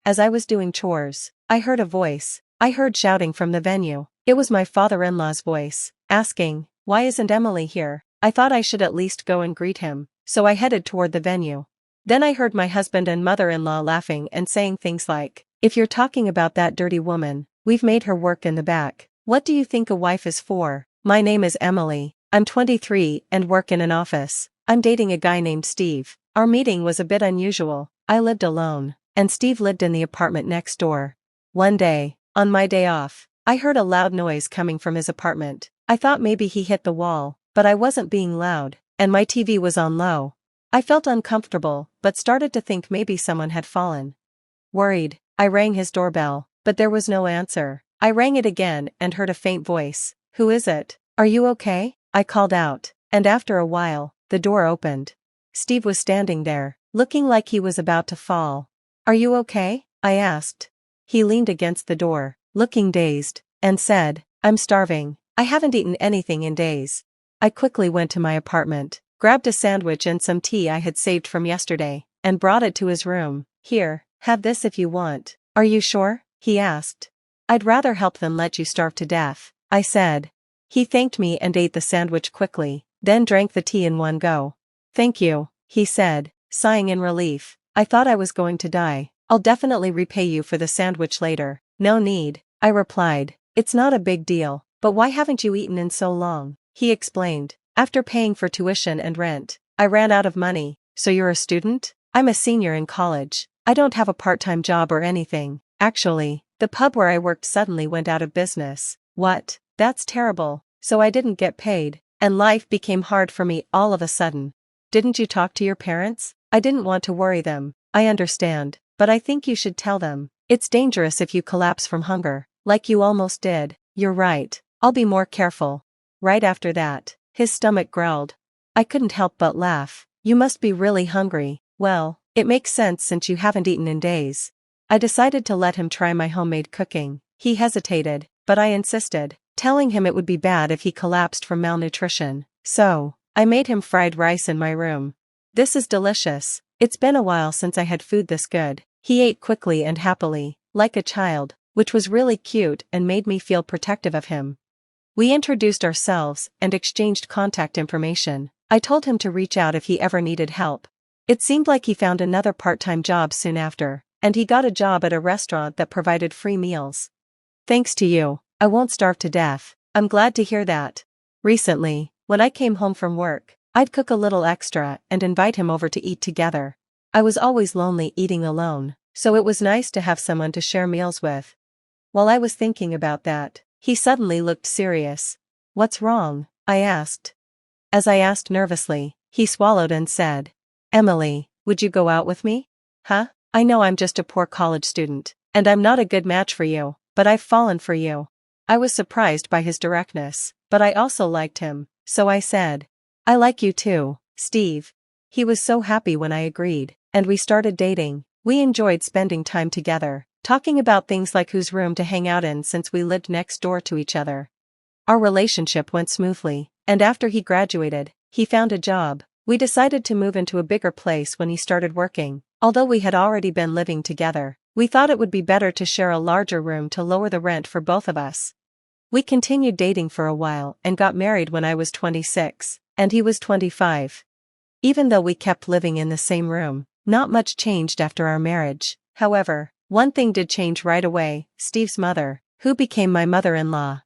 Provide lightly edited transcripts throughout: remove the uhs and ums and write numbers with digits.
As I was doing chores, I heard a voice. I heard shouting from the venue. It was my father-in-law's voice, asking, "Why isn't Emily here?" I thought I should at least go and greet him, so I headed toward the venue. Then I heard my husband and mother-in-law laughing and saying things like, "If you're talking about that dirty woman, we've made her work in the back. What do you think a wife is for?" My name is Emily. I'm 23 and work in an office. I'm dating a guy named Steve. Our meeting was a bit unusual. I lived alone, and Steve lived in the apartment next door. One day, on my day off, I heard a loud noise coming from his apartment. I thought maybe he hit the wall, but I wasn't being loud, and my TV was on low. I felt uncomfortable, but started to think maybe someone had fallen. Worried, I rang his doorbell, but there was no answer. I rang it again and heard a faint voice. "Who is it? Are you okay?" I called out, and after a while, the door opened. Steve was standing there, looking like he was about to fall. "Are you okay?" I asked. He leaned against the door, looking dazed, and said, "I'm starving. I haven't eaten anything in days." I quickly went to my apartment, grabbed a sandwich and some tea I had saved from yesterday, and brought it to his room. "Here, have this if you want." "Are you sure?" he asked. "I'd rather help than let you starve to death," I said. He thanked me and ate the sandwich quickly, then drank the tea in one go. "Thank you," he said, sighing in relief. "I thought I was going to die. I'll definitely repay you for the sandwich later." "No need," I replied. "It's not a big deal, but why haven't you eaten in so long?" He explained. "After paying for tuition and rent, I ran out of money." "So you're a student?" "I'm a senior in college. I don't have a part-time job or anything. Actually, the pub where I worked suddenly went out of business." "What? That's terrible." "So I didn't get paid, and life became hard for me all of a sudden." "Didn't you talk to your parents?" "I didn't want to worry them." "I understand, but I think you should tell them. It's dangerous if you collapse from hunger, like you almost did." "You're right. I'll be more careful." Right after that, his stomach growled. I couldn't help but laugh. "You must be really hungry." "Well, it makes sense since you haven't eaten in days." I decided to let him try my homemade cooking. He hesitated, but I insisted, telling him it would be bad if he collapsed from malnutrition. So, I made him fried rice in my room. "This is delicious. It's been a while since I had food this good." He ate quickly and happily, like a child, which was really cute and made me feel protective of him. We introduced ourselves and exchanged contact information. I told him to reach out if he ever needed help. It seemed like he found another part-time job soon after, and he got a job at a restaurant that provided free meals. "Thanks to you, I won't starve to death." "I'm glad to hear that." Recently, when I came home from work, I'd cook a little extra and invite him over to eat together. I was always lonely eating alone, so it was nice to have someone to share meals with. While I was thinking about that, he suddenly looked serious. "What's wrong?" I asked. As I asked nervously, he swallowed and said, "Emily, would you go out with me?" "Huh? I know I'm just a poor college student, and I'm not a good match for you, but I've fallen for you." I was surprised by his directness, but I also liked him, so I said, "I like you too, Steve." He was so happy when I agreed, and we started dating. We enjoyed spending time together, talking about things like whose room to hang out in since we lived next door to each other. Our relationship went smoothly, and after he graduated, he found a job. We decided to move into a bigger place when he started working. Although we had already been living together, we thought it would be better to share a larger room to lower the rent for both of us. We continued dating for a while and got married when I was 26, and he was 25. Even though we kept living in the same room, not much changed after our marriage. However, one thing did change right away: Steve's mother, who became my mother-in-law.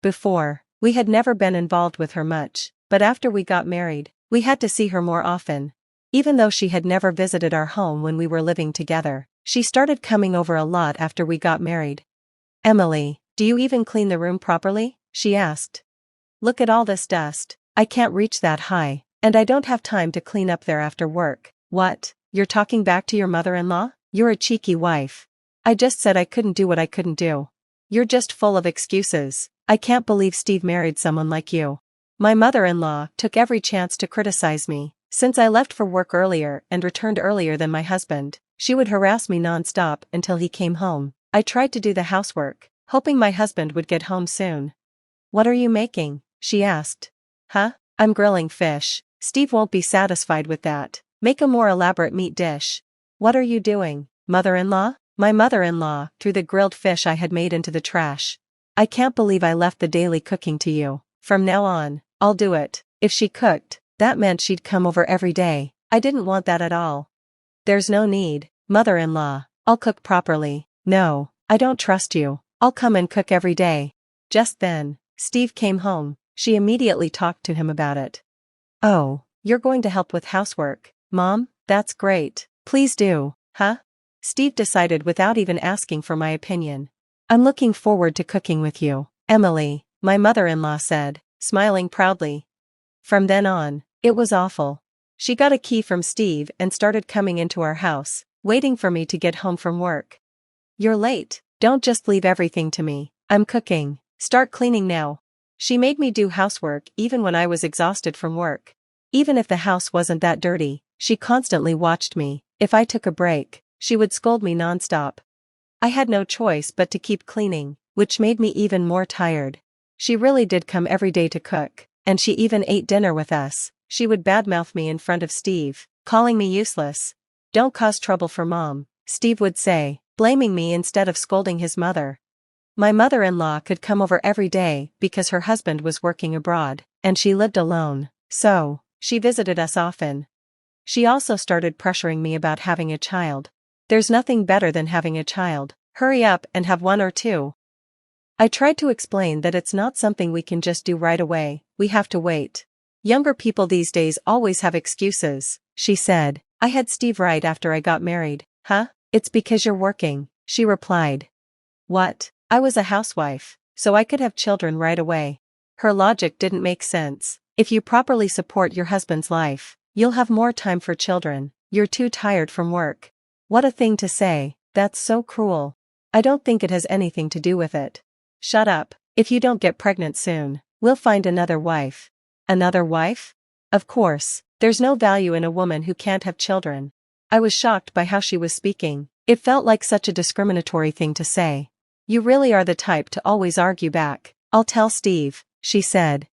Before, we had never been involved with her much, but after we got married, we had to see her more often. Even though she had never visited our home when we were living together, she started coming over a lot after we got married. "Emily, do you even clean the room properly?" she asked. "Look at all this dust. I can't reach that high, and I don't have time to clean up there after work." "What? You're talking back to your mother-in-law? You're a cheeky wife." "I just said I couldn't do what I couldn't do." "You're just full of excuses. I can't believe Steve married someone like you." My mother-in-law took every chance to criticize me. Since I left for work earlier and returned earlier than my husband, she would harass me non-stop until he came home. I tried to do the housework, hoping my husband would get home soon. "What are you making?" she asked. "Huh? I'm grilling fish." "Steve won't be satisfied with that. Make a more elaborate meat dish." "What are you doing, mother-in-law?" My mother-in-law threw the grilled fish I had made into the trash. I can't believe I left the daily cooking to you. From now on, I'll do it. If she cooked, that meant she'd come over every day. I didn't want that at all. There's no need, mother-in-law. I'll cook properly. No, I don't trust you. I'll come and cook every day. Just then, Steve came home. She immediately talked to him about it. Oh, you're going to help with housework, Mom? That's great. Please do, huh? Steve decided without even asking for my opinion. I'm looking forward to cooking with you, Emily, my mother-in-law said, smiling proudly. From then on, it was awful. She got a key from Steve and started coming into our house, waiting for me to get home from work. You're late. Don't just leave everything to me. I'm cooking. Start cleaning now. She made me do housework even when I was exhausted from work. Even if the house wasn't that dirty, she constantly watched me. If I took a break, she would scold me nonstop. I had no choice but to keep cleaning, which made me even more tired. She really did come every day to cook, and she even ate dinner with us. She would badmouth me in front of Steve, calling me useless. Don't cause trouble for Mom, Steve would say, blaming me instead of scolding his mother. My mother-in-law could come over every day because her husband was working abroad, and she lived alone, so she visited us often. She also started pressuring me about having a child. There's nothing better than having a child. Hurry up and have one or two. I tried to explain that it's not something we can just do right away, we have to wait. Younger people these days always have excuses, she said. I had Steve right after I got married. Huh? It's because you're working, she replied. What? I was a housewife, so I could have children right away. Her logic didn't make sense. If you properly support your husband's life, you'll have more time for children. You're too tired from work. What a thing to say. That's so cruel. I don't think it has anything to do with it. Shut up. If you don't get pregnant soon, we'll find another wife. Another wife? Of course, there's no value in a woman who can't have children. I was shocked by how she was speaking. It felt like such a discriminatory thing to say. You really are the type to always argue back. I'll tell Steve, she said.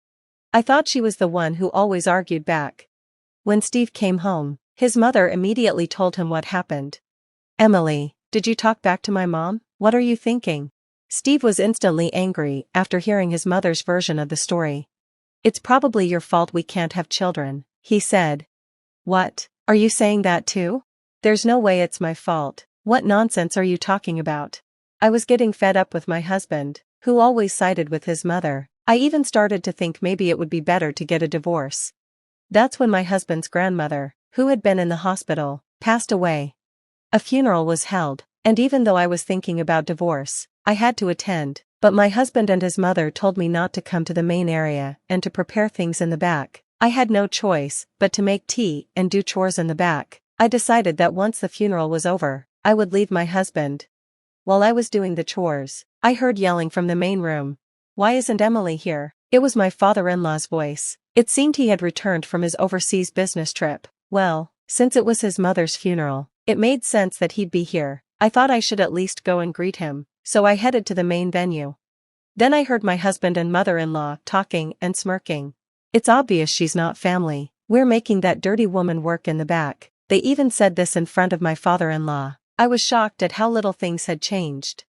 I thought she was the one who always argued back. When Steve came home, his mother immediately told him what happened. Emily, did you talk back to my mom? What are you thinking? Steve was instantly angry after hearing his mother's version of the story. It's probably your fault we can't have children, he said. What? Are you saying that too? There's no way it's my fault. What nonsense are you talking about? I was getting fed up with my husband, who always sided with his mother. I even started to think maybe it would be better to get a divorce. That's when my husband's grandmother, who had been in the hospital, passed away. A funeral was held, and even though I was thinking about divorce, I had to attend, but my husband and his mother told me not to come to the main area and to prepare things in the back. I had no choice but to make tea and do chores in the back. I decided that once the funeral was over, I would leave my husband. While I was doing the chores, I heard yelling from the main room. Why isn't Emily here? It was my father-in-law's voice. It seemed he had returned from his overseas business trip. Well, since it was his mother's funeral, it made sense that he'd be here. I thought I should at least go and greet him, so I headed to the main venue. Then I heard my husband and mother-in-law talking and smirking. It's obvious she's not family. We're making that dirty woman work in the back. They even said this in front of my father-in-law. I was shocked at how little things had changed.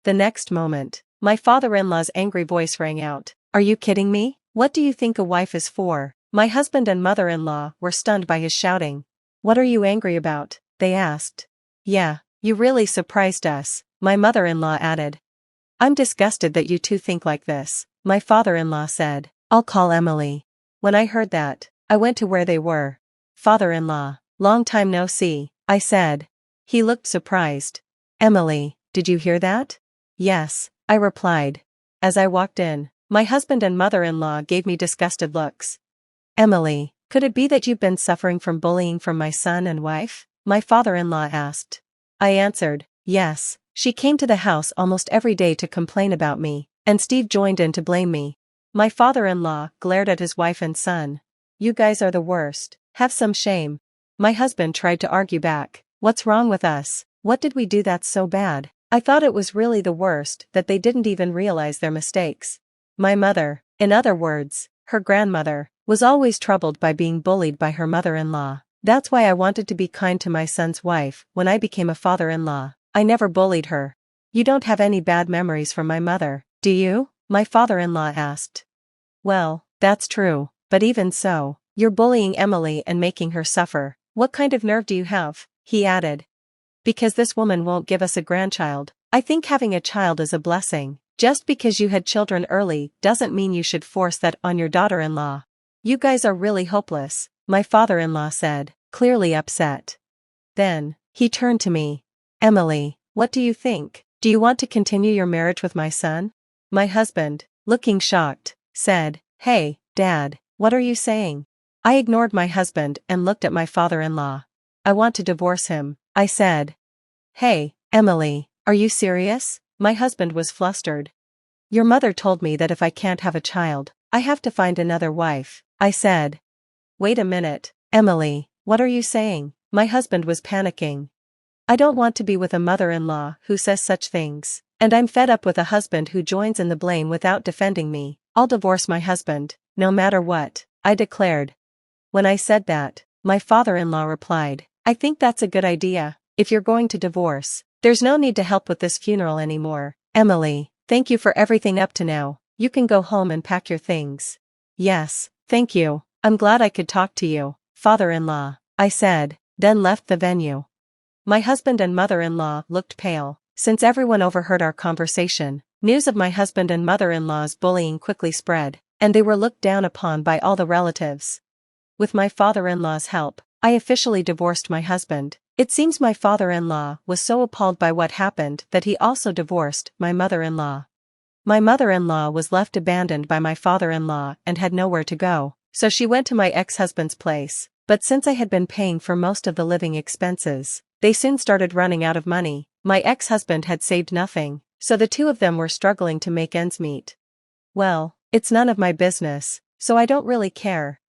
The next moment, my father-in-law's angry voice rang out. Are you kidding me? What do you think a wife is for? My husband and mother-in-law were stunned by his shouting. What are you angry about? They asked. Yeah, you really surprised us, my mother-in-law added. I'm disgusted that you two think like this, my father-in-law said. I'll call Emily. When I heard that, I went to where they were. Father-in-law, long time no see, I said. He looked surprised. Emily, did you hear that? Yes, I replied. As I walked in, my husband and mother-in-law gave me disgusted looks. Emily, could it be that you've been suffering from bullying from my son and wife? My father-in-law asked. I answered, yes. She came to the house almost every day to complain about me, and Steve joined in to blame me. My father-in-law glared at his wife and son. You guys are the worst. Have some shame. My husband tried to argue back. What's wrong with us? What did we do that's so bad? I thought it was really the worst that they didn't even realize their mistakes. My mother, in other words, her grandmother, was always troubled by being bullied by her mother-in-law. That's why I wanted to be kind to my son's wife when I became a father-in-law. I never bullied her. You don't have any bad memories from my mother, do you? My father-in-law asked. Well, that's true, but even so, you're bullying Emily and making her suffer. What kind of nerve do you have? He added. Because this woman won't give us a grandchild. I think having a child is a blessing. Just because you had children early doesn't mean you should force that on your daughter-in-law. You guys are really hopeless, my father-in-law said, clearly upset. Then, he turned to me. Emily, what do you think? Do you want to continue your marriage with my son? My husband, looking shocked, said, Hey, Dad, what are you saying? I ignored my husband and looked at my father-in-law. I want to divorce him, I said. Hey, Emily, are you serious? My husband was flustered. Your mother told me that if I can't have a child, I have to find another wife, I said. Wait a minute, Emily, what are you saying? My husband was panicking. I don't want to be with a mother-in-law who says such things, and I'm fed up with a husband who joins in the blame without defending me. I'll divorce my husband, no matter what, I declared. When I said that, my father-in-law replied, I think that's a good idea. If you're going to divorce, there's no need to help with this funeral anymore. Emily, thank you for everything up to now. You can go home and pack your things. Yes, thank you. I'm glad I could talk to you, father-in-law, I said, then left the venue. My husband and mother-in-law looked pale. Since everyone overheard our conversation, news of my husband and mother-in-law's bullying quickly spread, and they were looked down upon by all the relatives. With my father-in-law's help, I officially divorced my husband. It seems my father-in-law was so appalled by what happened that he also divorced my mother-in-law. My mother-in-law was left abandoned by my father-in-law and had nowhere to go, so she went to my ex-husband's place, but since I had been paying for most of the living expenses, they soon started running out of money. My ex-husband had saved nothing, so the two of them were struggling to make ends meet. Well, it's none of my business, so I don't really care.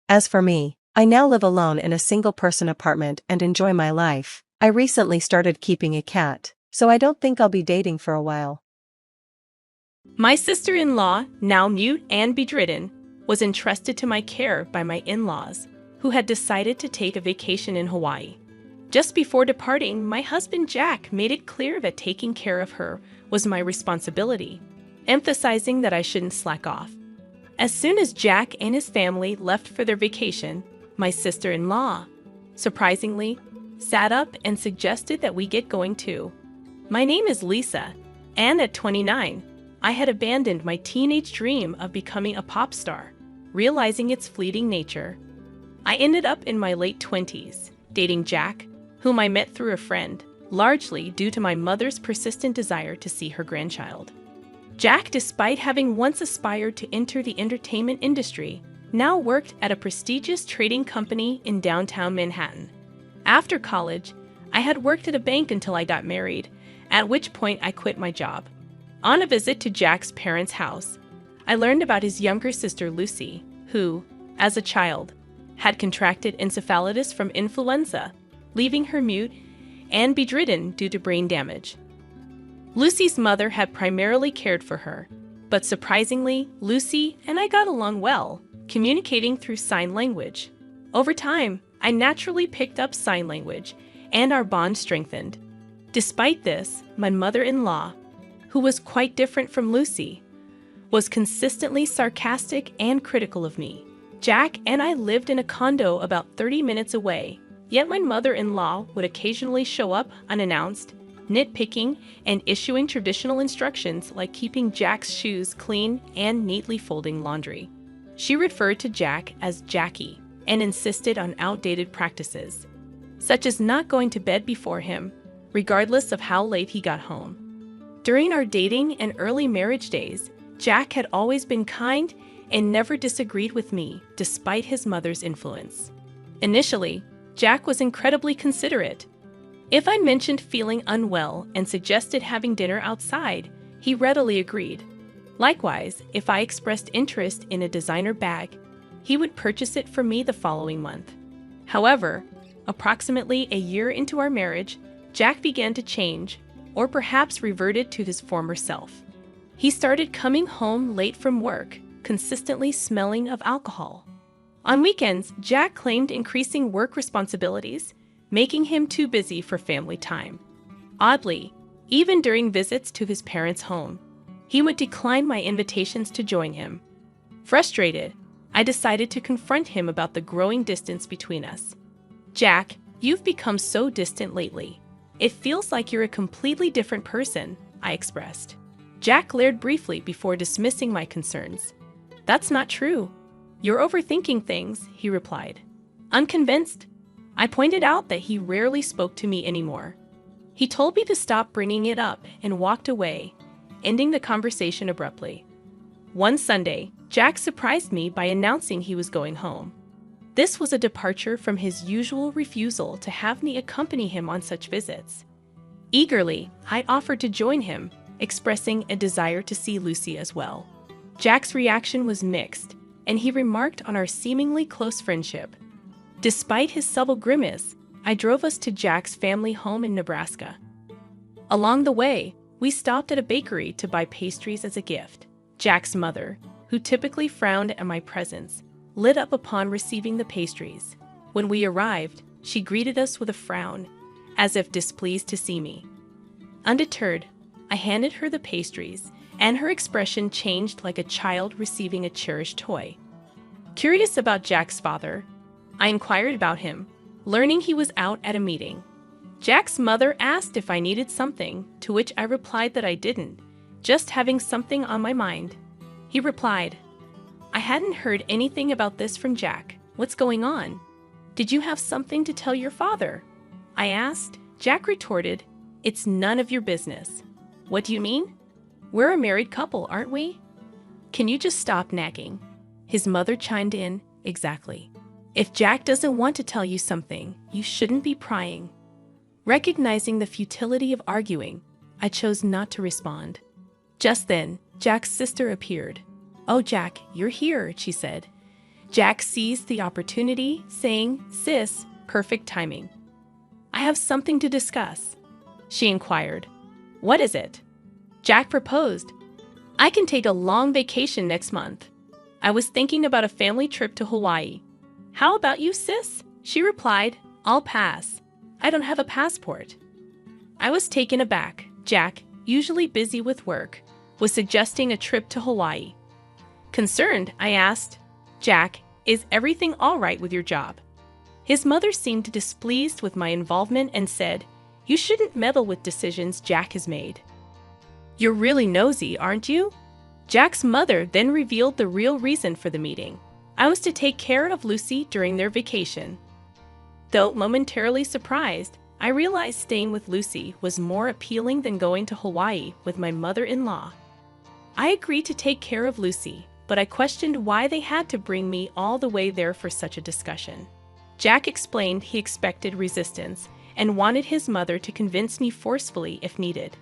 As for me, I now live alone in a single-person apartment and enjoy my life. I recently started keeping a cat, so I don't think I'll be dating for a while. My sister-in-law, now mute and bedridden, was entrusted to my care by my in-laws, who had decided to take a vacation in Hawaii. Just before departing, my husband Jack made it clear that taking care of her was my responsibility, emphasizing that I shouldn't slack off. As soon as Jack and his family left for their vacation, my sister-in-law, surprisingly, sat up and suggested that we get going too. My name is Lisa, and at 29, I had abandoned my teenage dream of becoming a pop star, realizing its fleeting nature. I ended up in my late 20s, dating Jack, whom I met through a friend, largely due to my mother's persistent desire to see her grandchild. Jack, despite having once aspired to enter the entertainment industry, now worked at a prestigious trading company in downtown Manhattan. After college, I had worked at a bank until I got married, at which point I quit my job. On a visit to Jack's parents' house, I learned about his younger sister Lucy, who, as a child, had contracted encephalitis from influenza, leaving her mute and bedridden due to brain damage. Lucy's mother had primarily cared for her, but surprisingly, Lucy and I got along well, communicating through sign language. Over time, I naturally picked up sign language, and our bond strengthened. Despite this, my mother-in-law, who was quite different from Lucy, was consistently sarcastic and critical of me. Jack and I lived in a condo about 30 minutes away, yet my mother-in-law would occasionally show up unannounced, nitpicking and issuing traditional instructions like keeping Jack's shoes clean and neatly folding laundry. She referred to Jack as Jackie and insisted on outdated practices, such as not going to bed before him, regardless of how late he got home. During our dating and early marriage days, Jack had always been kind and never disagreed with me, despite his mother's influence. Initially, Jack was incredibly considerate. If I mentioned feeling unwell and suggested having dinner outside, he readily agreed. Likewise, if I expressed interest in a designer bag, he would purchase it for me the following month. However, approximately a year into our marriage, Jack began to change, or perhaps reverted to his former self. He started coming home late from work, consistently smelling of alcohol. On weekends, Jack claimed increasing work responsibilities, making him too busy for family time. Oddly, even during visits to his parents' home, he would decline my invitations to join him. Frustrated, I decided to confront him about the growing distance between us. "Jack, you've become so distant lately. It feels like you're a completely different person," I expressed. Jack glared briefly before dismissing my concerns. "That's not true. You're overthinking things," he replied. Unconvinced, I pointed out that he rarely spoke to me anymore. He told me to stop bringing it up and walked away, ending the conversation abruptly. One Sunday, Jack surprised me by announcing he was going home. This was a departure from his usual refusal to have me accompany him on such visits. Eagerly, I offered to join him, expressing a desire to see Lucy as well. Jack's reaction was mixed, and he remarked on our seemingly close friendship. Despite his subtle grimace, I drove us to Jack's family home in Nebraska. Along the way, we stopped at a bakery to buy pastries as a gift. Jack's mother, who typically frowned at my presence, lit up upon receiving the pastries. When we arrived, she greeted us with a frown, as if displeased to see me. Undeterred, I handed her the pastries, and her expression changed like a child receiving a cherished toy. Curious about Jack's father, I inquired about him, learning he was out at a meeting. Jack's mother asked if I needed something, to which I replied that I didn't, just having something on my mind. He replied, "I hadn't heard anything about this from Jack. What's going on? Did you have something to tell your father?" I asked. Jack retorted, "It's none of your business." "What do you mean? We're a married couple, aren't we? Can you just stop nagging?" His mother chimed in, "Exactly. If Jack doesn't want to tell you something, you shouldn't be prying." Recognizing the futility of arguing, I chose not to respond. Just then, Jack's sister appeared. "Oh, Jack, you're here," she said. Jack seized the opportunity, saying, "Sis, perfect timing. I have something to discuss." She inquired, "What is it?" Jack proposed, "I can take a long vacation next month. I was thinking about a family trip to Hawaii." "How about you, sis?" She replied, "I'll pass. I don't have a passport." I was taken aback. Jack, usually busy with work, was suggesting a trip to Hawaii. Concerned, I asked, "Jack, is everything all right with your job?" His mother seemed displeased with my involvement and said, "You shouldn't meddle with decisions Jack has made." "You're really nosy, aren't you?" Jack's mother then revealed the real reason for the meeting. I was to take care of Lucy during their vacation. Though momentarily surprised, I realized staying with Lucy was more appealing than going to Hawaii with my mother-in-law. I agreed to take care of Lucy, but I questioned why they had to bring me all the way there for such a discussion. Jack explained he expected resistance and wanted his mother to convince me forcefully if needed.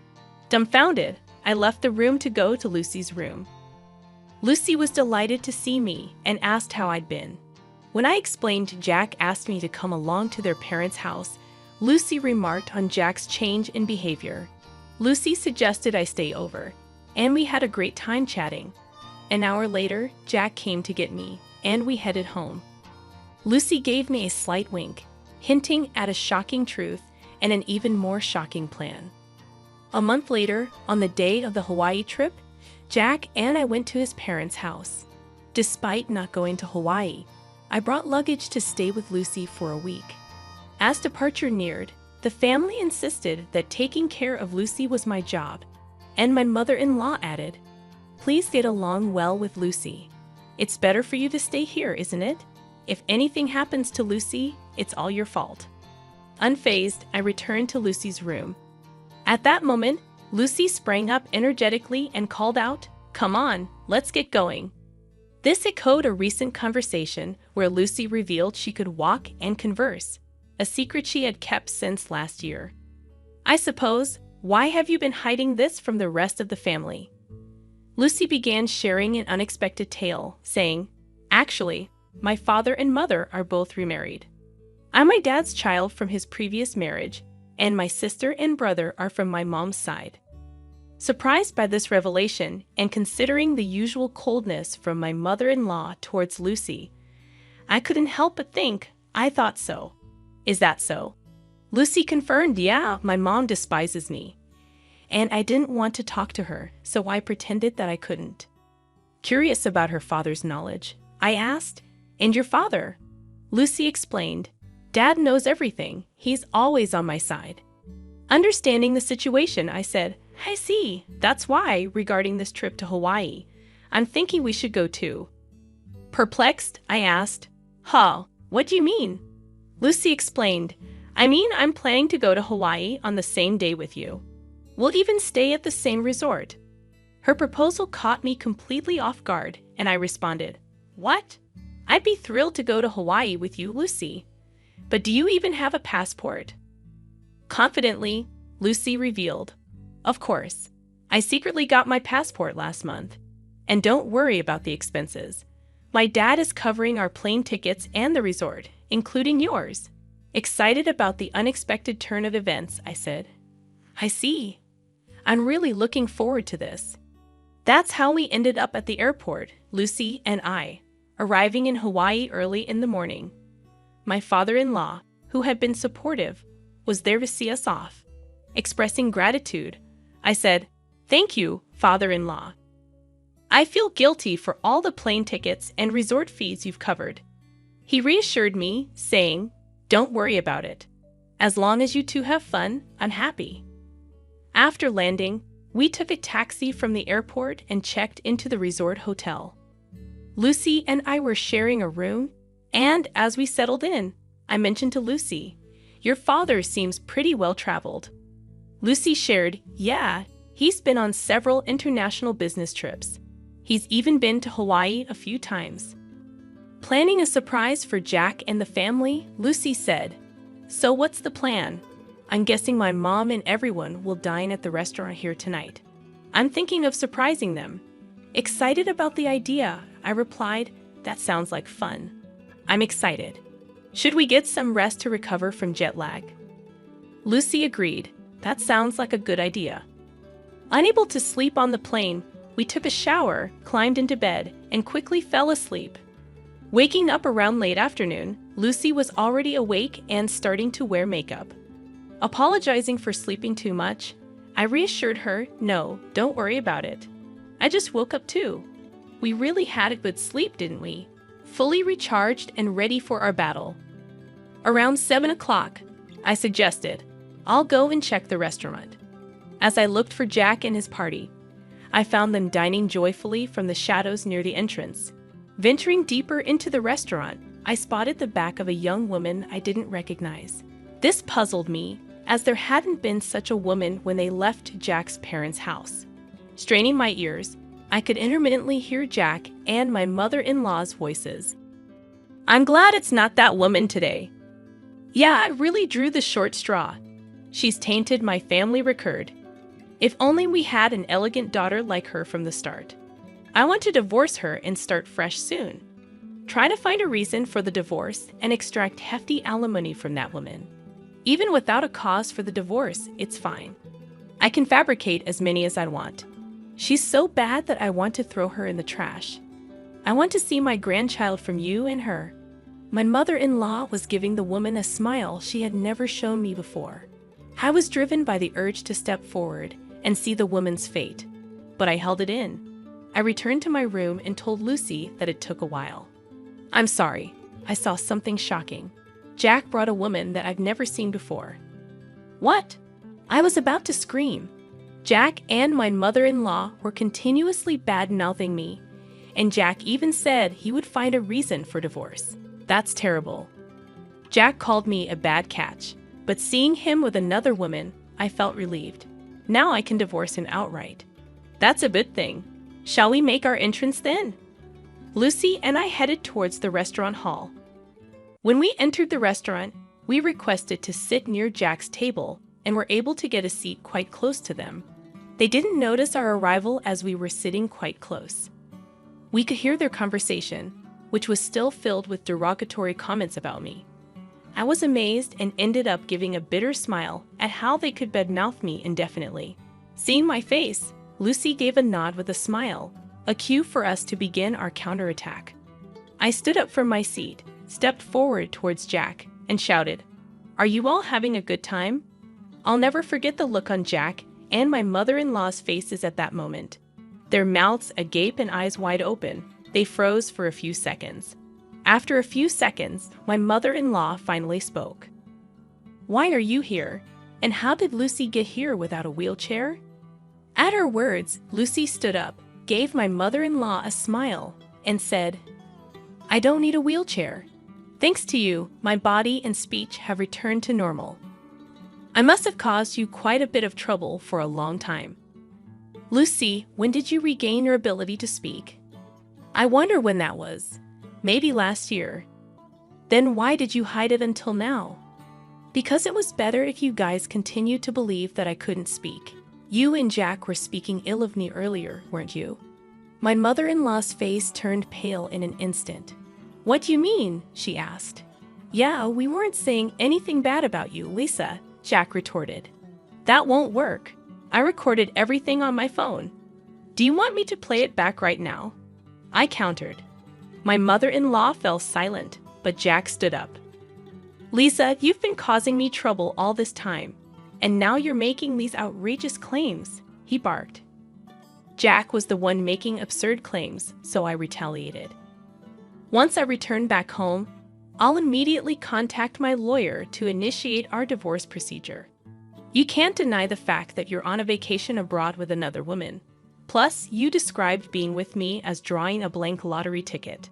Dumbfounded, I left the room to go to Lucy's room. Lucy was delighted to see me and asked how I'd been. When I explained Jack asked me to come along to their parents' house, Lucy remarked on Jack's change in behavior. Lucy suggested I stay over, and we had a great time chatting. An hour later, Jack came to get me, and we headed home. Lucy gave me a slight wink, hinting at a shocking truth and an even more shocking plan. A month later, on the day of the Hawaii trip, Jack and I went to his parents' house. Despite not going to Hawaii, I brought luggage to stay with Lucy for a week. As departure neared, the family insisted that taking care of Lucy was my job, and my mother-in-law added, "Please get along well with Lucy. It's better for you to stay here, isn't it? If anything happens to Lucy, it's all your fault." Unfazed, I returned to Lucy's room. At that moment, Lucy sprang up energetically and called out, "Come on, let's get going." This echoed a recent conversation where Lucy revealed she could walk and converse, a secret she had kept since last year. "I suppose, why have you been hiding this from the rest of the family?" Lucy began sharing an unexpected tale, saying, "Actually, my father and mother are both remarried. I'm my dad's child from his previous marriage, and my sister and brother are from my mom's side." Surprised by this revelation, and considering the usual coldness from my mother-in-law towards Lucy, I couldn't help but think, "I thought so. Is that so?" Lucy confirmed, yeah, my mom despises me. And I didn't want to talk to her, so I pretended that I couldn't. Curious about her father's knowledge, I asked, "And your father?" Lucy explained, "Dad knows everything. He's always on my side." Understanding the situation, I said, "I see. That's why, regarding this trip to Hawaii, I'm thinking we should go too." Perplexed, I asked, "Huh, what do you mean?" Lucy explained, "I mean, I'm planning to go to Hawaii on the same day with you. We'll even stay at the same resort." Her proposal caught me completely off guard, and I responded, "What? I'd be thrilled to go to Hawaii with you, Lucy. But do you even have a passport?" Confidently, Lucy revealed, "Of course. I secretly got my passport last month. And don't worry about the expenses. My dad is covering our plane tickets and the resort, including yours." Excited about the unexpected turn of events, I said, "I see. I'm really looking forward to this." That's how we ended up at the airport, Lucy and I, arriving in Hawaii early in the morning. My father-in-law, who had been supportive, was there to see us off. Expressing gratitude, I said, "Thank you, father-in-law. I feel guilty for all the plane tickets and resort fees you've covered." He reassured me, saying, "Don't worry about it. As long as you two have fun, I'm happy." After landing, we took a taxi from the airport and checked into the resort hotel. Lucy and I were sharing a room, and as we settled in, I mentioned to Lucy, "Your father seems pretty well traveled." Lucy shared, "Yeah, he's been on several international business trips. He's even been to Hawaii a few times." Planning a surprise for Jack and the family, Lucy said, "So what's the plan? I'm guessing my mom and everyone will dine at the restaurant here tonight. I'm thinking of surprising them." Excited about the idea, I replied, "That sounds like fun. I'm excited. Should we get some rest to recover from jet lag?" Lucy agreed. That sounds like a good idea. Unable to sleep on the plane, we took a shower, climbed into bed, and quickly fell asleep. Waking up around late afternoon, Lucy was already awake and starting to wear makeup. Apologizing for sleeping too much, I reassured her, "No, don't worry about it. I just woke up too. We really had a good sleep, didn't we?" Fully recharged and ready for our battle. Around 7 o'clock, I suggested, "I'll go and check the restaurant." As I looked for Jack and his party, I found them dining joyfully from the shadows near the entrance. Venturing deeper into the restaurant, I spotted the back of a young woman I didn't recognize. This puzzled me, as there hadn't been such a woman when they left Jack's parents' house. Straining my ears, I could intermittently hear Jack and my mother-in-law's voices. "I'm glad it's not that woman today. Yeah, I really drew the short straw. She's tainted my family record. If only we had an elegant daughter like her from the start. I want to divorce her and start fresh soon. Try to find a reason for the divorce and extract hefty alimony from that woman. Even without a cause for the divorce, it's fine. I can fabricate as many as I want. She's so bad that I want to throw her in the trash. I want to see my grandchild from you and her." My mother-in-law was giving the woman a smile she had never shown me before. I was driven by the urge to step forward and see the woman's fate, but I held it in. I returned to my room and told Lucy that it took a while. "I'm sorry, I saw something shocking. Jack brought a woman that I've never seen before." "What?" I was about to scream. Jack and my mother-in-law were continuously bad-mouthing me, and Jack even said he would find a reason for divorce. That's terrible. Jack called me a bad catch, but seeing him with another woman, I felt relieved. Now I can divorce him outright. That's a good thing. Shall we make our entrance then? Lucy and I headed towards the restaurant hall. When we entered the restaurant, we requested to sit near Jack's table and were able to get a seat quite close to them. They didn't notice our arrival as we were sitting quite close. We could hear their conversation, which was still filled with derogatory comments about me. I was amazed and ended up giving a bitter smile at how they could badmouth me indefinitely. Seeing my face, Lucy gave a nod with a smile, a cue for us to begin our counterattack. I stood up from my seat, stepped forward towards Jack, and shouted, Are you all having a good time? I'll never forget the look on Jack and my mother-in-law's faces at that moment. Their mouths agape and eyes wide open. They froze for a few seconds. After a few seconds, my mother-in-law finally spoke. "Why are you here? And how did Lucy get here without a wheelchair?" At her words, Lucy stood up, gave my mother-in-law a smile, and said, "I don't need a wheelchair. Thanks to you, my body and speech have returned to normal. I must have caused you quite a bit of trouble for a long time. Lucy, when did you regain your ability to speak?" "I wonder when that was. Maybe last year." "Then why did you hide it until now?" "Because it was better if you guys continued to believe that I couldn't speak. You and Jack were speaking ill of me earlier, weren't you?" My mother-in-law's face turned pale in an instant. "What do you mean?" she asked. "Yeah, we weren't saying anything bad about you, Lisa," Jack retorted. "That won't work. I recorded everything on my phone. Do you want me to play it back right now?" I countered. My mother-in-law fell silent, but Jack stood up. "Lisa, you've been causing me trouble all this time, and now you're making these outrageous claims," he barked. Jack was the one making absurd claims, so I retaliated. "Once I return back home, I'll immediately contact my lawyer to initiate our divorce procedure. You can't deny the fact that you're on a vacation abroad with another woman. Plus, you described being with me as drawing a blank lottery ticket.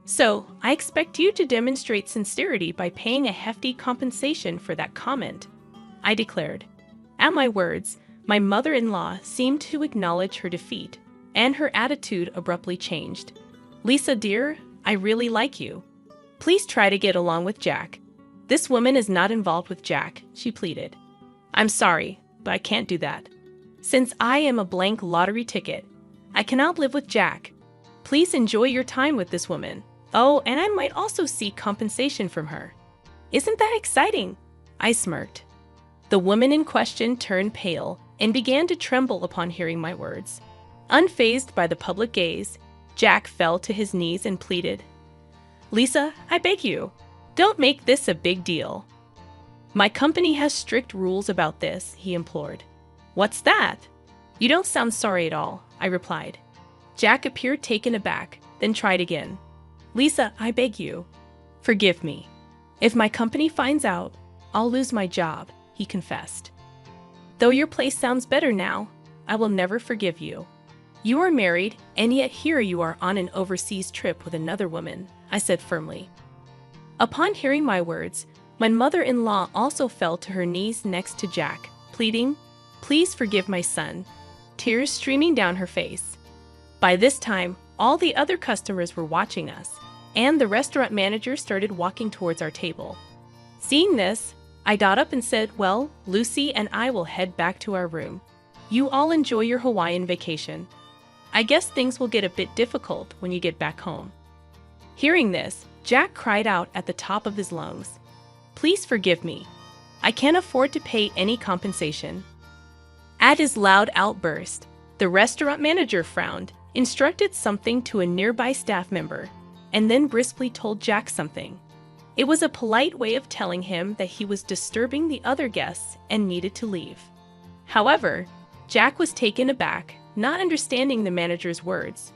So, I expect you to demonstrate sincerity by paying a hefty compensation for that comment," I declared. At my words, my mother-in-law seemed to acknowledge her defeat, and her attitude abruptly changed. "Lisa, dear, I really like you. Please try to get along with Jack. This woman is not involved with Jack," she pleaded. "I'm sorry, but I can't do that. Since I am a blank lottery ticket, I cannot live with Jack. Please enjoy your time with this woman. Oh, and I might also seek compensation from her." "Isn't that exciting?" I smirked. The woman in question turned pale and began to tremble upon hearing my words. Unfazed by the public gaze, Jack fell to his knees and pleaded, "Lisa, I beg you, don't make this a big deal. My company has strict rules about this," he implored. "What's that?" "You don't sound sorry at all," I replied. Jack appeared taken aback, then tried again. "Lisa, I beg you, forgive me. If my company finds out, I'll lose my job," he confessed. "Though your place sounds better now, I will never forgive you. You are married, and yet here you are on an overseas trip with another woman," I said firmly. Upon hearing my words, my mother-in-law also fell to her knees next to Jack, pleading, "Please forgive my son," tears streaming down her face. By this time, all the other customers were watching us, and the restaurant manager started walking towards our table. Seeing this, I got up and said, "Well, Lucy and I will head back to our room. You all enjoy your Hawaiian vacation. I guess things will get a bit difficult when you get back home." Hearing this, Jack cried out at the top of his lungs, "Please forgive me. I can't afford to pay any compensation." At his loud outburst, the restaurant manager frowned, instructed something to a nearby staff member, and then briskly told Jack something. It was a polite way of telling him that he was disturbing the other guests and needed to leave. However, Jack was taken aback, not understanding the manager's words.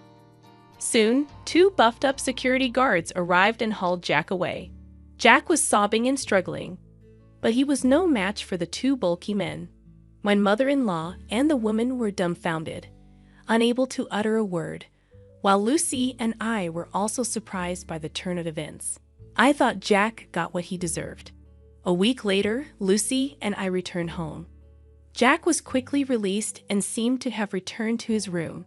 Soon, 2 buffed-up security guards arrived and hauled Jack away. Jack was sobbing and struggling, but he was no match for the 2 bulky men. My mother-in-law and the woman were dumbfounded, unable to utter a word, while Lucy and I were also surprised by the turn of events. I thought Jack got what he deserved. A week later, Lucy and I returned home. Jack was quickly released and seemed to have returned to his room.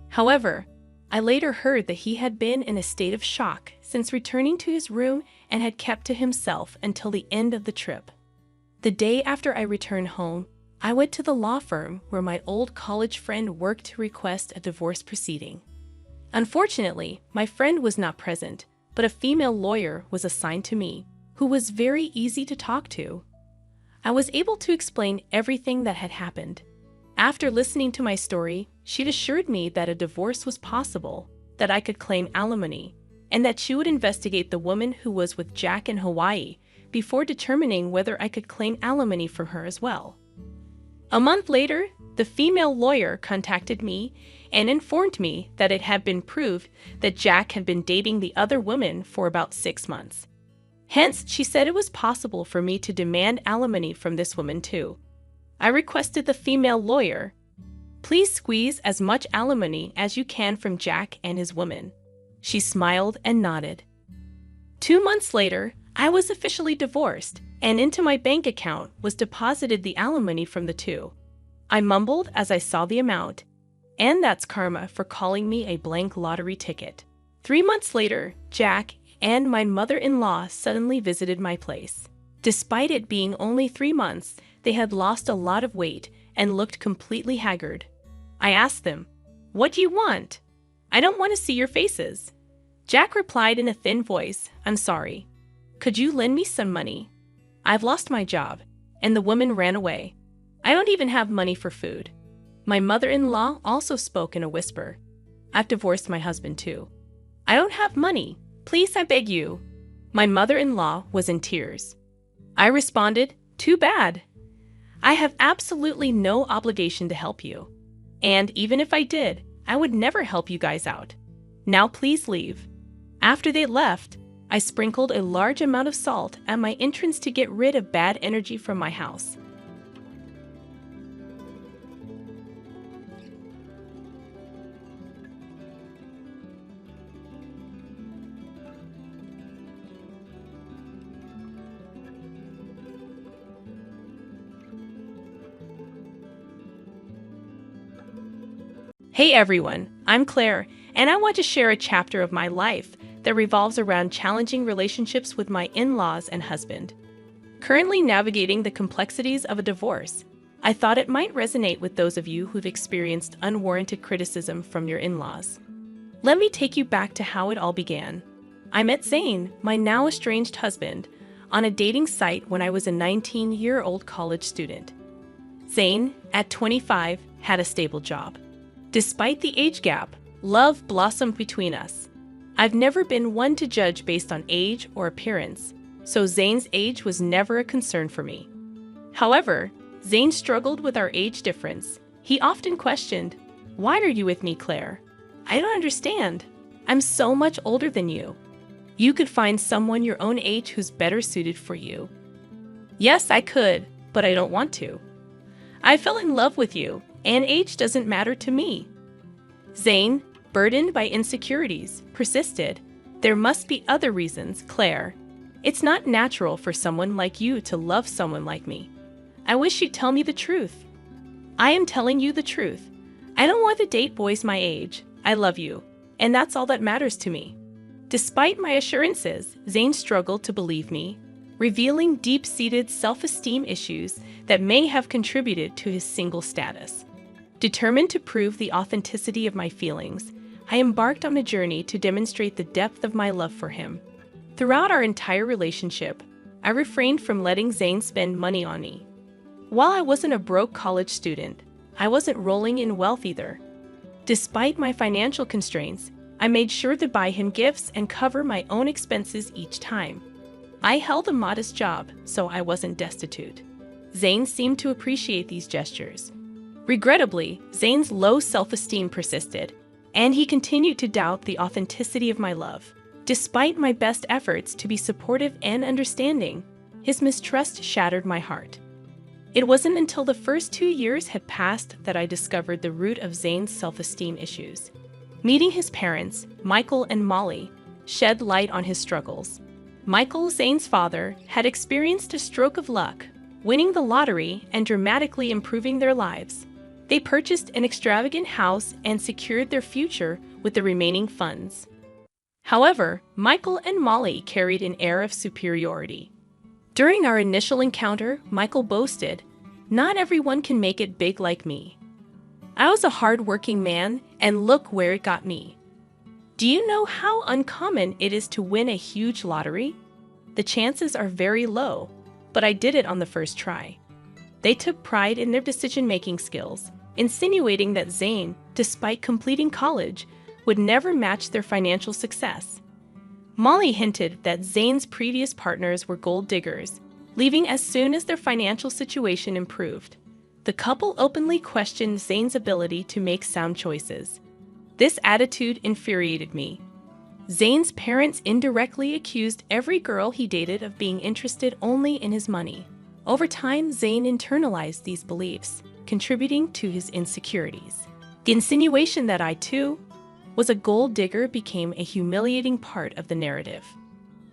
However, I later heard that he had been in a state of shock since returning to his room and had kept to himself until the end of the trip. The day after I returned home, I went to the law firm where my old college friend worked to request a divorce proceeding. Unfortunately, my friend was not present, but a female lawyer was assigned to me, who was very easy to talk to. I was able to explain everything that had happened. After listening to my story, she'd assured me that a divorce was possible, that I could claim alimony, and that she would investigate the woman who was with Jack in Hawaii, before determining whether I could claim alimony from her as well. A month later, the female lawyer contacted me and informed me that it had been proved that Jack had been dating the other woman for about 6 months. Hence, she said it was possible for me to demand alimony from this woman too. I requested the female lawyer, "Please squeeze as much alimony as you can from Jack and his woman." She smiled and nodded. 2 months later, I was officially divorced, and into my bank account was deposited the alimony from the two. I mumbled as I saw the amount, and that's karma for calling me a blank lottery ticket. 3 months later, Jack and my mother-in-law suddenly visited my place. Despite it being only 3 months, they had lost a lot of weight and looked completely haggard. I asked them, "What do you want? I don't want to see your faces." Jack replied in a thin voice, "I'm sorry. Could you lend me some money? I've lost my job." And the woman ran away. I don't even have money for food. My mother-in-law also spoke in a whisper. "I've divorced my husband too. I don't have money. Please, I beg you." My mother-in-law was in tears. I responded, "Too bad. I have absolutely no obligation to help you. And even if I did, I would never help you guys out. Now please leave." After they left, I sprinkled a large amount of salt at my entrance to get rid of bad energy from my house. Hey everyone, I'm Claire, and I want to share a chapter of my life that revolves around challenging relationships with my in-laws and husband. Currently navigating the complexities of a divorce, I thought it might resonate with those of you who've experienced unwarranted criticism from your in-laws. Let me take you back to how it all began. I met Zane, my now estranged husband, on a dating site when I was a 19-year-old college student. Zane, at 25, had a stable job. Despite the age gap, love blossomed between us. I've never been one to judge based on age or appearance, so Zane's age was never a concern for me. However, Zane struggled with our age difference. He often questioned, "Why are you with me, Claire? I don't understand. I'm so much older than you. You could find someone your own age who's better suited for you." Yes, I could, but I don't want to. I fell in love with you, and age doesn't matter to me. Zane, burdened by insecurities, persisted. "There must be other reasons, Claire. It's not natural for someone like you to love someone like me. I wish you'd tell me the truth." "I am telling you the truth. I don't want to date boys my age. I love you, and that's all that matters to me." Despite my assurances, Zane struggled to believe me, revealing deep-seated self-esteem issues that may have contributed to his single status. Determined to prove the authenticity of my feelings, I embarked on a journey to demonstrate the depth of my love for him. Throughout our entire relationship, I refrained from letting Zane spend money on me. While I wasn't a broke college student, I wasn't rolling in wealth either. Despite my financial constraints, I made sure to buy him gifts and cover my own expenses each time. I held a modest job, so I wasn't destitute. Zane seemed to appreciate these gestures. Regrettably, Zane's low self-esteem persisted, and he continued to doubt the authenticity of my love. Despite my best efforts to be supportive and understanding, his mistrust shattered my heart. It wasn't until the first 2 years had passed that I discovered the root of Zane's self-esteem issues. Meeting his parents, Michael and Molly, shed light on his struggles. Michael, Zane's father, had experienced a stroke of luck, winning the lottery and dramatically improving their lives. They purchased an extravagant house and secured their future with the remaining funds. However, Michael and Molly carried an air of superiority. During our initial encounter, Michael boasted, "Not everyone can make it big like me. I was a hard-working man, and look where it got me. Do you know how uncommon it is to win a huge lottery? The chances are very low, but I did it on the first try." They took pride in their decision-making skills, insinuating that Zane, despite completing college, would never match their financial success. Molly hinted that Zane's previous partners were gold diggers, leaving as soon as their financial situation improved. The couple openly questioned Zane's ability to make sound choices. This attitude infuriated me. Zane's parents indirectly accused every girl he dated of being interested only in his money. Over time, Zane internalized these beliefs, contributing to his insecurities. The insinuation that I, too, was a gold digger became a humiliating part of the narrative.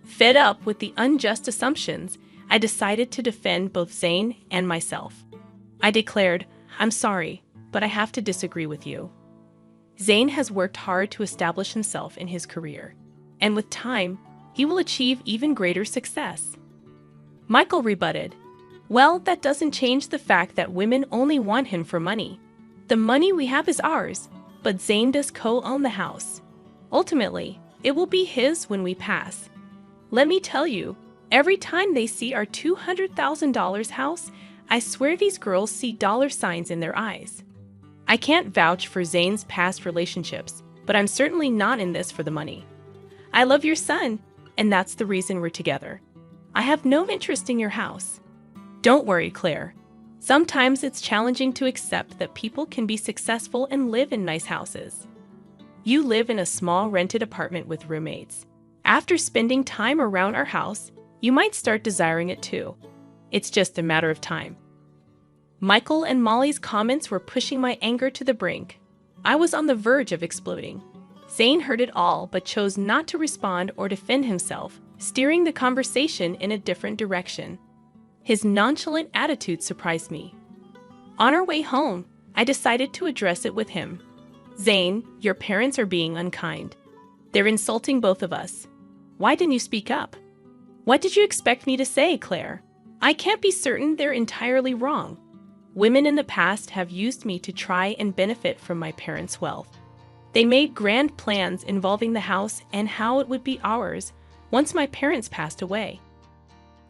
Fed up with the unjust assumptions, I decided to defend both Zane and myself. I declared, "I'm sorry, but I have to disagree with you. Zane has worked hard to establish himself in his career, and with time, he will achieve even greater success." Michael rebutted, "Well, that doesn't change the fact that women only want him for money. The money we have is ours, but Zane does co-own the house. Ultimately, it will be his when we pass. Let me tell you, every time they see our $200,000 house, I swear these girls see dollar signs in their eyes. I can't vouch for Zane's past relationships, but I'm certainly not in this for the money. I love your son, and that's the reason we're together. I have no interest in your house." Don't worry, Claire. Sometimes it's challenging to accept that people can be successful and live in nice houses. You live in a small rented apartment with roommates. After spending time around our house, you might start desiring it too. It's just a matter of time. Michael and Molly's comments were pushing my anger to the brink. I was on the verge of exploding. Zane heard it all but chose not to respond or defend himself, steering the conversation in a different direction. His nonchalant attitude surprised me. On our way home, I decided to address it with him. "Zane, your parents are being unkind. They're insulting both of us. Why didn't you speak up?" "What did you expect me to say, Claire? I can't be certain they're entirely wrong. Women in the past have used me to try and benefit from my parents' wealth. They made grand plans involving the house and how it would be ours once my parents passed away.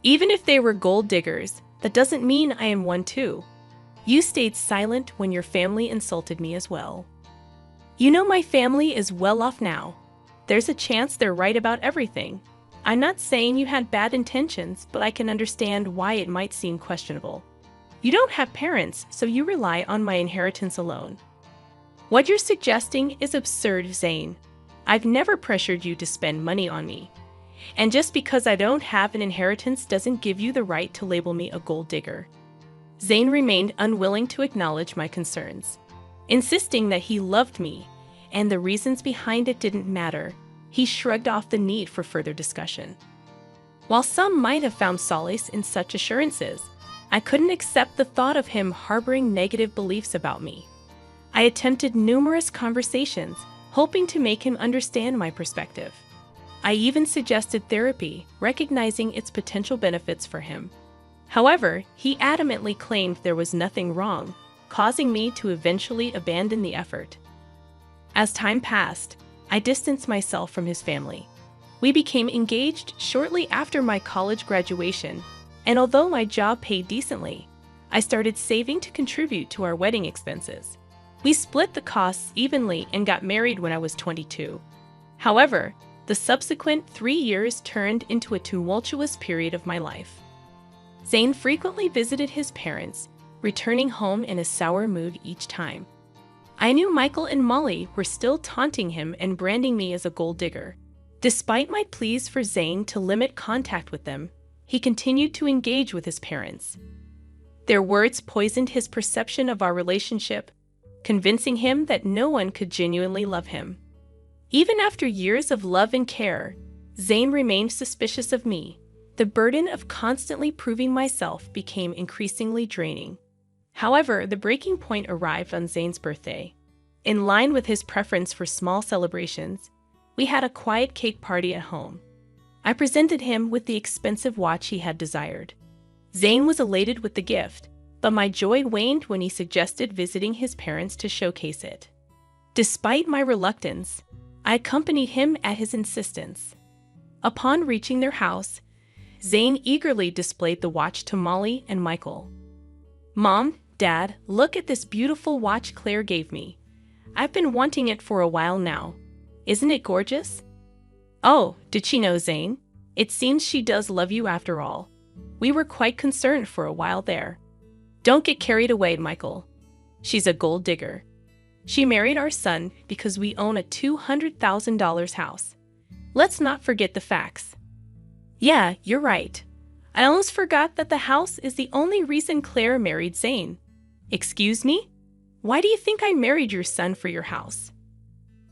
Even if they were gold diggers, that doesn't mean I am one too. You stayed silent when your family insulted me as well. You know my family is well off now. There's a chance they're right about everything. I'm not saying you had bad intentions, but I can understand why it might seem questionable. You don't have parents, so you rely on my inheritance alone. What you're suggesting is absurd, Zane. I've never pressured you to spend money on me. And just because I don't have an inheritance doesn't give you the right to label me a gold digger." Zane remained unwilling to acknowledge my concerns, insisting that he loved me and the reasons behind it didn't matter. He shrugged off the need for further discussion. While some might have found solace in such assurances, I couldn't accept the thought of him harboring negative beliefs about me. I attempted numerous conversations, hoping to make him understand my perspective. I even suggested therapy, recognizing its potential benefits for him. However, he adamantly claimed there was nothing wrong, causing me to eventually abandon the effort. As time passed, I distanced myself from his family. We became engaged shortly after my college graduation, and although my job paid decently, I started saving to contribute to our wedding expenses. We split the costs evenly and got married when I was 22. However, the subsequent 3 years turned into a tumultuous period of my life. Zane frequently visited his parents, returning home in a sour mood each time. I knew Michael and Molly were still taunting him and branding me as a gold digger. Despite my pleas for Zane to limit contact with them, he continued to engage with his parents. Their words poisoned his perception of our relationship, convincing him that no one could genuinely love him. Even after years of love and care, Zane remained suspicious of me. The burden of constantly proving myself became increasingly draining. However, the breaking point arrived on Zane's birthday. In line with his preference for small celebrations, we had a quiet cake party at home. I presented him with the expensive watch he had desired. Zane was elated with the gift, but my joy waned when he suggested visiting his parents to showcase it. Despite my reluctance, I accompanied him at his insistence. Upon reaching their house, Zane eagerly displayed the watch to Molly and Michael. "Mom, Dad, look at this beautiful watch Claire gave me. I've been wanting it for a while now. Isn't it gorgeous?" Oh, did she know Zane? It seems she does love you after all. We were quite concerned for a while there. Don't get carried away, Michael. She's a gold digger. She married our son because we own a $200,000 house. Let's not forget the facts. Yeah, you're right. I almost forgot that the house is the only reason Claire married Zane. Excuse me? Why do you think I married your son for your house?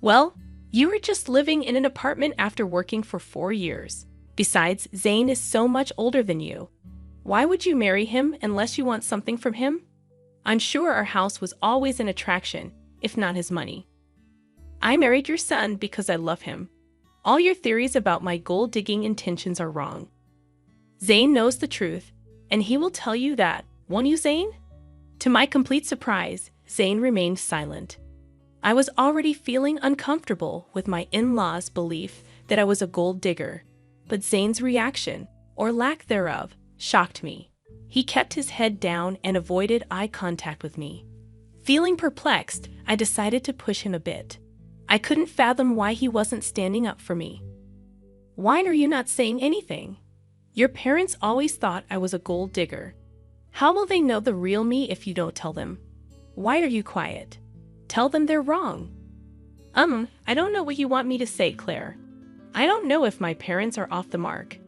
Well, you were just living in an apartment after working for 4 years. Besides, Zane is so much older than you. Why would you marry him unless you want something from him? I'm sure our house was always an attraction, if not his money. I married your son because I love him. All your theories about my gold-digging intentions are wrong. Zane knows the truth, and he will tell you that, won't you, Zane? To my complete surprise, Zane remained silent. I was already feeling uncomfortable with my in-laws' belief that I was a gold digger, but Zane's reaction, or lack thereof, shocked me. He kept his head down and avoided eye contact with me. Feeling perplexed, I decided to push him a bit. I couldn't fathom why he wasn't standing up for me. Why are you not saying anything? Your parents always thought I was a gold digger. How will they know the real me if you don't tell them? Why are you quiet? Tell them they're wrong. I don't know what you want me to say, Claire. I don't know if my parents are off the mark.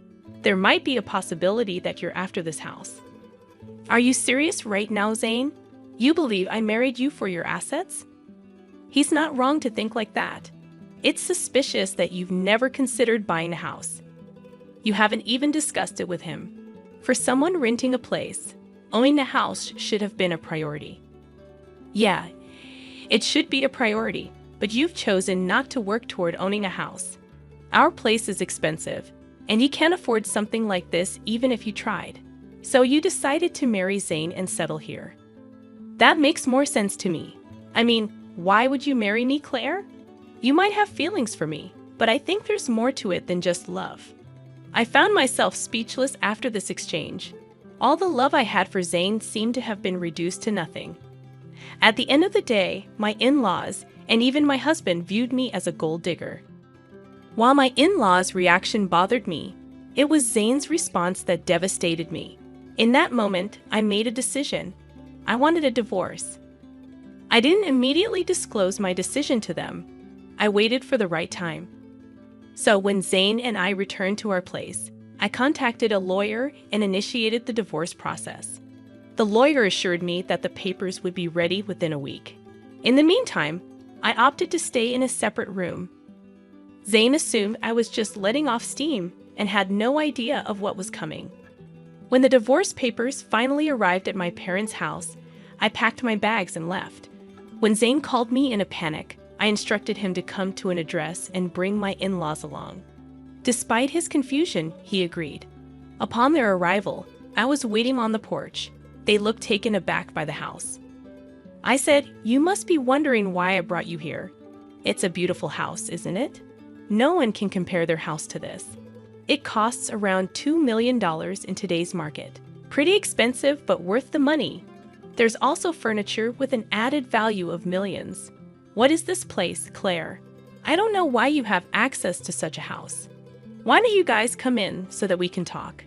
There might be a possibility that you're after this house. Are you serious right now, Zane? You believe I married you for your assets? He's not wrong to think like that. It's suspicious that you've never considered buying a house. You haven't even discussed it with him. For someone renting a place, owning a house should have been a priority. Yeah, it should be a priority, but you've chosen not to work toward owning a house. Our place is expensive, and you can't afford something like this even if you tried. So you decided to marry Zane and settle here. That makes more sense to me. I mean, why would you marry me, Claire? You might have feelings for me, but I think there's more to it than just love. I found myself speechless after this exchange. All the love I had for Zane seemed to have been reduced to nothing. At the end of the day, my in-laws and even my husband viewed me as a gold digger. While my in-laws' reaction bothered me, it was Zane's response that devastated me. In that moment, I made a decision. I wanted a divorce. I didn't immediately disclose my decision to them. I waited for the right time. So when Zane and I returned to our place, I contacted a lawyer and initiated the divorce process. The lawyer assured me that the papers would be ready within a week. In the meantime, I opted to stay in a separate room. Zane assumed I was just letting off steam and had no idea of what was coming. When the divorce papers finally arrived at my parents' house, I packed my bags and left. When Zane called me in a panic, I instructed him to come to an address and bring my in-laws along. Despite his confusion, he agreed. Upon their arrival, I was waiting on the porch. They looked taken aback by the house. I said, "You must be wondering why I brought you here. It's a beautiful house, isn't it? No one can compare their house to this. It costs around $2 million in today's market. Pretty expensive, but worth the money. There's also furniture with an added value of millions. What is this place, Claire? I don't know why you have access to such a house. Why don't you guys come in so that we can talk?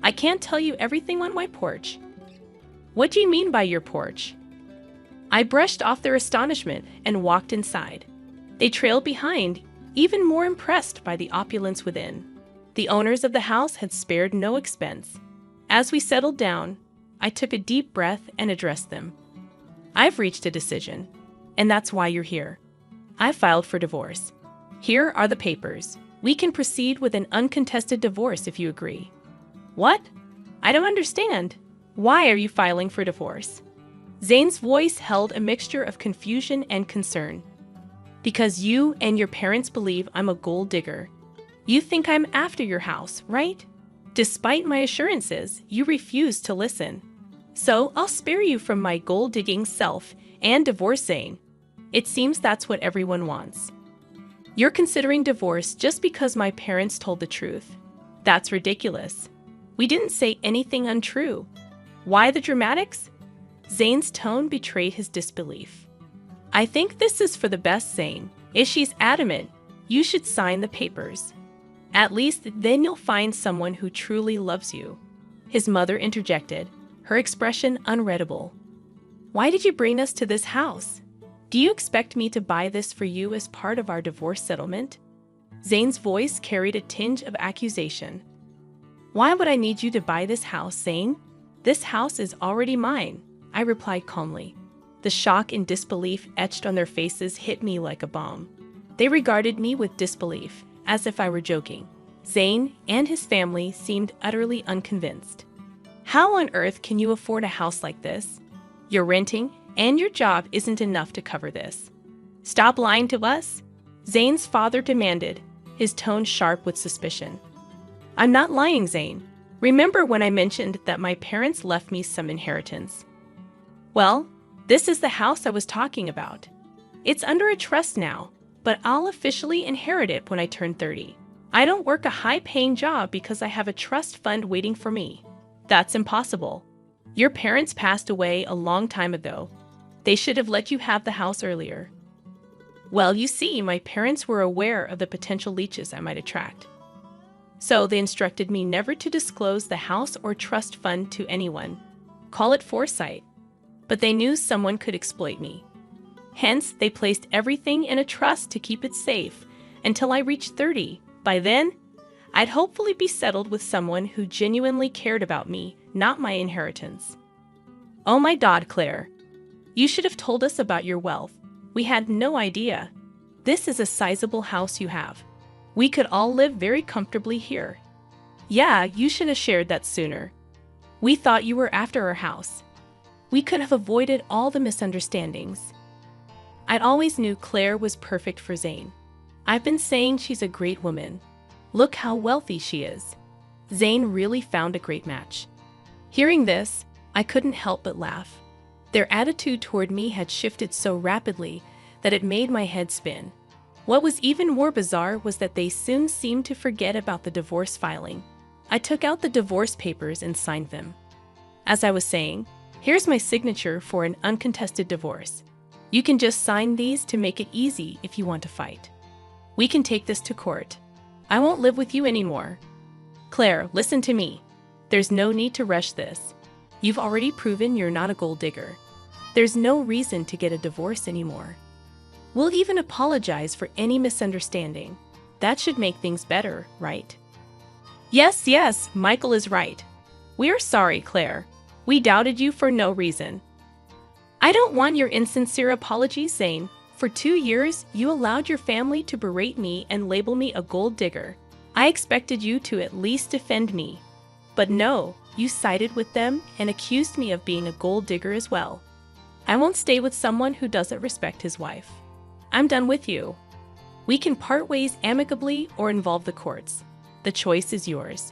I can't tell you everything on my porch." "What do you mean by your porch?" I brushed off their astonishment and walked inside. They trailed behind, even more impressed by the opulence within. The owners of the house had spared no expense. As we settled down, I took a deep breath and addressed them. "I've reached a decision, and that's why you're here. I filed for divorce. Here are the papers. We can proceed with an uncontested divorce if you agree." "What? I don't understand. Why are you filing for divorce?" Zane's voice held a mixture of confusion and concern. "Because you and your parents believe I'm a gold digger. You think I'm after your house, right? Despite my assurances, you refuse to listen. So I'll spare you from my gold-digging self and divorce Zane. It seems that's what everyone wants. You're considering divorce just because my parents told the truth. That's ridiculous. We didn't say anything untrue. Why the dramatics?" Zane's tone betrayed his disbelief. "I think this is for the best, Zane. If she's adamant, you should sign the papers. At least then you'll find someone who truly loves you." His mother interjected, her expression unreadable. "Why did you bring us to this house? Do you expect me to buy this for you as part of our divorce settlement?" Zane's voice carried a tinge of accusation. "Why would I need you to buy this house, Zane? This house is already mine," I replied calmly. The shock and disbelief etched on their faces hit me like a bomb. They regarded me with disbelief, as if I were joking. Zane and his family seemed utterly unconvinced. "How on earth can you afford a house like this? You're renting, and your job isn't enough to cover this. Stop lying to us," Zane's father demanded, his tone sharp with suspicion. "I'm not lying, Zane. Remember when I mentioned that my parents left me some inheritance? Well, this is the house I was talking about. It's under a trust now, but I'll officially inherit it when I turn 30. I don't work a high-paying job because I have a trust fund waiting for me. That's impossible. Your parents passed away a long time ago. They should have let you have the house earlier." "Well, you see, my parents were aware of the potential leeches I might attract. So they instructed me never to disclose the house or trust fund to anyone. Call it foresight. But they knew someone could exploit me. Hence, they placed everything in a trust to keep it safe until I reached 30. By then, I'd hopefully be settled with someone who genuinely cared about me, not my inheritance." "Oh my God, Claire. You should have told us about your wealth. We had no idea. This is a sizable house you have. We could all live very comfortably here." "Yeah, you should have shared that sooner. We thought you were after our house. We could have avoided all the misunderstandings." I'd always knew Claire was perfect for Zane. I've been saying she's a great woman. Look how wealthy she is. Zane really found a great match. Hearing this, I couldn't help but laugh. Their attitude toward me had shifted so rapidly that it made my head spin. What was even more bizarre was that they soon seemed to forget about the divorce filing. I took out the divorce papers and signed them. As I was saying, "Here's my signature for an uncontested divorce. You can just sign these to make it easy if you want to fight. We can take this to court. I won't live with you anymore." "Claire, listen to me. There's no need to rush this. You've already proven you're not a gold digger. There's no reason to get a divorce anymore. We'll even apologize for any misunderstanding. That should make things better, right?" Yes, Michael is right. We are sorry, Claire. We doubted you for no reason." "I don't want your insincere apologies, Zane. For 2 years, you allowed your family to berate me and label me a gold digger. I expected you to at least defend me. But no, you sided with them and accused me of being a gold digger as well. I won't stay with someone who doesn't respect his wife. I'm done with you. We can part ways amicably or involve the courts. The choice is yours."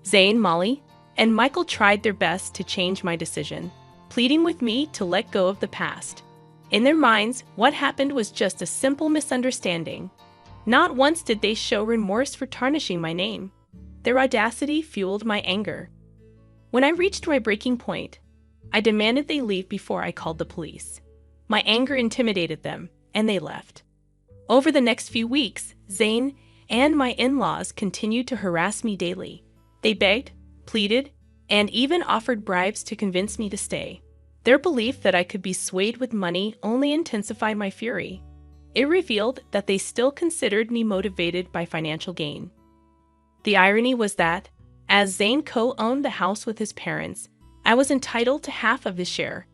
Zane, Molly, and Michael tried their best to change my decision, pleading with me to let go of the past. In their minds, what happened was just a simple misunderstanding. Not once did they show remorse for tarnishing my name. Their audacity fueled my anger. When I reached my breaking point, I demanded they leave before I called the police. My anger intimidated them, and they left. Over the next few weeks, Zane and my in-laws continued to harass me daily. They begged, pleaded, and even offered bribes to convince me to stay. Their belief that I could be swayed with money only intensified my fury. It revealed that they still considered me motivated by financial gain. The irony was that, as Zane co-owned the house with his parents, I was entitled to half of his share.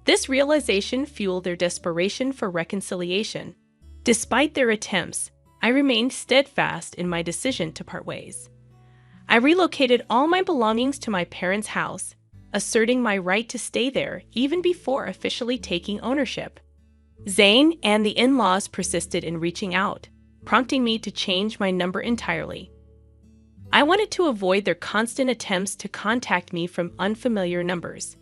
This realization fueled their desperation for reconciliation. Despite their attempts, I remained steadfast in my decision to part ways. I relocated all my belongings to my parents' house, asserting my right to stay there even before officially taking ownership. Zane and the in-laws persisted in reaching out, prompting me to change my number entirely. I wanted to avoid their constant attempts to contact me from unfamiliar numbers.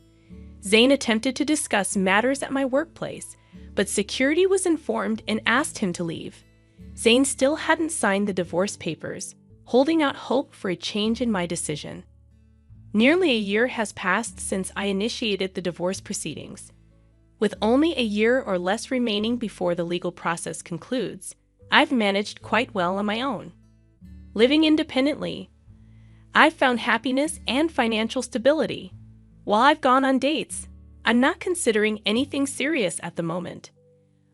Zane attempted to discuss matters at my workplace, but security was informed and asked him to leave. Zane still hadn't signed the divorce papers, holding out hope for a change in my decision. Nearly a year has passed since I initiated the divorce proceedings. With only a year or less remaining before the legal process concludes, I've managed quite well on my own. living independently. I've found happiness and financial stability. While I've gone on dates, I'm not considering anything serious at the moment.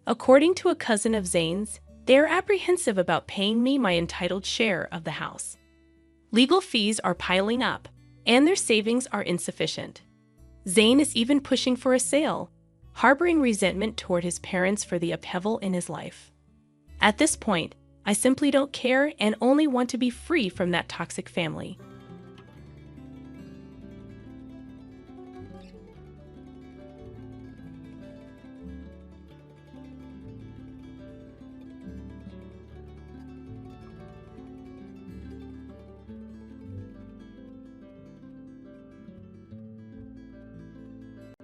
According to a cousin of Zane's, they are apprehensive about paying me my entitled share of the house. Legal fees are piling up, and their savings are insufficient. Zane is even pushing for a sale, harboring resentment toward his parents for the upheaval in his life. At this point, I simply don't care and only want to be free from that toxic family.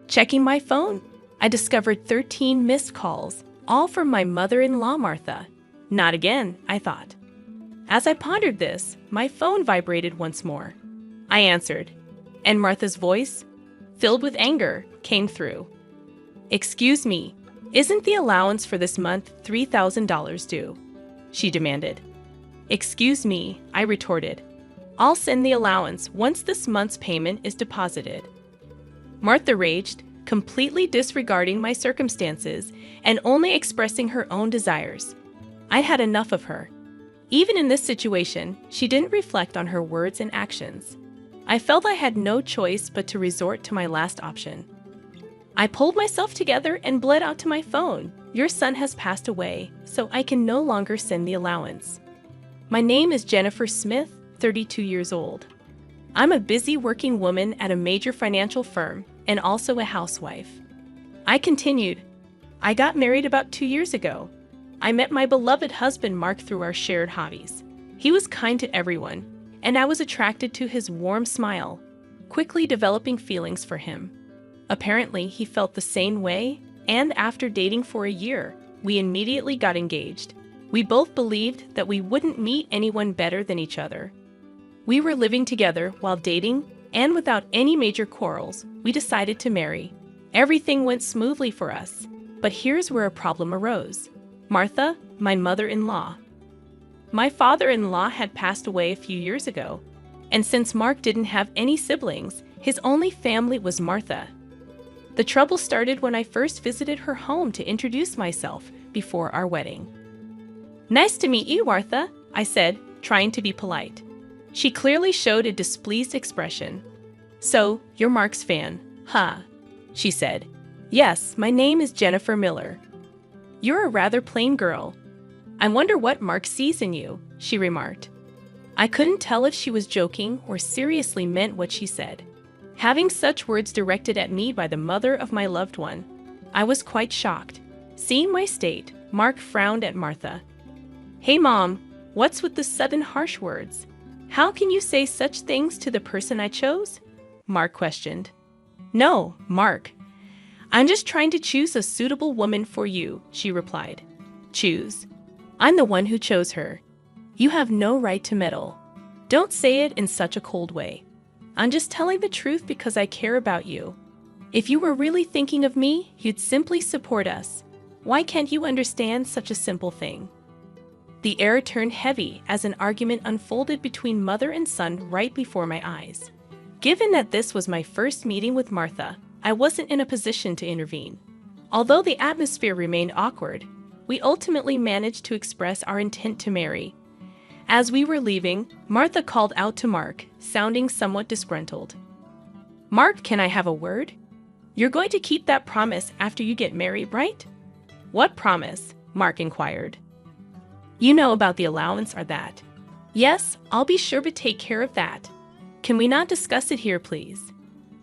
Checking my phone, I discovered 13 missed calls, all from my mother-in-law, Martha. Not again, I thought. As I pondered this, my phone vibrated once more. I answered, and Martha's voice, filled with anger, came through. "Excuse me, isn't the allowance for this month $3,000 due?" she demanded. "Excuse me," I retorted. "I'll send the allowance once this month's payment is deposited." Martha raged, completely disregarding my circumstances and only expressing her own desires. I had enough of her. Even in this situation, she didn't reflect on her words and actions. I felt I had no choice but to resort to my last option. I pulled myself together and bled out to my phone. "Your son has passed away, so I can no longer send the allowance. My name is Jennifer Smith, 32 years old. I'm a busy working woman at a major financial firm and also a housewife." I continued, "I got married about 2 years ago. I met my beloved husband Mark through our shared hobbies. He was kind to everyone, and I was attracted to his warm smile, quickly developing feelings for him. Apparently, he felt the same way, and after dating for a year, we immediately got engaged. We both believed that we wouldn't meet anyone better than each other. We were living together while dating, and without any major quarrels, we decided to marry. Everything went smoothly for us, but here's where a problem arose. Martha, my mother-in-law. My father-in-law had passed away a few years ago, and since Mark didn't have any siblings, his only family was Martha. The trouble started when I first visited her home to introduce myself before our wedding. "Nice to meet you, Martha," I said, trying to be polite. She clearly showed a displeased expression. "So, you're Mark's fan, huh?" she said. "Yes, my name is Jennifer Miller." "You're a rather plain girl. I wonder what Mark sees in you," she remarked. I couldn't tell if she was joking or seriously meant what she said. Having such words directed at me by the mother of my loved one, I was quite shocked. Seeing my state, Mark frowned at Martha. "Hey, Mom, what's with the sudden harsh words? How can you say such things to the person I chose?" Mark questioned. "No, Mark. I'm just trying to choose a suitable woman for you," she replied. "Choose? I'm the one who chose her. You have no right to meddle. Don't say it in such a cold way. I'm just telling the truth because I care about you. If you were really thinking of me, you'd simply support us. Why can't you understand such a simple thing?" The air turned heavy as an argument unfolded between mother and son right before my eyes. Given that this was my first meeting with Martha, I wasn't in a position to intervene. Although the atmosphere remained awkward, we ultimately managed to express our intent to marry. As we were leaving, Martha called out to Mark, sounding somewhat disgruntled. "Mark, can I have a word? You're going to keep that promise after you get married, right?" "What promise?" Mark inquired. "You know about the allowance or that?" "Yes, I'll be sure to take care of that. Can we not discuss it here, please?"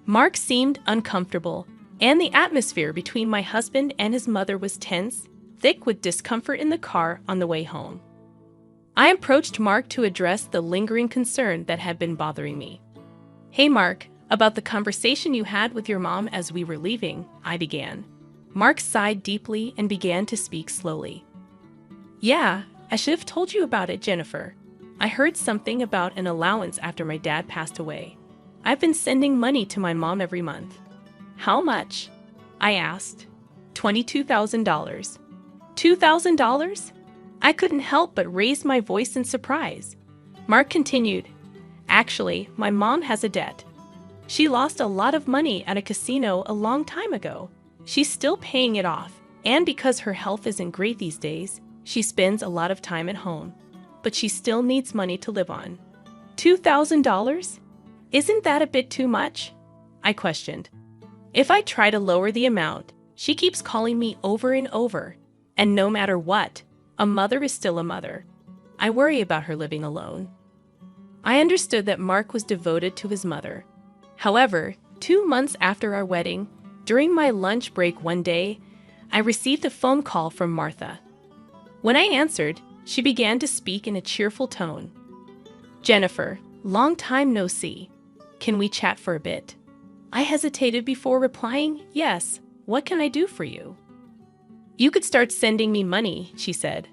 Mark seemed uncomfortable, and the atmosphere between my husband and his mother was tense, thick with discomfort in the car on the way home. I approached Mark to address the lingering concern that had been bothering me. "Hey, Mark, about the conversation you had with your mom as we were leaving," I began. Mark sighed deeply and began to speak slowly. "Yeah, I should have told you about it, Jennifer. I heard something about an allowance after my dad passed away. I've been sending money to my mom every month." "How much?" I asked. $22,000. $2,000? I couldn't help but raise my voice in surprise. Mark continued, "Actually, my mom has a debt. She lost a lot of money at a casino a long time ago. She's still paying it off, and because her health isn't great these days, she spends a lot of time at home. But she still needs money to live on." $2,000? Isn't that a bit too much? I questioned. If I try to lower the amount, she keeps calling me over and over. And no matter what, a mother is still a mother. I worry about her living alone. I understood that Mark was devoted to his mother. However, 2 months after our wedding, during my lunch break one day, I received a phone call from Martha. When I answered, she began to speak in a cheerful tone. "Jennifer, long time no see. Can we chat for a bit?" I hesitated before replying, "Yes, what can I do for you?" "You could start sending me money," she said.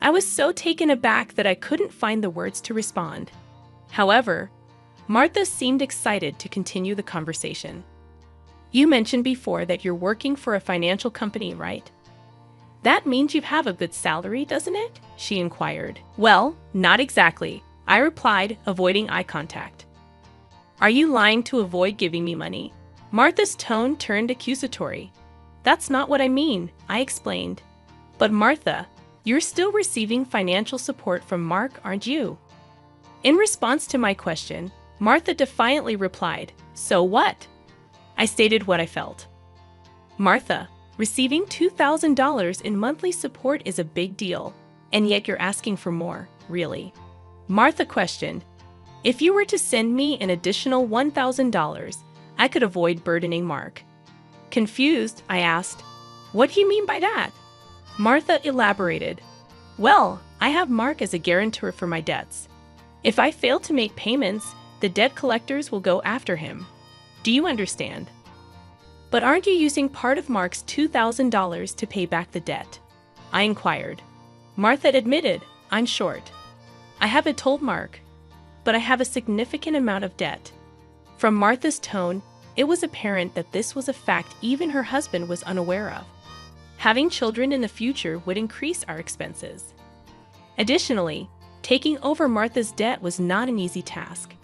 I was so taken aback that I couldn't find the words to respond. However, Martha seemed excited to continue the conversation. "You mentioned before that you're working for a financial company, right? That means you have a good salary, doesn't it?" she inquired. "Well, not exactly," I replied, avoiding eye contact. "Are you lying to avoid giving me money?" Martha's tone turned accusatory. "That's not what I mean," I explained. "But Martha, you're still receiving financial support from Mark, aren't you?" In response to my question, Martha defiantly replied, "So what?" I stated what I felt. "Martha, receiving $2,000 in monthly support is a big deal, and yet you're asking for more, really?" Martha questioned, "If you were to send me an additional $1,000, I could avoid burdening Mark." Confused, I asked, "What do you mean by that?" Martha elaborated, "Well, I have Mark as a guarantor for my debts. If I fail to make payments, the debt collectors will go after him. Do you understand?" "But aren't you using part of Mark's $2,000 to pay back the debt?" I inquired. Martha admitted, "I'm short. I haven't told Mark, but I have a significant amount of debt." From Martha's tone, it was apparent that this was a fact even her husband was unaware of. Having children in the future would increase our expenses. Additionally, taking over Martha's debt was not an easy task.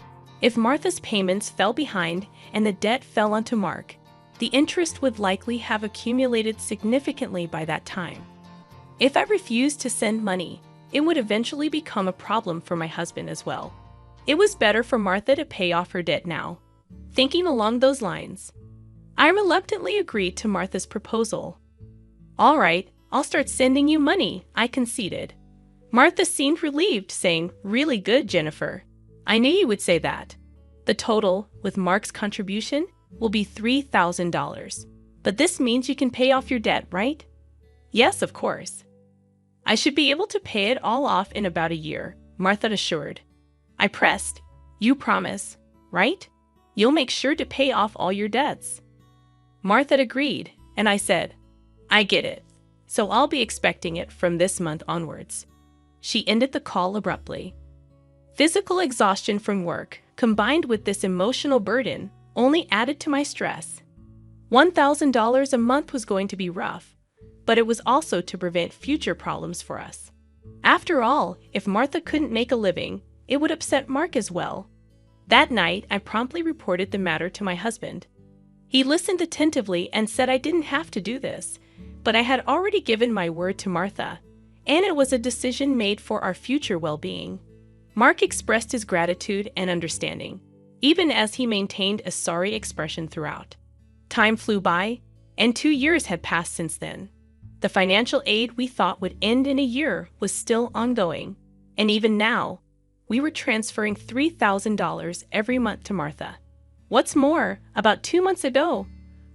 If Martha's payments fell behind and the debt fell onto Mark, the interest would likely have accumulated significantly by that time. If I refused to send money, it would eventually become a problem for my husband as well. It was better for Martha to pay off her debt now. Thinking along those lines, I reluctantly agreed to Martha's proposal. "All right, I'll start sending you money," I conceded. Martha seemed relieved, saying, "Really good, Jennifer. I knew you would say that. The total, with Mark's contribution, will be $3,000. But this means you can pay off your debt, right?" "Yes, of course. I should be able to pay it all off in about a year," Martha assured. I pressed, "You promise, right? You'll make sure to pay off all your debts." Martha agreed, and I said, "I get it, so I'll be expecting it from this month onwards." She ended the call abruptly. Physical exhaustion from work, combined with this emotional burden, only added to my stress. $1,000 a month was going to be rough, but it was also to prevent future problems for us. After all, if Martha couldn't make a living, it would upset Mark as well. That night, I promptly reported the matter to my husband. He listened attentively and said I didn't have to do this, but I had already given my word to Martha, and it was a decision made for our future well-being. Mark expressed his gratitude and understanding, even as he maintained a sorry expression throughout. Time flew by, and 2 years had passed since then. The financial aid we thought would end in a year was still ongoing, and even now, we were transferring $3,000 every month to Martha. What's more, about 2 months ago,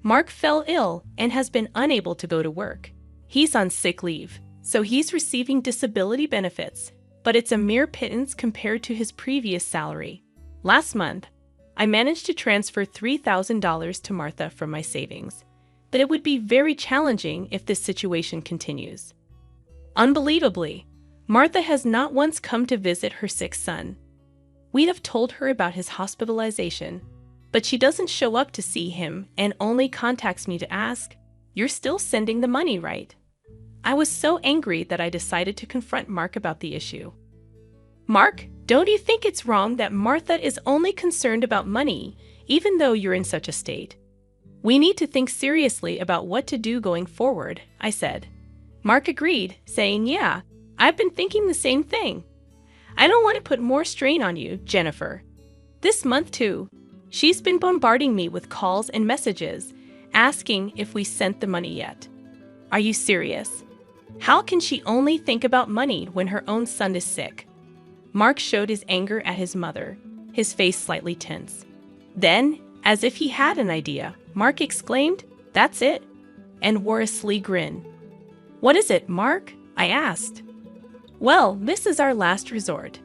Mark fell ill and has been unable to go to work. He's on sick leave, so he's receiving disability benefits, but it's a mere pittance compared to his previous salary. Last month, I managed to transfer $3,000 to Martha from my savings, but it would be very challenging if this situation continues. Unbelievably, Martha has not once come to visit her sick son. We have told her about his hospitalization, but she doesn't show up to see him and only contacts me to ask, "You're still sending the money, right?" I was so angry that I decided to confront Mark about the issue. Mark, don't you think it's wrong that Martha is only concerned about money, even though you're in such a state? We need to think seriously about what to do going forward, I said. Mark agreed, saying, yeah, I've been thinking the same thing. I don't want to put more strain on you, Jennifer. This month, too, she's been bombarding me with calls and messages, asking if we sent the money yet. Are you serious? How can she only think about money when her own son is sick? Mark showed his anger at his mother, his face slightly tense. Then, as if he had an idea, Mark exclaimed, "That's it," and wore a sly grin. What is it, Mark? I asked. Well, this is our last resort.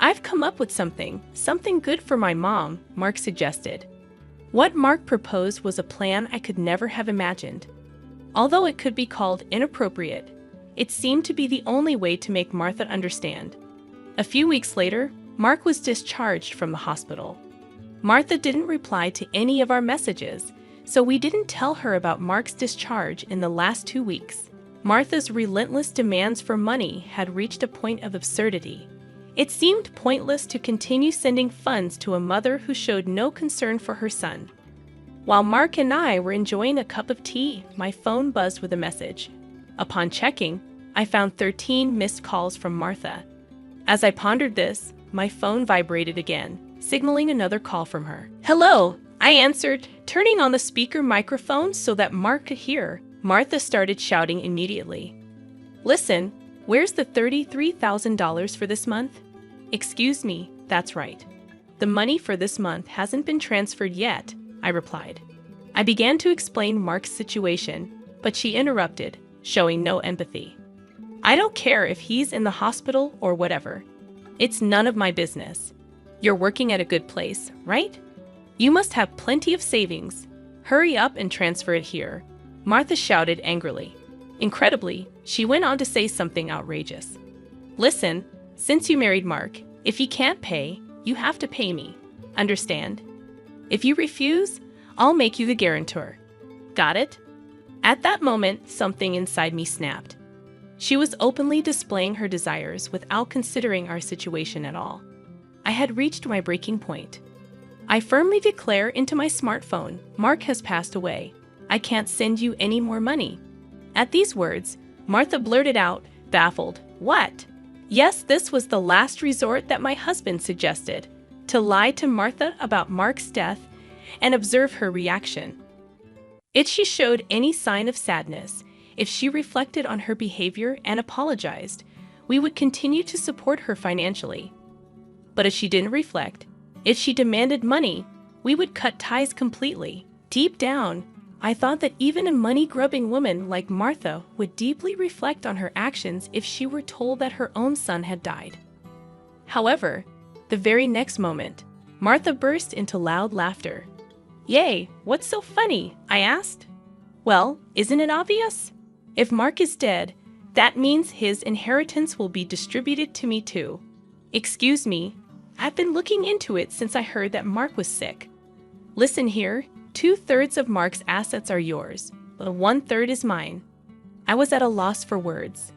I've come up with something good for my mom, Mark suggested. What Mark proposed was a plan I could never have imagined. Although it could be called inappropriate, it seemed to be the only way to make Martha understand. A few weeks later, Mark was discharged from the hospital. Martha didn't reply to any of our messages, so we didn't tell her about Mark's discharge in the last 2 weeks. Martha's relentless demands for money had reached a point of absurdity. It seemed pointless to continue sending funds to a mother who showed no concern for her son. While Mark and I were enjoying a cup of tea, my phone buzzed with a message. Upon checking, I found 13 missed calls from Martha. As I pondered this, my phone vibrated again, signaling another call from her. Hello, I answered, turning on the speaker microphone so that Mark could hear. Martha started shouting immediately. Listen, where's the $33,000 for this month? Excuse me, that's right. The money for this month hasn't been transferred yet, I replied. I began to explain Mark's situation, but she interrupted, showing no empathy. I don't care if he's in the hospital or whatever. It's none of my business. You're working at a good place, right? You must have plenty of savings. Hurry up and transfer it here, Martha shouted angrily. Incredibly, she went on to say something outrageous. Listen, since you married Mark, if he can't pay, you have to pay me. Understand? If you refuse, I'll make you the guarantor. Got it? At that moment, something inside me snapped. She was openly displaying her desires without considering our situation at all. I had reached my breaking point. I firmly declare into my smartphone, Mark has passed away. I can't send you any more money. At these words, Martha blurted out, baffled, what? Yes, this was the last resort that my husband suggested, to lie to Martha about Mark's death and observe her reaction. If she showed any sign of sadness, if she reflected on her behavior and apologized, we would continue to support her financially. But if she didn't reflect, if she demanded money, we would cut ties completely. Deep down, I thought that even a money-grubbing woman like Martha would deeply reflect on her actions if she were told that her own son had died. However, the very next moment, Martha burst into loud laughter. Yay, what's so funny? I asked. Well, isn't it obvious? If Mark is dead, that means his inheritance will be distributed to me too. Excuse me, I've been looking into it since I heard that Mark was sick. Listen here. 2/3 of Mark's assets are yours, but 1/3 is mine. I was at a loss for words.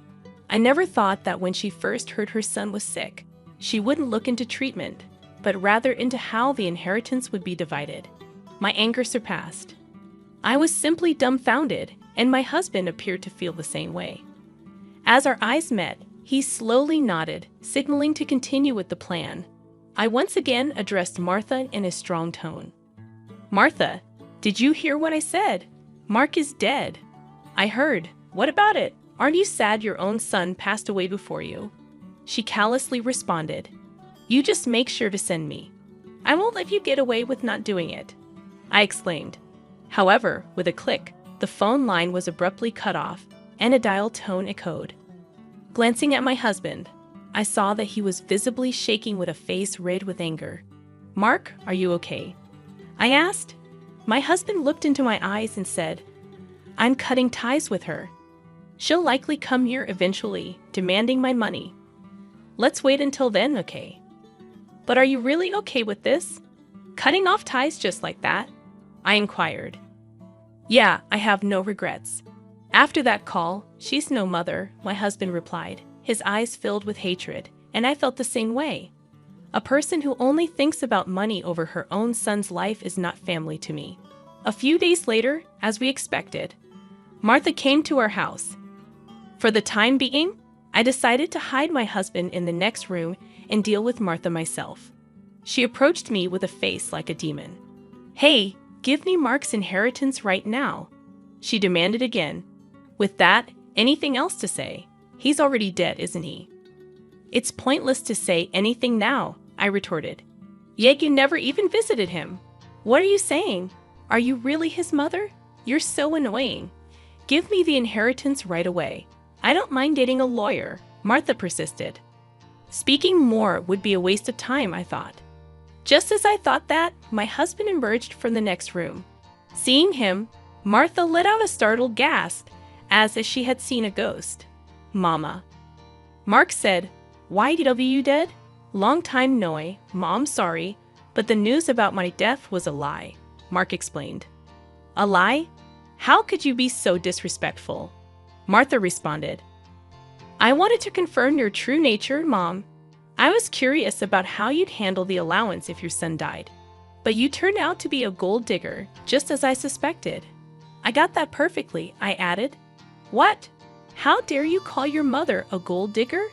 I never thought that when she first heard her son was sick, she wouldn't look into treatment, but rather into how the inheritance would be divided. My anger surpassed. I was simply dumbfounded, and my husband appeared to feel the same way. As our eyes met, he slowly nodded, signaling to continue with the plan. I once again addressed Martha in a strong tone. Martha, did you hear what I said? Mark is dead. I heard. What about it? Aren't you sad your own son passed away before you? She callously responded. You just make sure to send me. I won't let you get away with not doing it, I exclaimed. However, with a click, the phone line was abruptly cut off, and a dial tone echoed. Glancing at my husband, I saw that he was visibly shaking with a face red with anger. Mark, are you okay? I asked. My husband looked into my eyes and said, I'm cutting ties with her. She'll likely come here eventually, demanding my money. Let's wait until then, okay? But are you really okay with this? Cutting off ties just like that? I inquired. Yeah, I have no regrets. After that call, she's no mother, my husband replied, his eyes filled with hatred, and I felt the same way. A person who only thinks about money over her own son's life is not family to me. A few days later, as we expected, Martha came to our house. For the time being, I decided to hide my husband in the next room and deal with Martha myself. She approached me with a face like a demon. "Hey, give me Mark's inheritance right now," she demanded again. With that, anything else to say? He's already dead, isn't he? "It's pointless to say anything now," I retorted. "Yet you never even visited him. What are you saying? Are you really his mother? You're so annoying. Give me the inheritance right away. I don't mind dating a lawyer," Martha persisted. Speaking more would be a waste of time, I thought. Just as I thought that, my husband emerged from the next room. Seeing him, Martha let out a startled gasp, as if she had seen a ghost. "Mama." Mark said, "YW dead? Long time no, Mom, sorry, but the news about my death was a lie," Mark explained. "A lie? How could you be so disrespectful?" Martha responded. "I wanted to confirm your true nature, Mom. I was curious about how you'd handle the allowance if your son died. But you turned out to be a gold digger, just as I suspected." "I got that perfectly," I added. "What? How dare you call your mother a gold digger?"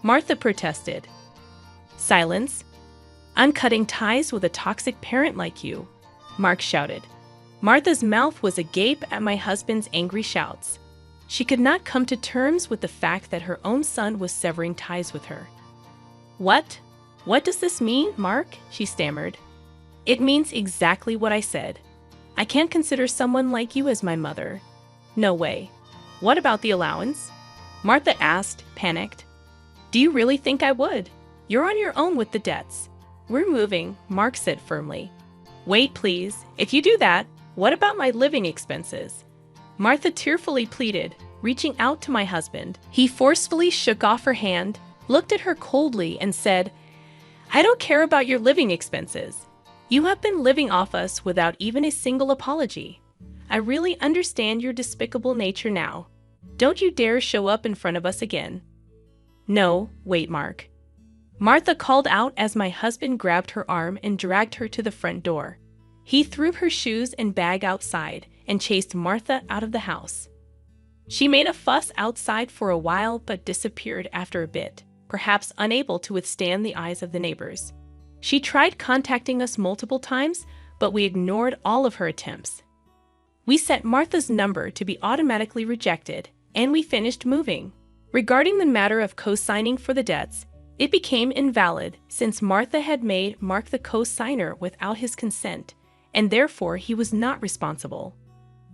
Martha protested. "Silence. I'm cutting ties with a toxic parent like you," Mark shouted. Martha's mouth was agape at my husband's angry shouts. She could not come to terms with the fact that her own son was severing ties with her. "What? What does this mean, Mark?" she stammered. "It means exactly what I said. I can't consider someone like you as my mother. No way. What about the allowance?" Martha asked, panicked. "Do you really think I would? You're on your own with the debts. We're moving," Mark said firmly. "Wait, please. If you do that, what about my living expenses?" Martha tearfully pleaded, reaching out to my husband. He forcefully shook off her hand, looked at her coldly, and said, "I don't care about your living expenses. You have been living off us without even a single apology. I really understand your despicable nature now. Don't you dare show up in front of us again." "No, wait, Mark," Martha called out as my husband grabbed her arm and dragged her to the front door. He threw her shoes and bag outside and chased Martha out of the house. She made a fuss outside for a while but disappeared after a bit, perhaps unable to withstand the eyes of the neighbors. She tried contacting us multiple times, but we ignored all of her attempts. We set Martha's number to be automatically rejected, and we finished moving. Regarding the matter of co-signing for the debts, it became invalid since Martha had made Mark the co-signer without his consent, and therefore he was not responsible.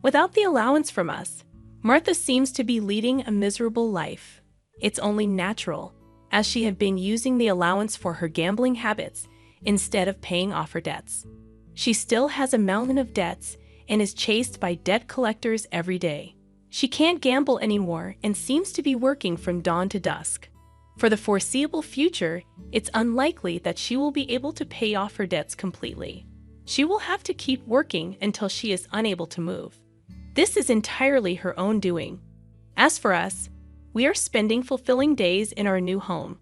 Without the allowance from us, Martha seems to be leading a miserable life. It's only natural, as she had been using the allowance for her gambling habits instead of paying off her debts. She still has a mountain of debts and is chased by debt collectors every day. She can't gamble anymore and seems to be working from dawn to dusk. For the foreseeable future, it's unlikely that she will be able to pay off her debts completely. She will have to keep working until she is unable to move. This is entirely her own doing. As for us, we are spending fulfilling days in our new home.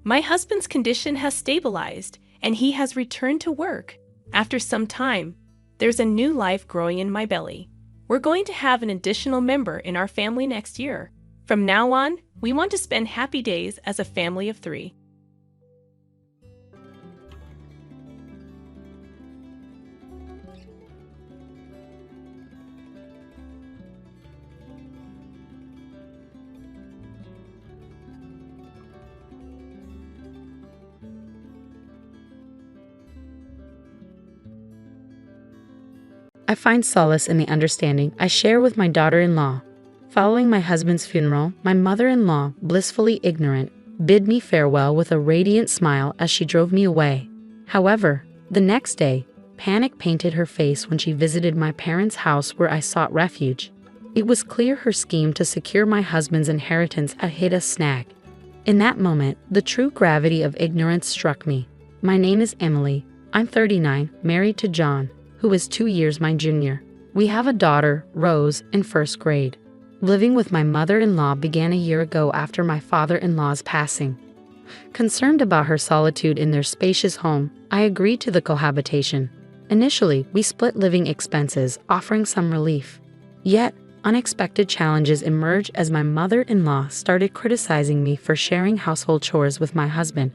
My husband's condition has stabilized, and he has returned to work. After some time, there's a new life growing in my belly. We're going to have an additional member in our family next year. From now on, we want to spend happy days as a family of 3. I find solace in the understanding I share with my daughter-in-law. Following my husband's funeral, my mother-in-law, blissfully ignorant, bid me farewell with a radiant smile as she drove me away. However, the next day, panic painted her face when she visited my parents' house where I sought refuge. It was clear her scheme to secure my husband's inheritance had hit a snag. In that moment, the true gravity of ignorance struck me. My name is Emily. I'm 39, married to John, who is 2 years my junior. We have a daughter, Rose, in 1st grade. Living with my mother-in-law began a year ago after my father-in-law's passing. Concerned about her solitude in their spacious home, I agreed to the cohabitation. Initially, we split living expenses, offering some relief. Yet, unexpected challenges emerged as my mother-in-law started criticizing me for sharing household chores with my husband.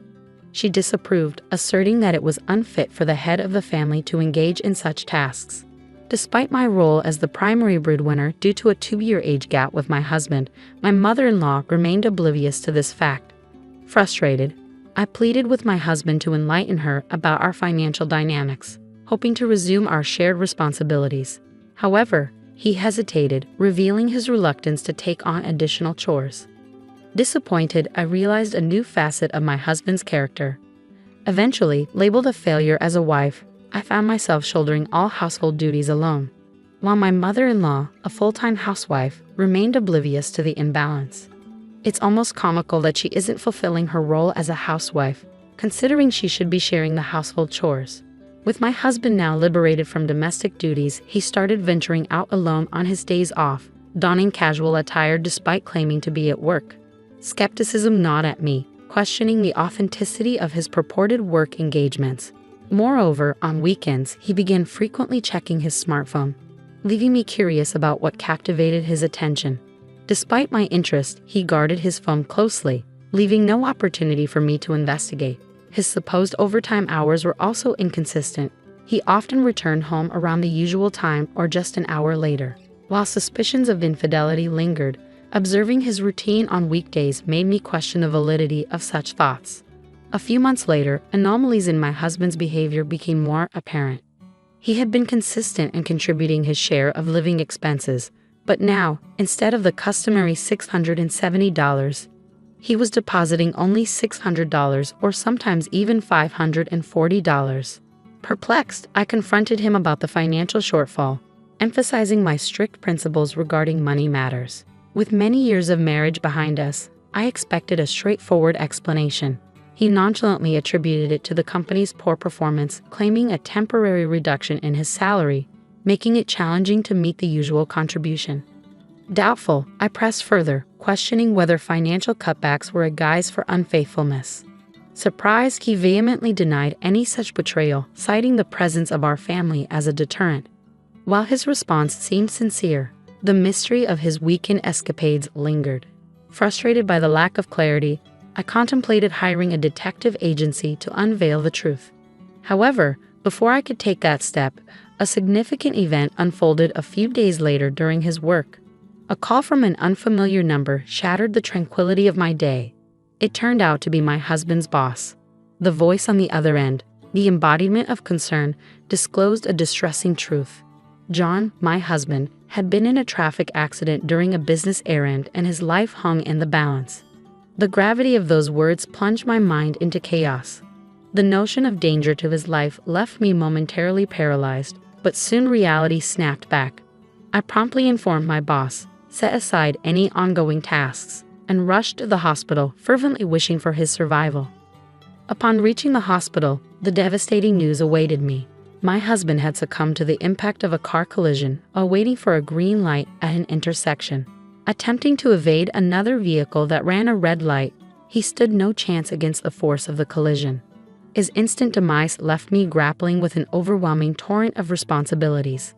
She disapproved, asserting that it was unfit for the head of the family to engage in such tasks. Despite my role as the primary breadwinner due to a 2-year age gap with my husband, my mother-in-law remained oblivious to this fact. Frustrated, I pleaded with my husband to enlighten her about our financial dynamics, hoping to resume our shared responsibilities. However, he hesitated, revealing his reluctance to take on additional chores. Disappointed, I realized a new facet of my husband's character. Eventually, labeled a failure as a wife, I found myself shouldering all household duties alone, while my mother-in-law, a full-time housewife, remained oblivious to the imbalance. It's almost comical that she isn't fulfilling her role as a housewife, considering she should be sharing the household chores. With my husband now liberated from domestic duties, he started venturing out alone on his days off, donning casual attire despite claiming to be at work. Skepticism gnawed at me, questioning the authenticity of his purported work engagements. Moreover, on weekends, he began frequently checking his smartphone, leaving me curious about what captivated his attention. Despite my interest, he guarded his phone closely, leaving no opportunity for me to investigate. His supposed overtime hours were also inconsistent. He often returned home around the usual time or just an hour later. While suspicions of infidelity lingered, observing his routine on weekdays made me question the validity of such thoughts. A few months later, anomalies in my husband's behavior became more apparent. He had been consistent in contributing his share of living expenses, but now, instead of the customary $670, he was depositing only $600 or sometimes even $540. Perplexed, I confronted him about the financial shortfall, emphasizing my strict principles regarding money matters. With many years of marriage behind us, I expected a straightforward explanation. He nonchalantly attributed it to the company's poor performance, claiming a temporary reduction in his salary, making it challenging to meet the usual contribution. Doubtful, I pressed further, questioning whether financial cutbacks were a guise for unfaithfulness. Surprised, he vehemently denied any such betrayal, citing the presence of our family as a deterrent. While his response seemed sincere, the mystery of his weekend escapades lingered. Frustrated by the lack of clarity, I contemplated hiring a detective agency to unveil the truth. However, before I could take that step, a significant event unfolded a few days later during his work. A call from an unfamiliar number shattered the tranquility of my day. It turned out to be my husband's boss. The voice on the other end, the embodiment of concern, disclosed a distressing truth. John, my husband, had been in a traffic accident during a business errand and his life hung in the balance. The gravity of those words plunged my mind into chaos. The notion of danger to his life left me momentarily paralyzed, but soon reality snapped back. I promptly informed my boss, set aside any ongoing tasks, and rushed to the hospital, fervently wishing for his survival. Upon reaching the hospital, the devastating news awaited me. My husband had succumbed to the impact of a car collision while waiting for a green light at an intersection. Attempting to evade another vehicle that ran a red light, he stood no chance against the force of the collision. His instant demise left me grappling with an overwhelming torrent of responsibilities.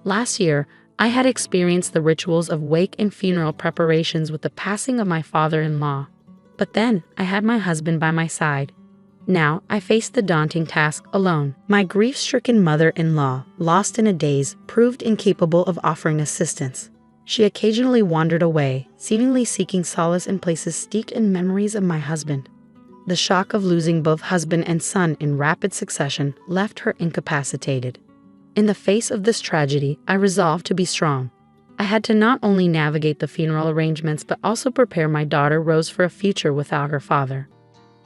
Last year, I had experienced the rituals of wake and funeral preparations with the passing of my father-in-law. But then, I had my husband by my side. Now, I faced the daunting task alone. My grief-stricken mother-in-law, lost in a daze, proved incapable of offering assistance. She occasionally wandered away, seemingly seeking solace in places steeped in memories of my husband. The shock of losing both husband and son in rapid succession left her incapacitated. In the face of this tragedy, I resolved to be strong. I had to not only navigate the funeral arrangements but also prepare my daughter Rose for a future without her father.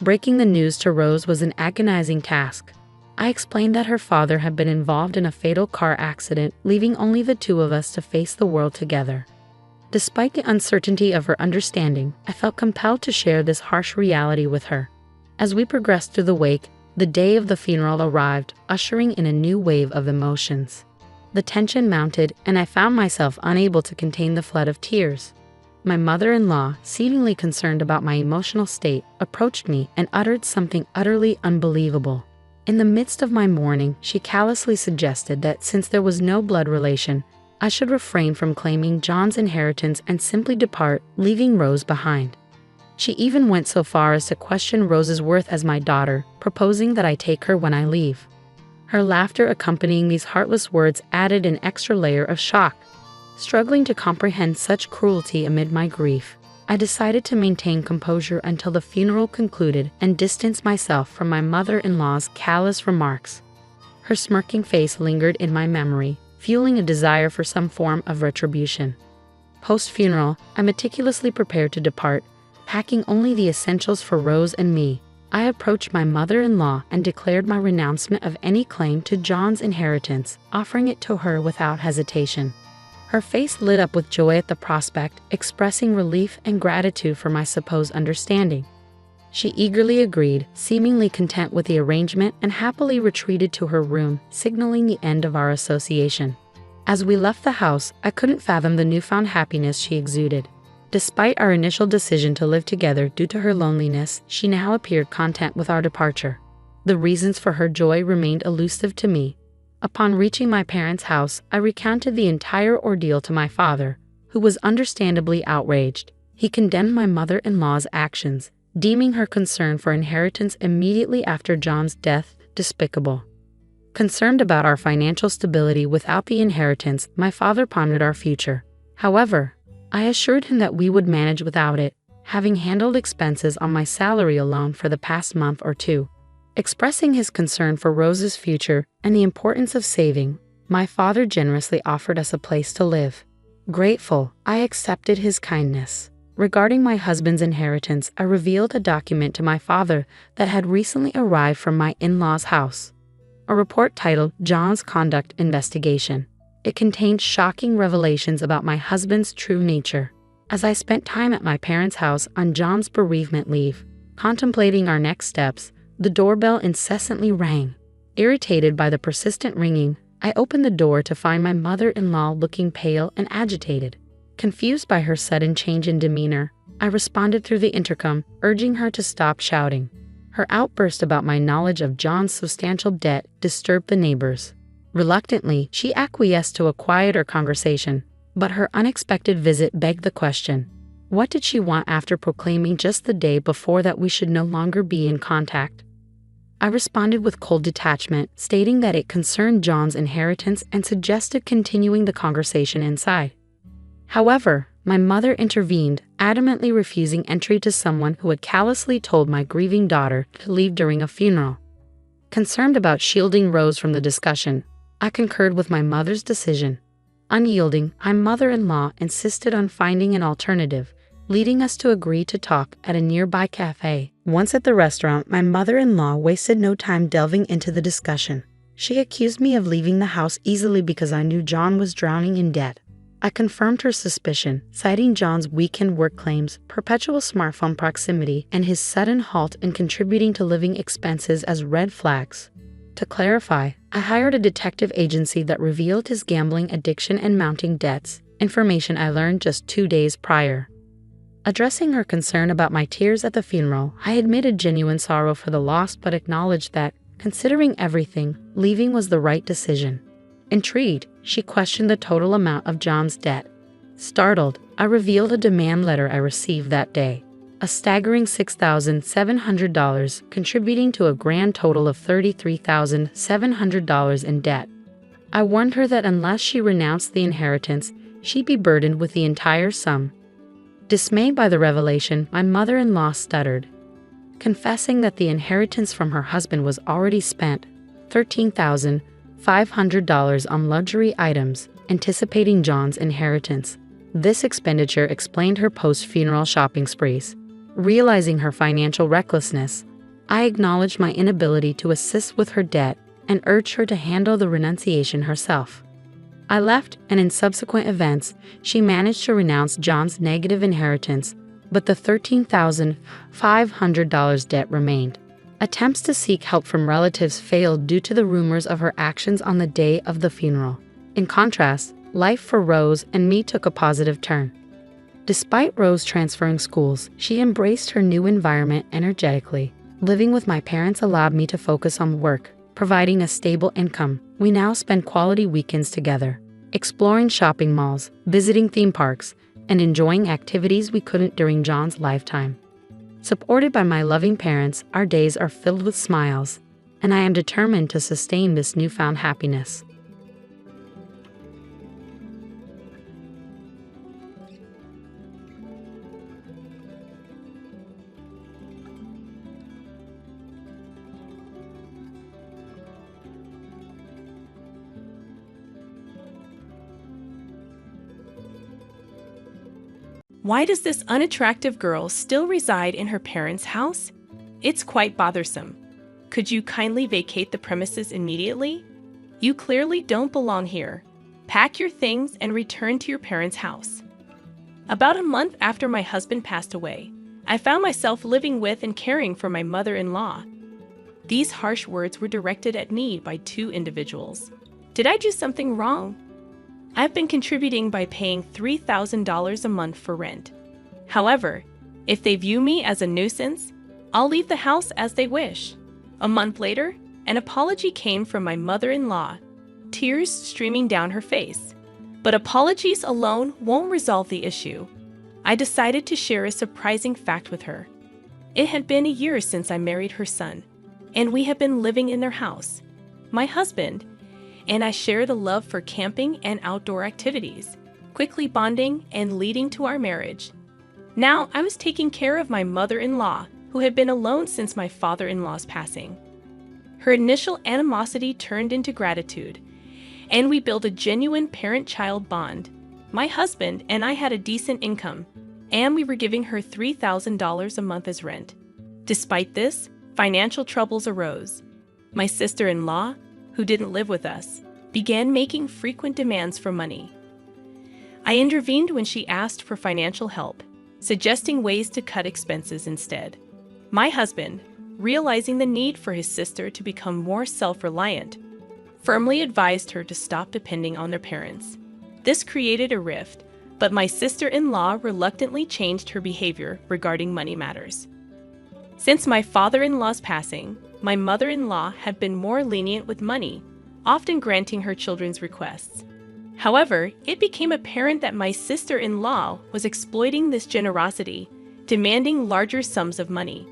Breaking the news to Rose was an agonizing task. I explained that her father had been involved in a fatal car accident, leaving only the two of us to face the world together. Despite the uncertainty of her understanding, I felt compelled to share this harsh reality with her. As we progressed through the wake, the day of the funeral arrived, ushering in a new wave of emotions. The tension mounted, and I found myself unable to contain the flood of tears. my mother-in-law, seemingly concerned about my emotional state, approached me and uttered something utterly unbelievable. In the midst of my mourning, she callously suggested that since there was no blood relation, I should refrain from claiming John's inheritance and simply depart, leaving Rose behind. She even went so far as to question Rose's worth as my daughter, proposing that I take her when I leave. Her laughter accompanying these heartless words added an extra layer of shock. Struggling to comprehend such cruelty amid my grief, I decided to maintain composure until the funeral concluded and distance myself from my mother-in-law's callous remarks. Her smirking face lingered in my memory, fueling a desire for some form of retribution. Post-funeral, I meticulously prepared to depart, packing only the essentials for Rose and me. I approached my mother-in-law and declared my renouncement of any claim to John's inheritance, offering it to her without hesitation. Her face lit up with joy at the prospect, expressing relief and gratitude for my supposed understanding. She eagerly agreed, seemingly content with the arrangement, and happily retreated to her room, signaling the end of our association. As we left the house, I couldn't fathom the newfound happiness she exuded. Despite our initial decision to live together due to her loneliness, she now appeared content with our departure. The reasons for her joy remained elusive to me. Upon reaching my parents' house, I recounted the entire ordeal to my father, who was understandably outraged. He condemned my mother-in-law's actions, deeming her concern for inheritance immediately after John's death despicable. Concerned about our financial stability without the inheritance, my father pondered our future. However, I assured him that we would manage without it, having handled expenses on my salary alone for the past month or two. Expressing his concern for Rose's future and the importance of saving, my father generously offered us a place to live. Grateful, I accepted his kindness. Regarding my husband's inheritance, I revealed a document to my father that had recently arrived from my in-law's house. A report titled John's Conduct Investigation. It contained shocking revelations about my husband's true nature. As I spent time at my parents' house on John's bereavement leave, contemplating our next steps, the doorbell incessantly rang. Irritated by the persistent ringing, I opened the door to find my mother-in-law looking pale and agitated. Confused by her sudden change in demeanor, I responded through the intercom, urging her to stop shouting. Her outburst about my knowledge of John's substantial debt disturbed the neighbors. Reluctantly, she acquiesced to a quieter conversation, but her unexpected visit begged the question. What did she want after proclaiming just the day before that we should no longer be in contact? I responded with cold detachment, stating that it concerned John's inheritance and suggested continuing the conversation inside. However, my mother intervened, adamantly refusing entry to someone who had callously told my grieving daughter to leave during a funeral. Concerned about shielding Rose from the discussion, I concurred with my mother's decision. Unyielding, my mother-in-law insisted on finding an alternative, leading us to agree to talk at a nearby cafe. Once at the restaurant, my mother-in-law wasted no time delving into the discussion. She accused me of leaving the house easily because I knew John was drowning in debt. I confirmed her suspicion, citing John's weekend work claims, perpetual smartphone proximity, and his sudden halt in contributing to living expenses as red flags. To clarify, I hired a detective agency that revealed his gambling addiction and mounting debts, information I learned just 2 days prior. Addressing her concern about my tears at the funeral, I admitted genuine sorrow for the loss but acknowledged that, considering everything, leaving was the right decision. Intrigued, she questioned the total amount of John's debt. Startled, I revealed a demand letter I received that day, a staggering $6,700, contributing to a grand total of $33,700 in debt. I warned her that unless she renounced the inheritance, she'd be burdened with the entire sum. Dismayed by the revelation, my mother-in-law stuttered, confessing that the inheritance from her husband was already spent, $13,500 on luxury items, anticipating John's inheritance. This expenditure explained her post-funeral shopping sprees. Realizing her financial recklessness, I acknowledged my inability to assist with her debt and urged her to handle the renunciation herself. I left, and in subsequent events, she managed to renounce John's negative inheritance, but the $13,500 debt remained. Attempts to seek help from relatives failed due to the rumors of her actions on the day of the funeral. In contrast, life for Rose and me took a positive turn. Despite Rose transferring schools, she embraced her new environment energetically. Living with my parents allowed me to focus on work, providing a stable income. We now spend quality weekends together, exploring shopping malls, visiting theme parks, and enjoying activities we couldn't during John's lifetime. Supported by my loving parents, our days are filled with smiles, and I am determined to sustain this newfound happiness. Why does this unattractive girl still reside in her parents' house? It's quite bothersome. Could you kindly vacate the premises immediately? You clearly don't belong here. Pack your things and return to your parents' house. About a month after my husband passed away, I found myself living with and caring for my mother-in-law. These harsh words were directed at me by two individuals. Did I do something wrong? I've been contributing by paying $3,000 a month for rent. However, if they view me as a nuisance, I'll leave the house as they wish. A month later, an apology came from my mother-in-law, tears streaming down her face. But apologies alone won't resolve the issue. I decided to share a surprising fact with her. It had been a year since I married her son, and we have been living in their house. My husband and I shared a love for camping and outdoor activities, quickly bonding and leading to our marriage. Now I was taking care of my mother-in-law, who had been alone since my father-in-law's passing. Her initial animosity turned into gratitude, and we built a genuine parent-child bond. My husband and I had a decent income, and we were giving her $3,000 a month as rent. Despite this, financial troubles arose. My sister-in-law, who didn't live with us, began making frequent demands for money. I intervened when she asked for financial help, suggesting ways to cut expenses instead. My husband, realizing the need for his sister to become more self-reliant, firmly advised her to stop depending on their parents. This created a rift, but my sister-in-law reluctantly changed her behavior regarding money matters. Since my father-in-law's passing, my mother-in-law had been more lenient with money, often granting her children's requests. However, it became apparent that my sister-in-law was exploiting this generosity, demanding larger sums of money.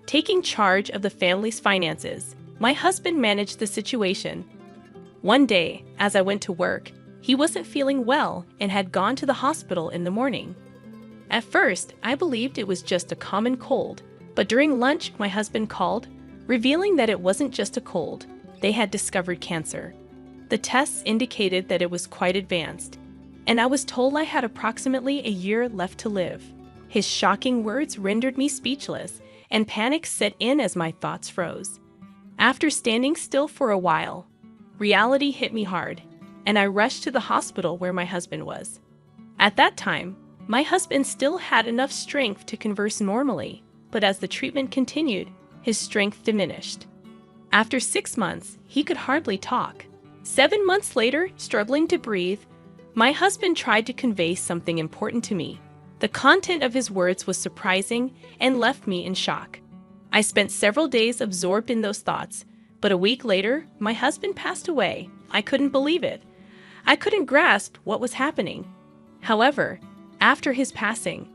Taking charge of the family's finances, my husband managed the situation. One day, as I went to work, he wasn't feeling well and had gone to the hospital in the morning. At first, I believed it was just a common cold, but during lunch, my husband called, revealing that it wasn't just a cold. They had discovered cancer. The tests indicated that it was quite advanced, and I was told I had approximately a year left to live. His shocking words rendered me speechless, and panic set in as my thoughts froze. After standing still for a while, reality hit me hard, and I rushed to the hospital where my husband was. At that time, my husband still had enough strength to converse normally, but as the treatment continued, his strength diminished. After 6 months, he could hardly talk. 7 months later, struggling to breathe, my husband tried to convey something important to me. The content of his words was surprising and left me in shock. I spent several days absorbed in those thoughts, but a week later, my husband passed away. I couldn't believe it. I couldn't grasp what was happening. However, after his passing,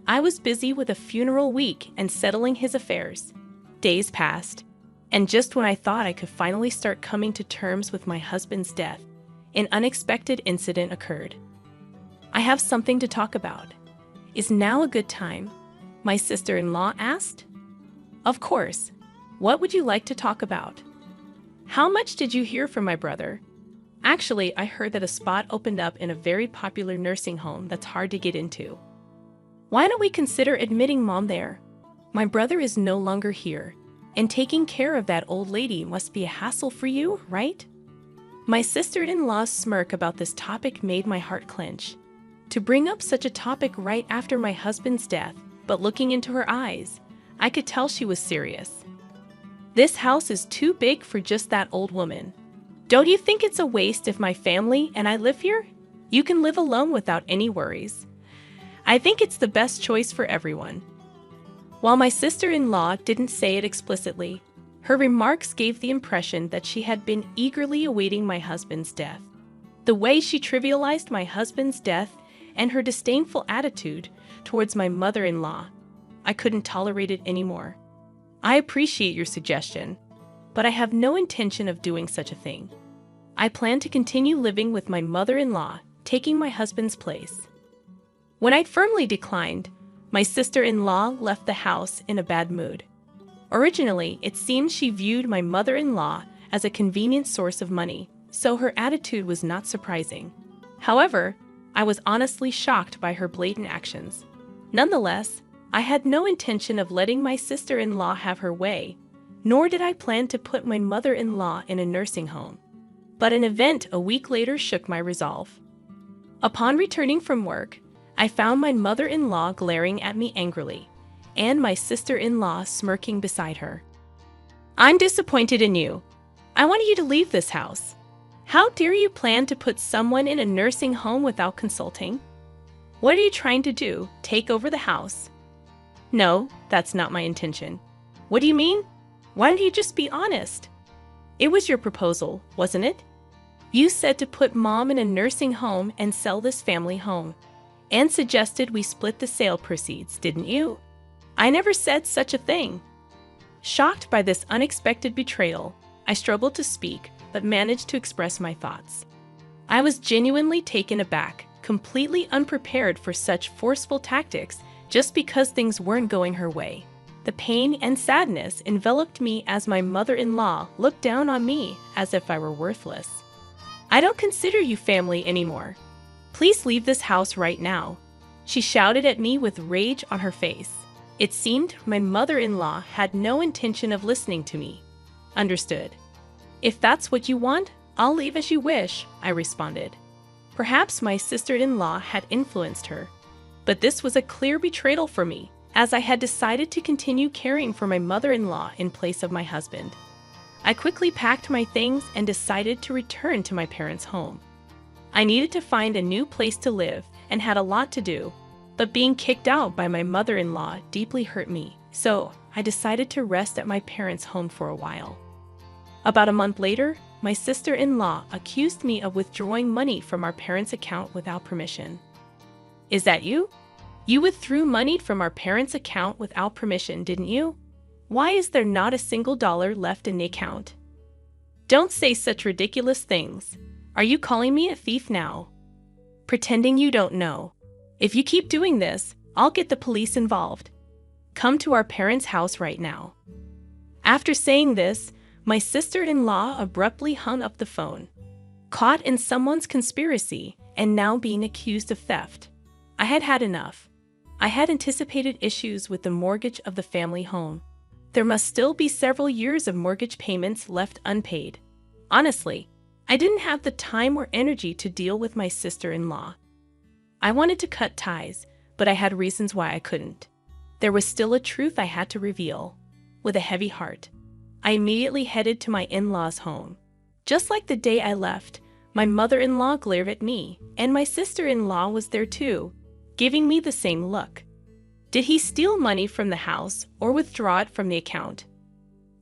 I was busy with a funeral week and settling his affairs. Days passed, and just when I thought I could finally start coming to terms with my husband's death, an unexpected incident occurred. I have something to talk about. Is now a good time? My sister-in-law asked. Of course. What would you like to talk about? How much did you hear from my brother? Actually, I heard that a spot opened up in a very popular nursing home that's hard to get into. Why don't we consider admitting Mom there? My brother is no longer here, and taking care of that old lady must be a hassle for you, right? My sister-in-law's smirk about this topic made my heart clench. To bring up such a topic right after my husband's death, but looking into her eyes, I could tell she was serious. This house is too big for just that old woman. Don't you think it's a waste if my family and I live here? You can live alone without any worries. I think it's the best choice for everyone." While my sister-in-law didn't say it explicitly, her remarks gave the impression that she had been eagerly awaiting my husband's death. The way she trivialized my husband's death and her disdainful attitude towards my mother-in-law, I couldn't tolerate it anymore. "I appreciate your suggestion, but I have no intention of doing such a thing. I plan to continue living with my mother-in-law, taking my husband's place." When I firmly declined, my sister-in-law left the house in a bad mood. Originally, it seemed she viewed my mother-in-law as a convenient source of money, so her attitude was not surprising. However, I was honestly shocked by her blatant actions. Nonetheless, I had no intention of letting my sister-in-law have her way, nor did I plan to put my mother-in-law in a nursing home. But an event a week later shook my resolve. Upon returning from work, I found my mother-in-law glaring at me angrily, and my sister-in-law smirking beside her. "I'm disappointed in you. I want you to leave this house. How dare you plan to put someone in a nursing home without consulting? What are you trying to do, take over the house?" "No, that's not my intention." "What do you mean? Why don't you just be honest? It was your proposal, wasn't it? You said to put Mom in a nursing home and sell this family home, and suggested we split the sale proceeds, didn't you?" "I never said such a thing." Shocked by this unexpected betrayal, I struggled to speak, but managed to express my thoughts. I was genuinely taken aback, completely unprepared for such forceful tactics just because things weren't going her way. The pain and sadness enveloped me as my mother-in-law looked down on me as if I were worthless. "I don't consider you family anymore. Please leave this house right now," she shouted at me with rage on her face. It seemed my mother-in-law had no intention of listening to me. "Understood. If that's what you want, I'll leave as you wish," I responded. Perhaps my sister-in-law had influenced her, but this was a clear betrayal for me, as I had decided to continue caring for my mother-in-law in place of my husband. I quickly packed my things and decided to return to my parents' home. I needed to find a new place to live and had a lot to do, but being kicked out by my mother-in-law deeply hurt me, so I decided to rest at my parents' home for a while. About a month later, my sister-in-law accused me of withdrawing money from our parents' account without permission. "Is that you? You withdrew money from our parents' account without permission, didn't you? Why is there not a single dollar left in the account?" "Don't say such ridiculous things. Are you calling me a thief now? Pretending you don't know. If you keep doing this, I'll get the police involved. Come to our parents' house right now." After saying this, my sister-in-law abruptly hung up the phone. Caught in someone's conspiracy and now being accused of theft, I had had enough. I had anticipated issues with the mortgage of the family home. There must still be several years of mortgage payments left unpaid. Honestly, I didn't have the time or energy to deal with my sister-in-law. I wanted to cut ties, but I had reasons why I couldn't. There was still a truth I had to reveal. With a heavy heart, I immediately headed to my in-laws' home. Just like the day I left, my mother-in-law glared at me, and my sister-in-law was there too, giving me the same look. Did he steal money from the house or withdraw it from the account?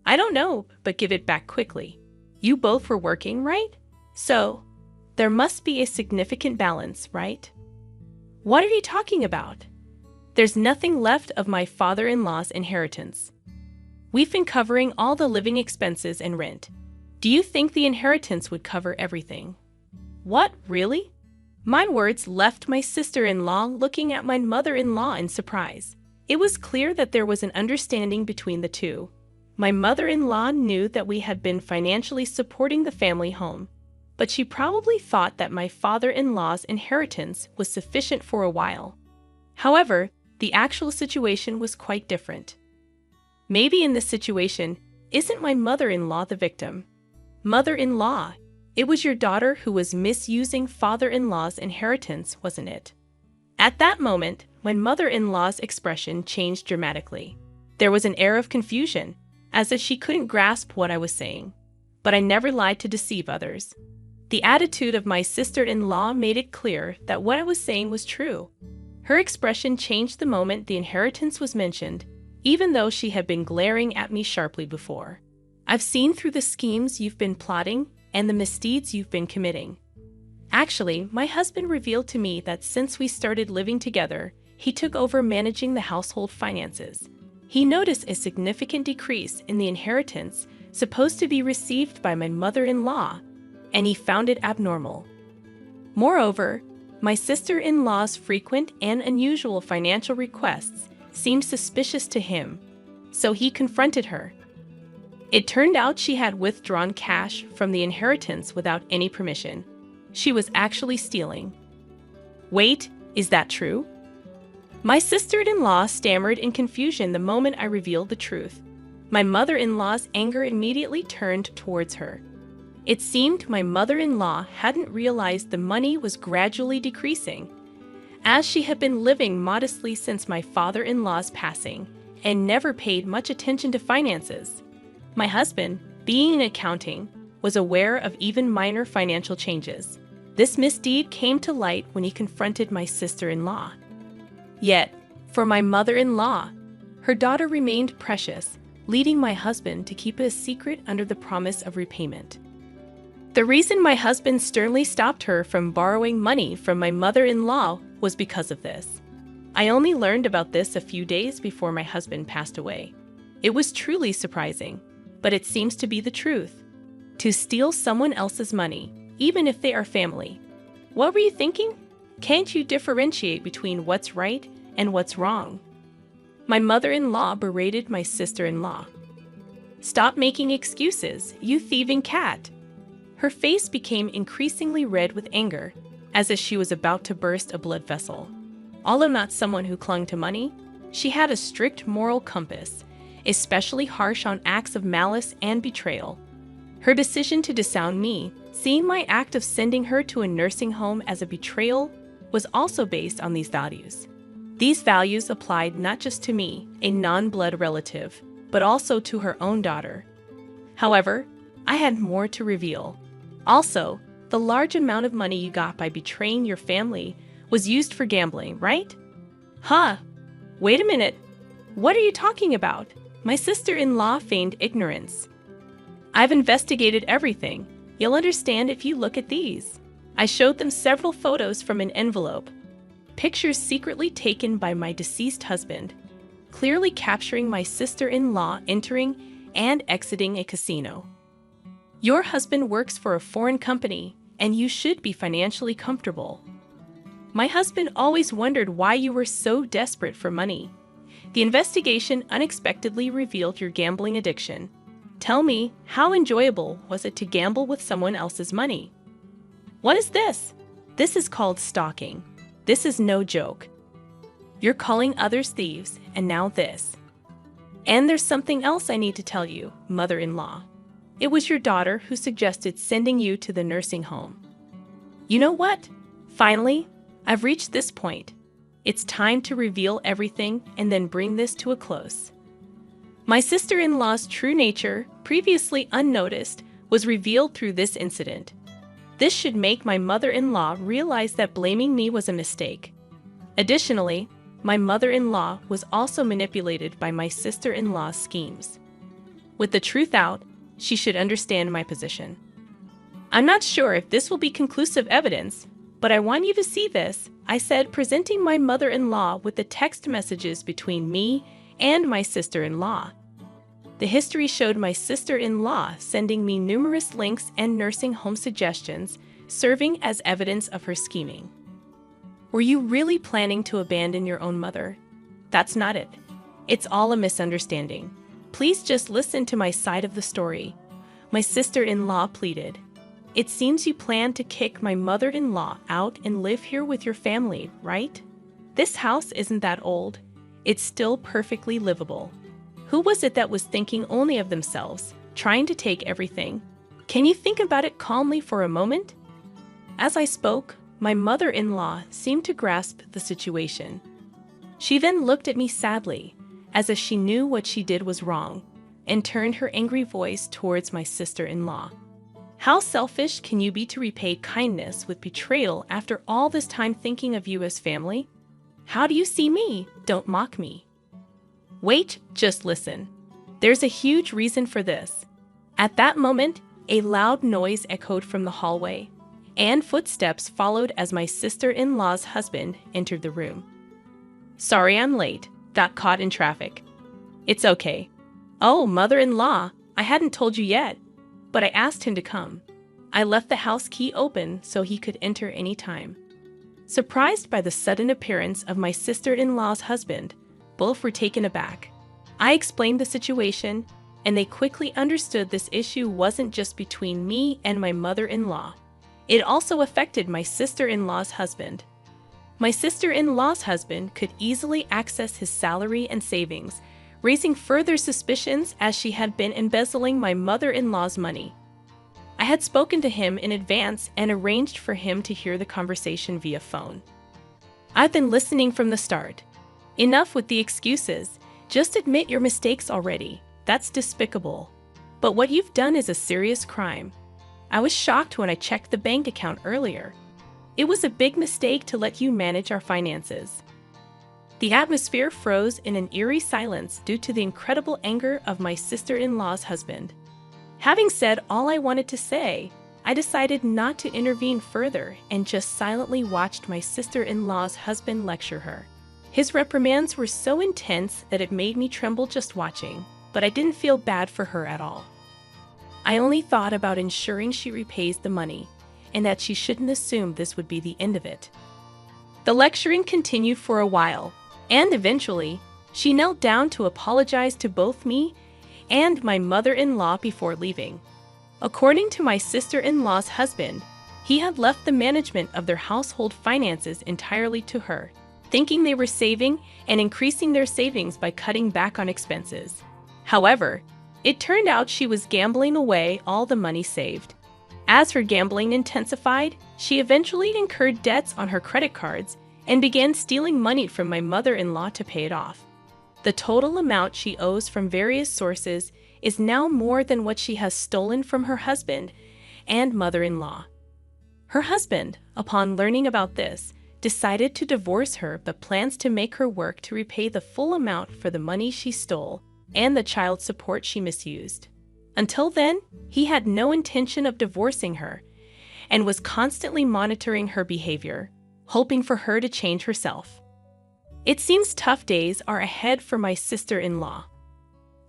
I don't know, but give it back quickly. You both were working, right? So, there must be a significant balance, right? What are you talking about? There's nothing left of my father-in-law's inheritance. We've been covering all the living expenses and rent. Do you think the inheritance would cover everything? What, really? My words left my sister-in-law looking at my mother-in-law in surprise. It was clear that there was an understanding between the two. My mother-in-law knew that we had been financially supporting the family home, but she probably thought that my father-in-law's inheritance was sufficient for a while. However, the actual situation was quite different. Maybe in this situation, isn't my mother-in-law the victim? Mother-in-law, it was your daughter who was misusing father-in-law's inheritance, wasn't it? At that moment, my mother-in-law's expression changed dramatically. There was an air of confusion, as if she couldn't grasp what I was saying. But I never lied to deceive others. The attitude of my sister-in-law made it clear that what I was saying was true. Her expression changed the moment the inheritance was mentioned, even though she had been glaring at me sharply before. I've seen through the schemes you've been plotting and the misdeeds you've been committing. Actually, my husband revealed to me that since we started living together, he took over managing the household finances. He noticed a significant decrease in the inheritance supposed to be received by my mother-in-law, and he found it abnormal. Moreover, my sister-in-law's frequent and unusual financial requests seemed suspicious to him, so he confronted her. It turned out she had withdrawn cash from the inheritance without any permission. She was actually stealing. Wait, is that true? My sister-in-law stammered in confusion the moment I revealed the truth. My mother-in-law's anger immediately turned towards her. It seemed my mother-in-law hadn't realized the money was gradually decreasing, as she had been living modestly since my father-in-law's passing and never paid much attention to finances. My husband, being in accounting, was aware of even minor financial changes. This misdeed came to light when he confronted my sister-in-law. Yet, for my mother-in-law, her daughter remained precious, leading my husband to keep it a secret under the promise of repayment. The reason my husband sternly stopped her from borrowing money from my mother-in-law was because of this. I only learned about this a few days before my husband passed away. It was truly surprising, but it seems to be the truth. To steal someone else's money, even if they are family. What were you thinking? Can't you differentiate between what's right and what's wrong? My mother-in-law berated my sister-in-law. Stop making excuses, you thieving cat. Her face became increasingly red with anger, as if she was about to burst a blood vessel. Although not someone who clung to money, she had a strict moral compass, especially harsh on acts of malice and betrayal. Her decision to disown me, seeing my act of sending her to a nursing home as a betrayal, was also based on these values. These values applied not just to me, a non-blood relative, but also to her own daughter. However, I had more to reveal. Also, the large amount of money you got by betraying your family was used for gambling, right? Huh? Wait a minute. What are you talking about? My sister-in-law feigned ignorance. I've investigated everything. You'll understand if you look at these. I showed them several photos from an envelope. Pictures secretly taken by my deceased husband, clearly capturing my sister-in-law entering and exiting a casino. Your husband works for a foreign company, and you should be financially comfortable. My husband always wondered why you were so desperate for money. The investigation unexpectedly revealed your gambling addiction. Tell me, how enjoyable was it to gamble with someone else's money? What is this? This is called stalking. This is no joke. You're calling others thieves, and now this. And there's something else I need to tell you, mother-in-law. It was your daughter who suggested sending you to the nursing home. You know what? Finally, I've reached this point. It's time to reveal everything and then bring this to a close. My sister-in-law's true nature, previously unnoticed, was revealed through this incident. This should make my mother-in-law realize that blaming me was a mistake. Additionally, my mother-in-law was also manipulated by my sister-in-law's schemes. With the truth out, she should understand my position. I'm not sure if this will be conclusive evidence, but I want you to see this, I said, presenting my mother-in-law with the text messages between me and my sister-in-law. The history showed my sister-in-law sending me numerous links and nursing home suggestions, serving as evidence of her scheming. Were you really planning to abandon your own mother? That's not it. It's all a misunderstanding. Please just listen to my side of the story. My sister-in-law pleaded. It seems you plan to kick my mother-in-law out and live here with your family, right? This house isn't that old. It's still perfectly livable. Who was it that was thinking only of themselves, trying to take everything? Can you think about it calmly for a moment? As I spoke, my mother-in-law seemed to grasp the situation. She then looked at me sadly, as if she knew what she did was wrong, and turned her angry voice towards my sister-in-law. How selfish can you be to repay kindness with betrayal after all this time thinking of you as family? How do you see me? Don't mock me. Wait, just listen. There's a huge reason for this. At that moment, a loud noise echoed from the hallway, and footsteps followed as my sister-in-law's husband entered the room. Sorry I'm late. Got caught in traffic. It's okay. Oh, mother-in-law, I hadn't told you yet, but I asked him to come. I left the house key open so he could enter any time. Surprised by the sudden appearance of my sister-in-law's husband, both were taken aback. I explained the situation, and they quickly understood this issue wasn't just between me and my mother-in-law. It also affected my sister-in-law's husband. My sister-in-law's husband could easily access his salary and savings, raising further suspicions as she had been embezzling my mother-in-law's money. I had spoken to him in advance and arranged for him to hear the conversation via phone. I've been listening from the start. Enough with the excuses. Just admit your mistakes already. That's despicable. But what you've done is a serious crime. I was shocked when I checked the bank account earlier. It was a big mistake to let you manage our finances. The atmosphere froze in an eerie silence due to the incredible anger of my sister-in-law's husband. Having said all I wanted to say, I decided not to intervene further and just silently watched my sister-in-law's husband lecture her. His reprimands were so intense that it made me tremble just watching, but I didn't feel bad for her at all. I only thought about ensuring she repays the money, and that she shouldn't assume this would be the end of it. The lecturing continued for a while, and eventually, she knelt down to apologize to both me and my mother-in-law before leaving. According to my sister-in-law's husband, he had left the management of their household finances entirely to her, thinking they were saving and increasing their savings by cutting back on expenses. However, it turned out she was gambling away all the money saved. As her gambling intensified, she eventually incurred debts on her credit cards and began stealing money from my mother-in-law to pay it off. The total amount she owes from various sources is now more than what she has stolen from her husband and mother-in-law. Her husband, upon learning about this, decided to divorce her but plans to make her work to repay the full amount for the money she stole and the child support she misused. Until then, he had no intention of divorcing her and was constantly monitoring her behavior, hoping for her to change herself. It seems tough days are ahead for my sister-in-law.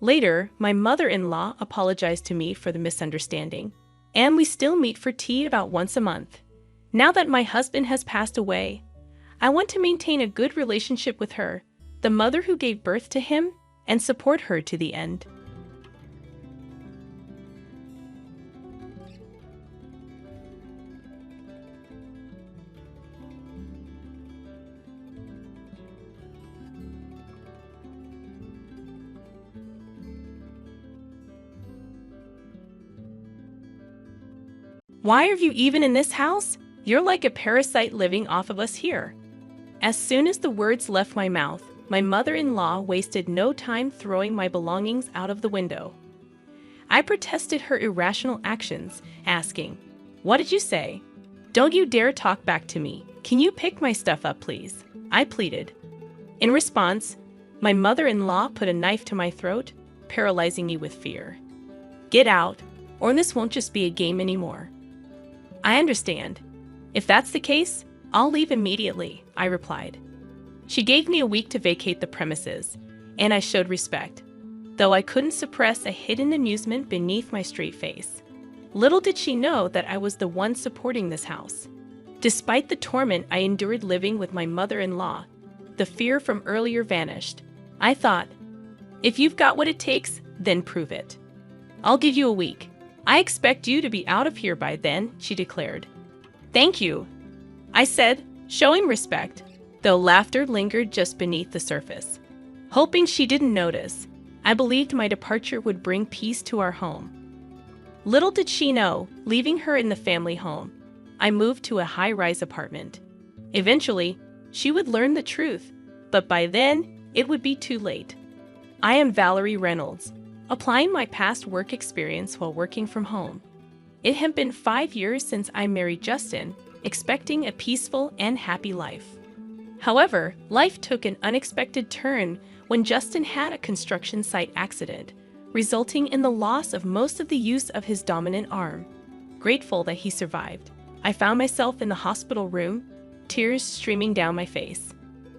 Later, my mother-in-law apologized to me for the misunderstanding, and we still meet for tea about once a month. Now that my husband has passed away, I want to maintain a good relationship with her, the mother who gave birth to him, and support her to the end. Why are you even in this house? You're like a parasite living off of us here. As soon as the words left my mouth, my mother-in-law wasted no time throwing my belongings out of the window. I protested her irrational actions, asking, "What did you say? Don't you dare talk back to me. Can you pick my stuff up, please?" I pleaded. In response, my mother-in-law put a knife to my throat, paralyzing me with fear. "Get out, or this won't just be a game anymore." "I understand. If that's the case, I'll leave immediately," I replied. She gave me a week to vacate the premises, and I showed respect, though I couldn't suppress a hidden amusement beneath my straight face. Little did she know that I was the one supporting this house. Despite the torment I endured living with my mother-in-law, the fear from earlier vanished. I thought, if you've got what it takes, then prove it. "I'll give you a week. I expect you to be out of here by then," she declared. "Thank you," I said, showing respect, though laughter lingered just beneath the surface. Hoping she didn't notice, I believed my departure would bring peace to our home. Little did she know, leaving her in the family home, I moved to a high-rise apartment. Eventually, she would learn the truth, but by then, it would be too late. I am Valerie Reynolds, applying my past work experience while working from home. It had been 5 years since I married Justin, expecting a peaceful and happy life. However, life took an unexpected turn when Justin had a construction site accident, resulting in the loss of most of the use of his dominant arm. Grateful that he survived, I found myself in the hospital room, tears streaming down my face.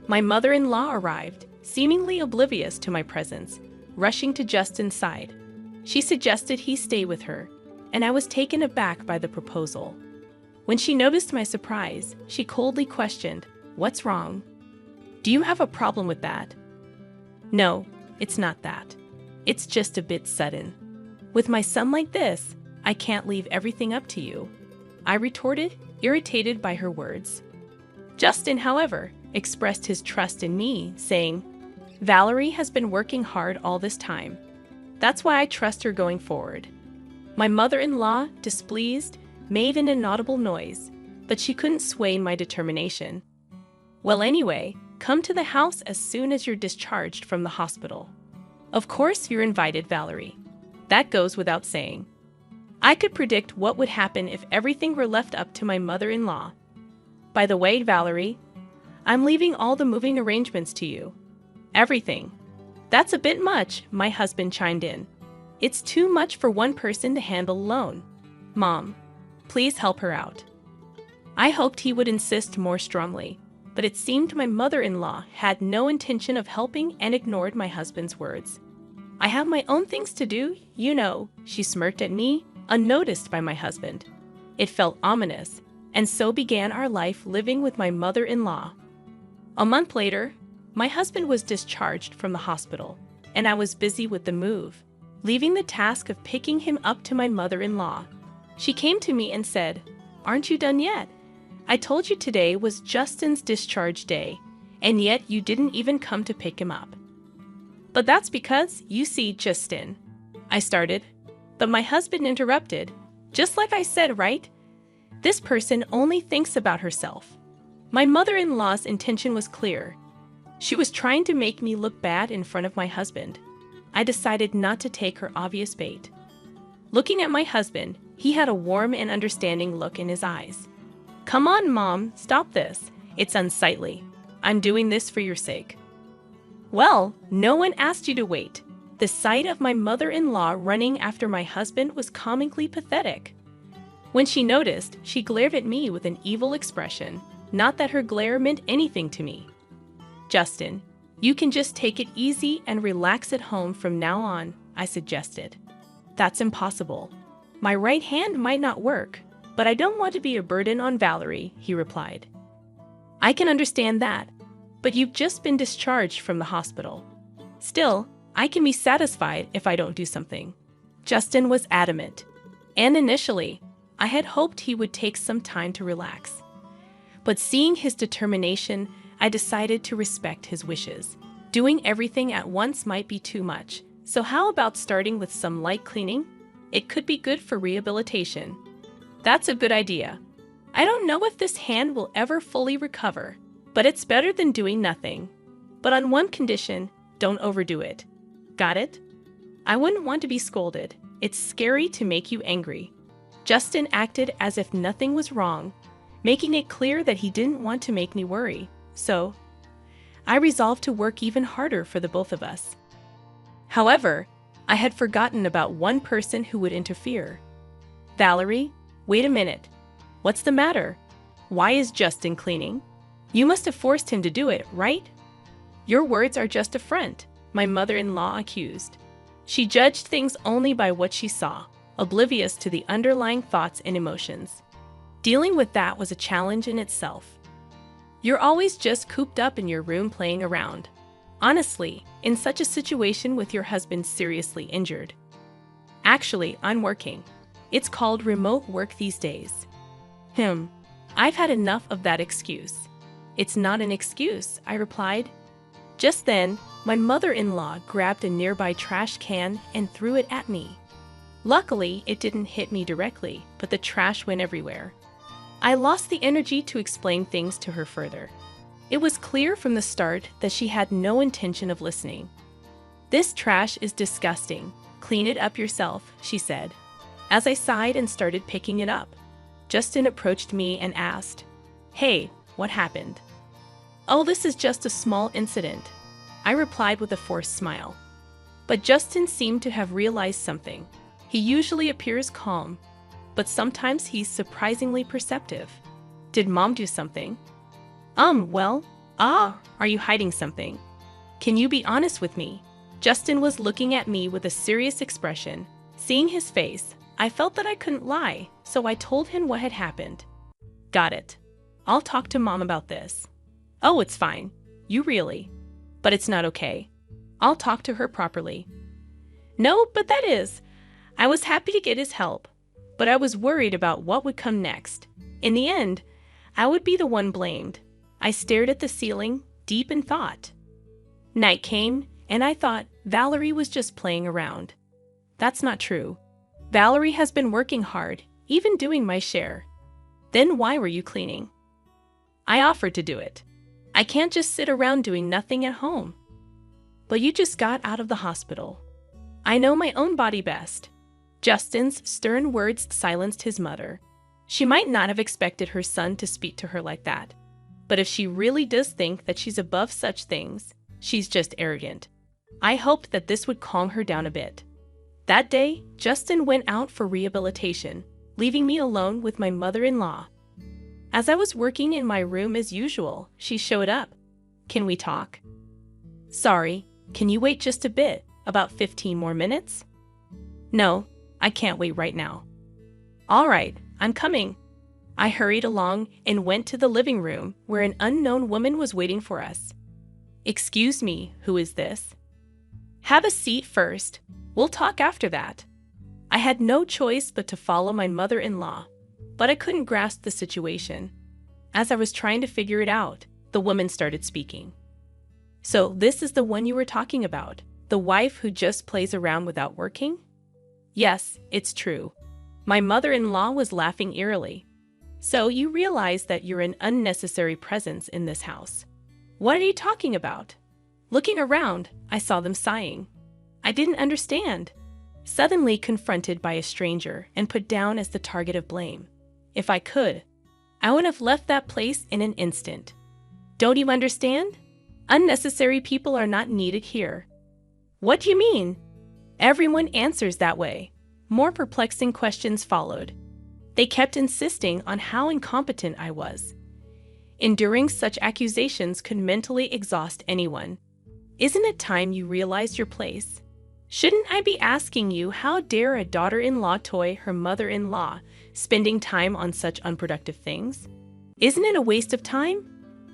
My mother-in-law arrived, seemingly oblivious to my presence, rushing to Justin's side. She suggested he stay with her, and I was taken aback by the proposal. When she noticed my surprise, she coldly questioned, "What's wrong? Do you have a problem with that?" "No, it's not that. It's just a bit sudden. With my son like this, I can't leave everything up to you," I retorted, irritated by her words. Justin, however, expressed his trust in me, saying, "Valerie has been working hard all this time. That's why I trust her going forward." My mother-in-law, displeased, made an inaudible noise, but she couldn't sway my determination. "Well, anyway, come to the house as soon as you're discharged from the hospital. Of course you're invited, Valerie. That goes without saying." I could predict what would happen if everything were left up to my mother-in-law. "By the way, Valerie, I'm leaving all the moving arrangements to you. Everything." "That's a bit much," my husband chimed in. "It's too much for one person to handle alone. Mom, please help her out." I hoped he would insist more strongly, but it seemed my mother-in-law had no intention of helping and ignored my husband's words. "I have my own things to do, you know," she smirked at me, unnoticed by my husband. It felt ominous, and so began our life living with my mother-in-law. A month later, my husband was discharged from the hospital, and I was busy with the move, leaving the task of picking him up to my mother-in-law. She came to me and said, "Aren't you done yet? I told you today was Justin's discharge day, and yet you didn't even come to pick him up." "But that's because, you see, Justin," I started, but my husband interrupted. "Just like I said, right? This person only thinks about herself." My mother-in-law's intention was clear. She was trying to make me look bad in front of my husband. I decided not to take her obvious bait. Looking at my husband, he had a warm and understanding look in his eyes. "Come on, Mom, stop this. It's unsightly. I'm doing this for your sake." "Well, no one asked you to wait." The sight of my mother-in-law running after my husband was comically pathetic. When she noticed, she glared at me with an evil expression. Not that her glare meant anything to me. "Justin, you can just take it easy and relax at home from now on," I suggested. "That's impossible. My right hand might not work, but I don't want to be a burden on Valerie," he replied. "I can understand that, but you've just been discharged from the hospital. Still, I can be satisfied if I don't do something." Justin was adamant, and initially, I had hoped he would take some time to relax. But seeing his determination, I decided to respect his wishes. Doing everything at once might be too much, so how about starting with some light cleaning? It could be good for rehabilitation. "That's a good idea. I don't know if this hand will ever fully recover, but it's better than doing nothing. But on one condition, don't overdo it. Got it?" I wouldn't want to be scolded. It's scary to make you angry. Justin acted as if nothing was wrong, making it clear that he didn't want to make me worry. So, I resolved to work even harder for the both of us. However, I had forgotten about one person who would interfere. "Valerie, wait a minute. What's the matter? Why is Justin cleaning? You must have forced him to do it, right?" "Your words are just a front," my mother-in-law accused. She judged things only by what she saw, oblivious to the underlying thoughts and emotions. Dealing with that was a challenge in itself. "You're always just cooped up in your room playing around. Honestly, in such a situation with your husband seriously injured." "Actually, I'm working. It's called remote work these days." I've had enough of that excuse." "It's not an excuse," I replied. Just then, my mother-in-law grabbed a nearby trash can and threw it at me. Luckily, it didn't hit me directly, but the trash went everywhere. I lost the energy to explain things to her further. It was clear from the start that she had no intention of listening. "This trash is disgusting. Clean it up yourself," she said. As I sighed and started picking it up, Justin approached me and asked, "Hey, what happened?" "Oh, this is just a small incident," I replied with a forced smile. But Justin seemed to have realized something. He usually appears calm, but sometimes he's surprisingly perceptive. "Did Mom do something?" Are you hiding something? Can you be honest with me?" Justin was looking at me with a serious expression. Seeing his face, I felt that I couldn't lie, so I told him what had happened. "Got it. I'll talk to Mom about this." "Oh, it's fine. You really? But it's not okay. I'll talk to her properly." "No, but that is." I was happy to get his help, but I was worried about what would come next. In the end, I would be the one blamed. I stared at the ceiling, deep in thought. Night came, and I thought Valerie was just playing around. That's not true. Valerie has been working hard, even doing my share. "Then why were you cleaning?" "I offered to do it. I can't just sit around doing nothing at home." "But you just got out of the hospital." "I know my own body best." Justin's stern words silenced his mother. She might not have expected her son to speak to her like that. But if she really does think that she's above such things, she's just arrogant. I hoped that this would calm her down a bit. That day, Justin went out for rehabilitation, leaving me alone with my mother-in-law. As I was working in my room as usual, she showed up. "Can we talk?" "Sorry, can you wait just a bit, about 15 more minutes?" "No, I can't wait right now." "All right, I'm coming." I hurried along and went to the living room where an unknown woman was waiting for us. "Excuse me, who is this?" "Have a seat first. We'll talk after that." I had no choice but to follow my mother-in-law, but I couldn't grasp the situation. As I was trying to figure it out, the woman started speaking. "So this is the one you were talking about, the wife who just plays around without working?" "Yes, it's true." My mother-in-law was laughing eerily. "So you realize that you're an unnecessary presence in this house." "What are you talking about?" Looking around, I saw them sighing. I didn't understand. Suddenly confronted by a stranger and put down as the target of blame. If I could, I would have left that place in an instant. "Don't you understand? Unnecessary people are not needed here." "What do you mean?" Everyone answers that way. More perplexing questions followed. They kept insisting on how incompetent I was. Enduring such accusations could mentally exhaust anyone. "Isn't it time you realized your place? Shouldn't I be asking you how dare a daughter-in-law toy her mother-in-law, spending time on such unproductive things? Isn't it a waste of time?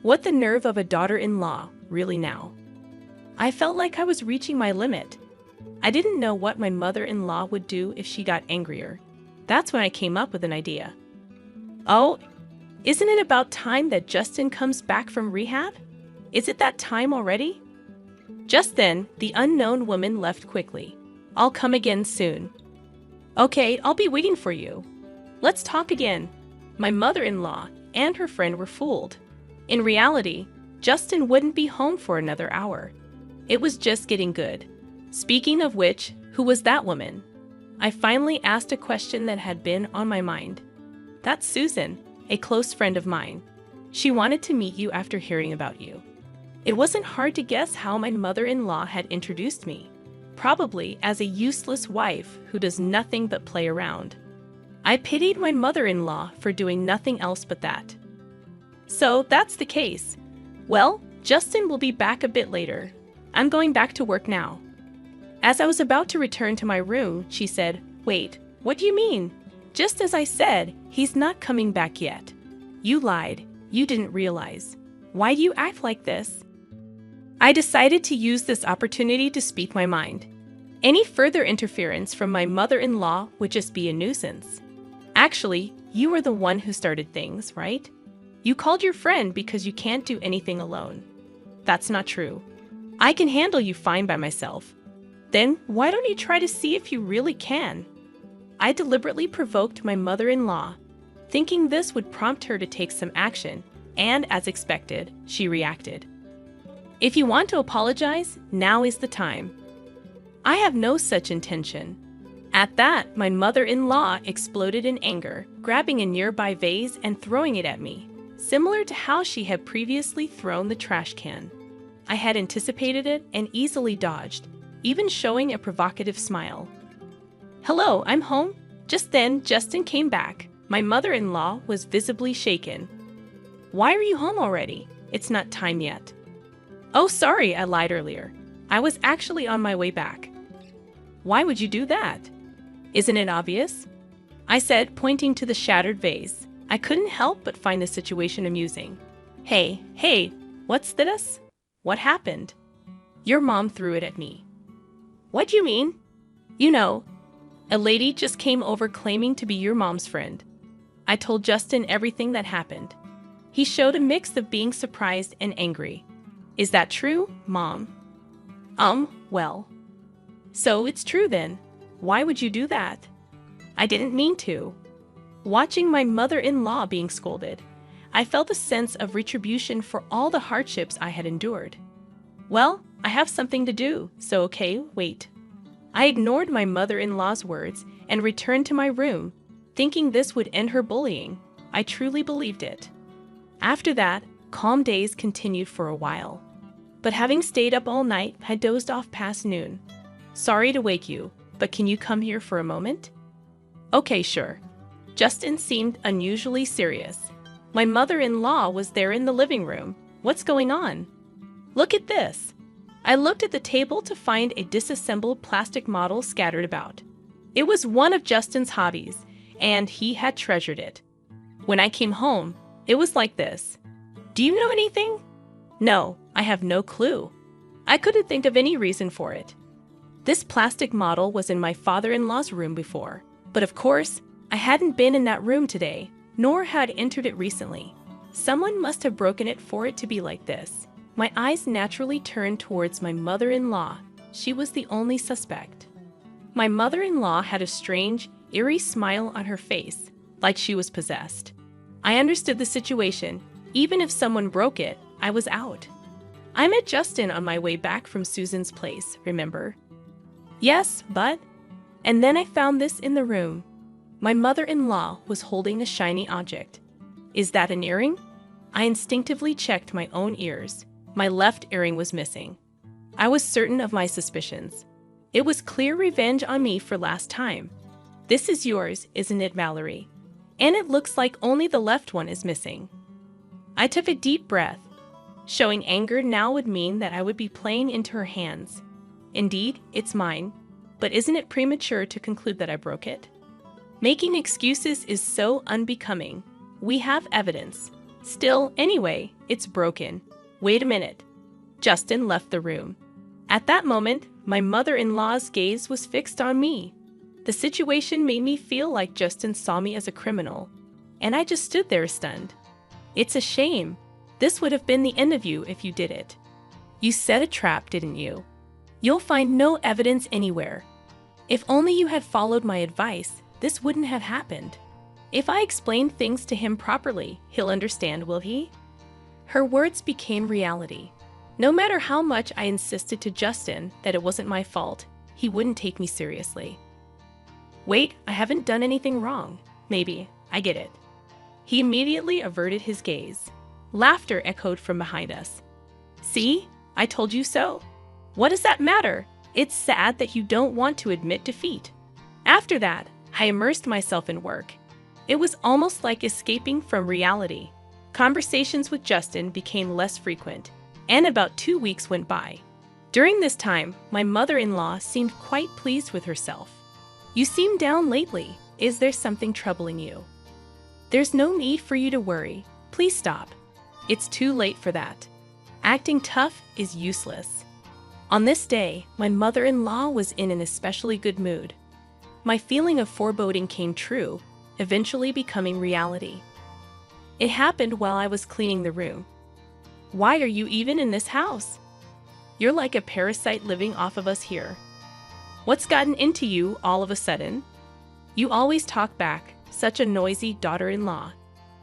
What the nerve of a daughter-in-law, really now?" I felt like I was reaching my limit. I didn't know what my mother-in-law would do if she got angrier. That's when I came up with an idea. "Oh, isn't it about time that Justin comes back from rehab? Is it that time already?" Just then, the unknown woman left quickly. "I'll come again soon." "Okay, I'll be waiting for you. Let's talk again." My mother-in-law and her friend were fooled. In reality, Justin wouldn't be home for another hour. It was just getting good. Speaking of which, who was that woman? I finally asked a question that had been on my mind. "That's Susan, a close friend of mine. She wanted to meet you after hearing about you." It wasn't hard to guess how my mother-in-law had introduced me, probably as a useless wife who does nothing but play around. I pitied my mother-in-law for doing nothing else but that. "So that's the case. Well, Justin will be back a bit later. I'm going back to work now." As I was about to return to my room, she said, "Wait, what do you mean? Just as I said, he's not coming back yet." "You lied. You didn't realize. Why do you act like this?" I decided to use this opportunity to speak my mind. Any further interference from my mother-in-law would just be a nuisance. "Actually, you were the one who started things, right? You called your friend because you can't do anything alone." "That's not true. I can handle you fine by myself." "Then why don't you try to see if you really can?" I deliberately provoked my mother-in-law, thinking this would prompt her to take some action, and as expected, she reacted. "If you want to apologize, now is the time." "I have no such intention." At that, my mother-in-law exploded in anger, grabbing a nearby vase and throwing it at me. similar to how she had previously thrown the trash can. I had anticipated it and easily dodged, even showing a provocative smile. "Hello, I'm home." Just then, Justin came back. My mother-in-law was visibly shaken. "Why are you home already? It's not time yet." "Oh, sorry, I lied earlier. I was actually on my way back." "Why would you do that? Isn't it obvious?" I said, pointing to the shattered vase. I couldn't help but find the situation amusing. Hey, what's this? What happened?" "Your mom threw it at me." "What do you mean?" "You know, a lady just came over claiming to be your mom's friend." I told Justin everything that happened. He showed a mix of being surprised and angry. "Is that true, Mom?" Well. So it's true then. Why would you do that?" "I didn't mean to." Watching my mother-in-law being scolded, I felt a sense of retribution for all the hardships I had endured. "Well, I have something to do, so okay, wait." I ignored my mother-in-law's words and returned to my room, thinking this would end her bullying. I truly believed it. After that, calm days continued for a while. But having stayed up all night, I dozed off past noon. "Sorry to wake you, but can you come here for a moment?" "Okay, sure." Justin seemed unusually serious. My mother-in-law was there in the living room. "What's going on?" "Look at this." I looked at the table to find a disassembled plastic model scattered about. It was one of Justin's hobbies, and he had treasured it. When I came home, it was like this. "Do you know anything?" "No, I have no clue." I couldn't think of any reason for it. This plastic model was in my father-in-law's room before, but of course, I hadn't been in that room today, nor had entered it recently. Someone must have broken it for it to be like this. My eyes naturally turned towards my mother-in-law. She was the only suspect. My mother-in-law had a strange, eerie smile on her face, like she was possessed. I understood the situation. Even if someone broke it, I was out. I met Justin on my way back from Susan's place, remember? "Yes, but..." And then I found this in the room. My mother-in-law was holding a shiny object. "Is that an earring?" I instinctively checked my own ears. My left earring was missing. I was certain of my suspicions. It was clear revenge on me for last time. "This is yours, isn't it, Mallory? And it looks like only the left one is missing." I took a deep breath. Showing anger now would mean that I would be playing into her hands. Indeed, it's mine. But isn't it premature to conclude that I broke it? Making excuses is so unbecoming. We have evidence. Still, anyway, it's broken. Wait a minute. Justin left the room. At that moment, my mother-in-law's gaze was fixed on me. The situation made me feel like Justin saw me as a criminal, and I just stood there stunned. "It's a shame. This would have been the end of you if you did it. You set a trap, didn't you? You'll find no evidence anywhere. If only you had followed my advice, this wouldn't have happened. If I explain things to him properly, he'll understand, will he?" Her words became reality. No matter how much I insisted to Justin that it wasn't my fault, he wouldn't take me seriously. "Wait, I haven't done anything wrong. Maybe, I get it." He immediately averted his gaze. Laughter echoed from behind us. "See? I told you so. What does that matter? It's sad that you don't want to admit defeat." After that, I immersed myself in work. It was almost like escaping from reality. Conversations with Justin became less frequent, and about 2 weeks went by. During this time, my mother-in-law seemed quite pleased with herself. "You seem down lately. Is there something troubling you?" "There's no need for you to worry. Please stop. It's too late for that. Acting tough is useless." On this day, my mother-in-law was in an especially good mood. My feeling of foreboding came true, eventually becoming reality. It happened while I was cleaning the room. "Why are you even in this house? You're like a parasite living off of us here. What's gotten into you all of a sudden? You always talk back, such a noisy daughter-in-law."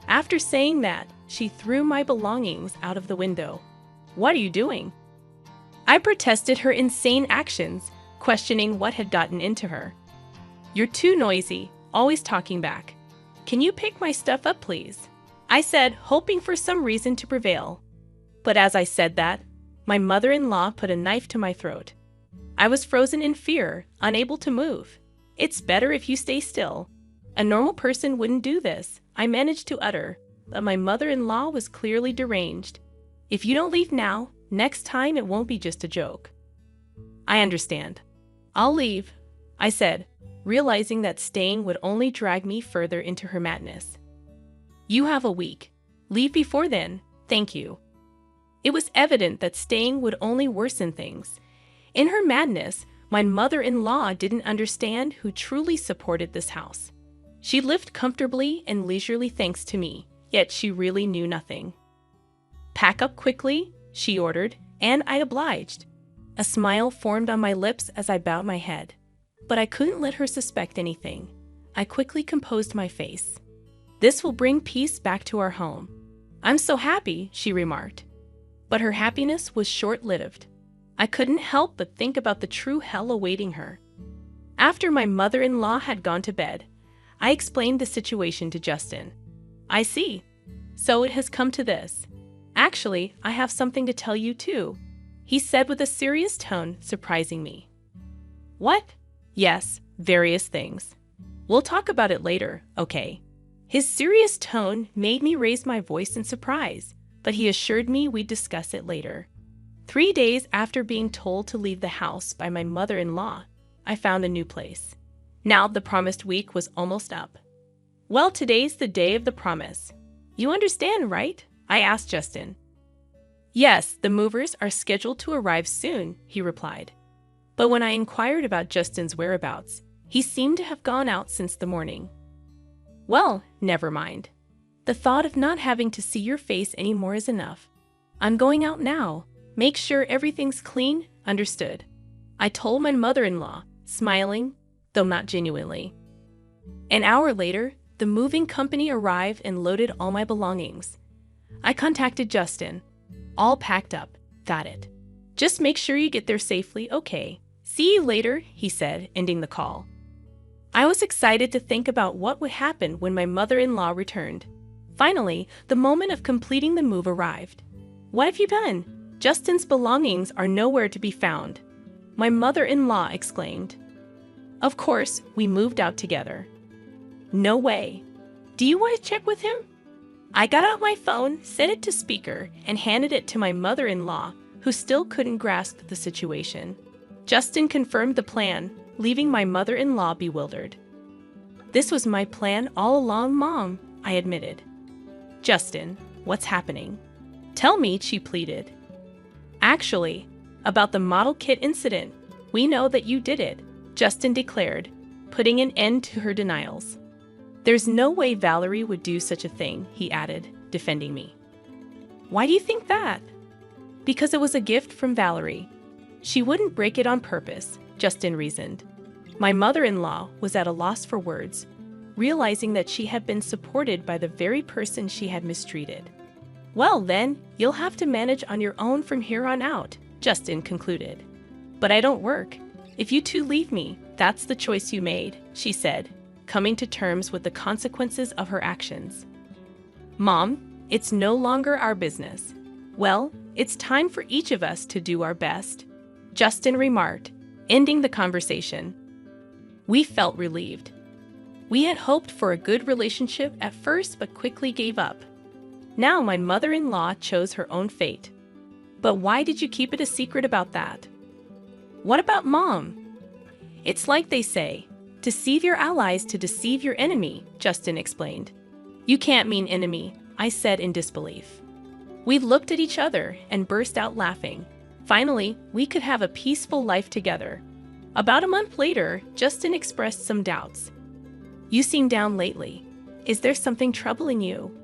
After saying that, she threw my belongings out of the window. "What are you doing?" I protested her insane actions, questioning what had gotten into her. "You're too noisy, always talking back. Can you pick my stuff up, please?" I said, hoping for some reason to prevail. But as I said that, my mother-in-law put a knife to my throat. I was frozen in fear, unable to move. It's better if you stay still. A normal person wouldn't do this, I managed to utter, but my mother-in-law was clearly deranged. If you don't leave now, next time it won't be just a joke. I understand. I'll leave, I said, realizing that staying would only drag me further into her madness. You have a week. Leave before then, thank you. It was evident that staying would only worsen things. In her madness, my mother-in-law didn't understand who truly supported this house. She lived comfortably and leisurely thanks to me, yet she really knew nothing. Pack up quickly, she ordered, and I obliged. A smile formed on my lips as I bowed my head. But I couldn't let her suspect anything. I quickly composed my face. This will bring peace back to our home. I'm so happy, she remarked. But her happiness was short-lived. I couldn't help but think about the true hell awaiting her. After my mother-in-law had gone to bed, I explained the situation to Justin. I see. So it has come to this. Actually, I have something to tell you too, he said with a serious tone, surprising me. What? Yes, various things. We'll talk about it later, okay? His serious tone made me raise my voice in surprise, but he assured me we'd discuss it later. 3 days after being told to leave the house by my mother-in-law, I found a new place. Now the promised week was almost up. Well, today's the day of the promise. You understand, right? I asked Justin. Yes, the movers are scheduled to arrive soon, he replied. But when I inquired about Justin's whereabouts, he seemed to have gone out since the morning. Well, never mind. The thought of not having to see your face anymore is enough. I'm going out now. Make sure everything's clean, understood? I told my mother-in-law, smiling, though not genuinely. An hour later, the moving company arrived and loaded all my belongings. I contacted Justin. All packed up, got it. Just make sure you get there safely, okay? See you later, he said, ending the call. I was excited to think about what would happen when my mother-in-law returned. Finally, the moment of completing the move arrived. What have you done? Justin's belongings are nowhere to be found. My mother-in-law exclaimed. Of course, we moved out together. No way. Do you want to check with him? I got out my phone, set it to speaker, and handed it to my mother-in-law, who still couldn't grasp the situation. Justin confirmed the plan, leaving my mother-in-law bewildered. This was my plan all along, Mom, I admitted. Justin, what's happening? Tell me, she pleaded. Actually, about the model kit incident, we know that you did it, Justin declared, putting an end to her denials. There's no way Valerie would do such a thing, he added, defending me. Why do you think that? Because it was a gift from Valerie. She wouldn't break it on purpose, Justin reasoned. My mother-in-law was at a loss for words, realizing that she had been supported by the very person she had mistreated. Well then, you'll have to manage on your own from here on out, Justin concluded. But I don't work. If you two leave me, that's the choice you made, she said, coming to terms with the consequences of her actions. Mom, it's no longer our business. Well, it's time for each of us to do our best, Justin remarked, ending the conversation. We felt relieved. We had hoped for a good relationship at first but quickly gave up. Now my mother-in-law chose her own fate. But why did you keep it a secret about that? What about Mom? It's like they say, deceive your allies to deceive your enemy, Justin explained. You can't mean enemy, I said in disbelief. We looked at each other and burst out laughing. Finally, we could have a peaceful life together. About a month later, Justin expressed some doubts. You seem down lately. Is there something troubling you?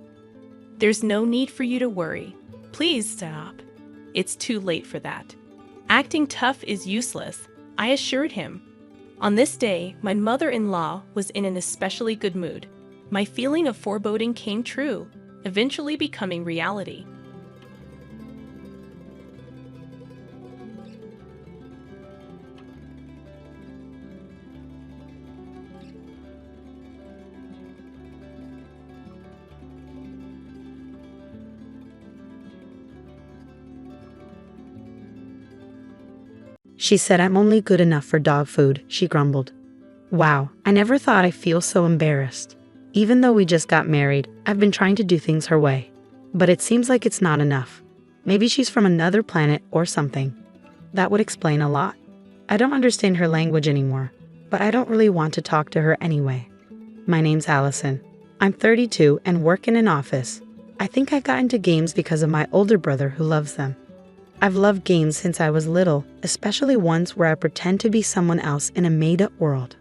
There's no need for you to worry. Please stop. It's too late for that. Acting tough is useless, I assured him. On this day, my mother-in-law was in an especially good mood. My feeling of foreboding came true, eventually becoming reality. She said I'm only good enough for dog food, she grumbled. Wow, I never thought I'd feel so embarrassed. Even though we just got married, I've been trying to do things her way. But it seems like it's not enough. Maybe she's from another planet or something. That would explain a lot. I don't understand her language anymore, but I don't really want to talk to her anyway. My name's Allison. I'm 32 and work in an office. I think I got into games because of my older brother who loves them. I've loved games since I was little, especially ones where I pretend to be someone else in a made-up world.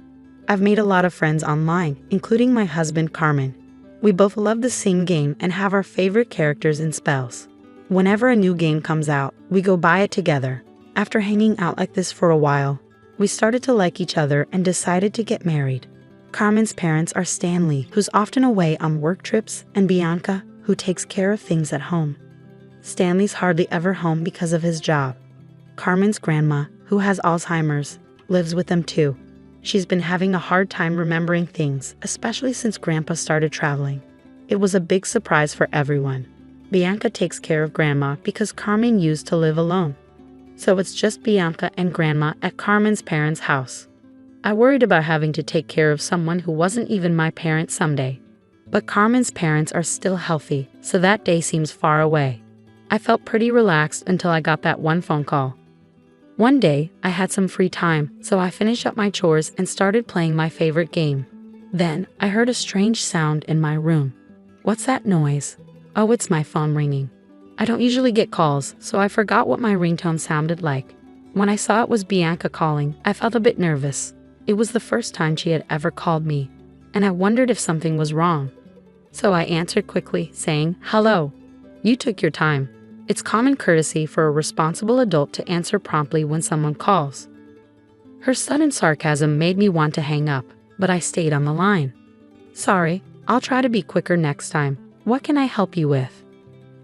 I've made a lot of friends online, including my husband Carmen. We both love the same game and have our favorite characters and spells. Whenever a new game comes out, we go buy it together. After hanging out like this for a while, we started to like each other and decided to get married. Carmen's parents are Stanley, who's often away on work trips, and Bianca, who takes care of things at home. Stanley's hardly ever home because of his job. Carmen's grandma, who has Alzheimer's, lives with them too. She's been having a hard time remembering things, especially since Grandpa started traveling. It was a big surprise for everyone. Bianca takes care of Grandma because Carmen used to live alone. So it's just Bianca and Grandma at Carmen's parents' house. I worried about having to take care of someone who wasn't even my parent someday. But Carmen's parents are still healthy, so that day seems far away. I felt pretty relaxed until I got that one phone call. One day, I had some free time, so I finished up my chores and started playing my favorite game. Then, I heard a strange sound in my room. What's that noise? Oh, it's my phone ringing. I don't usually get calls, so I forgot what my ringtone sounded like. When I saw it was Bianca calling, I felt a bit nervous. It was the first time she had ever called me, and I wondered if something was wrong. So I answered quickly, saying, "Hello. You took your time. It's common courtesy for a responsible adult to answer promptly when someone calls." Her sudden sarcasm made me want to hang up, but I stayed on the line. "Sorry, I'll try to be quicker next time. What can I help you with?"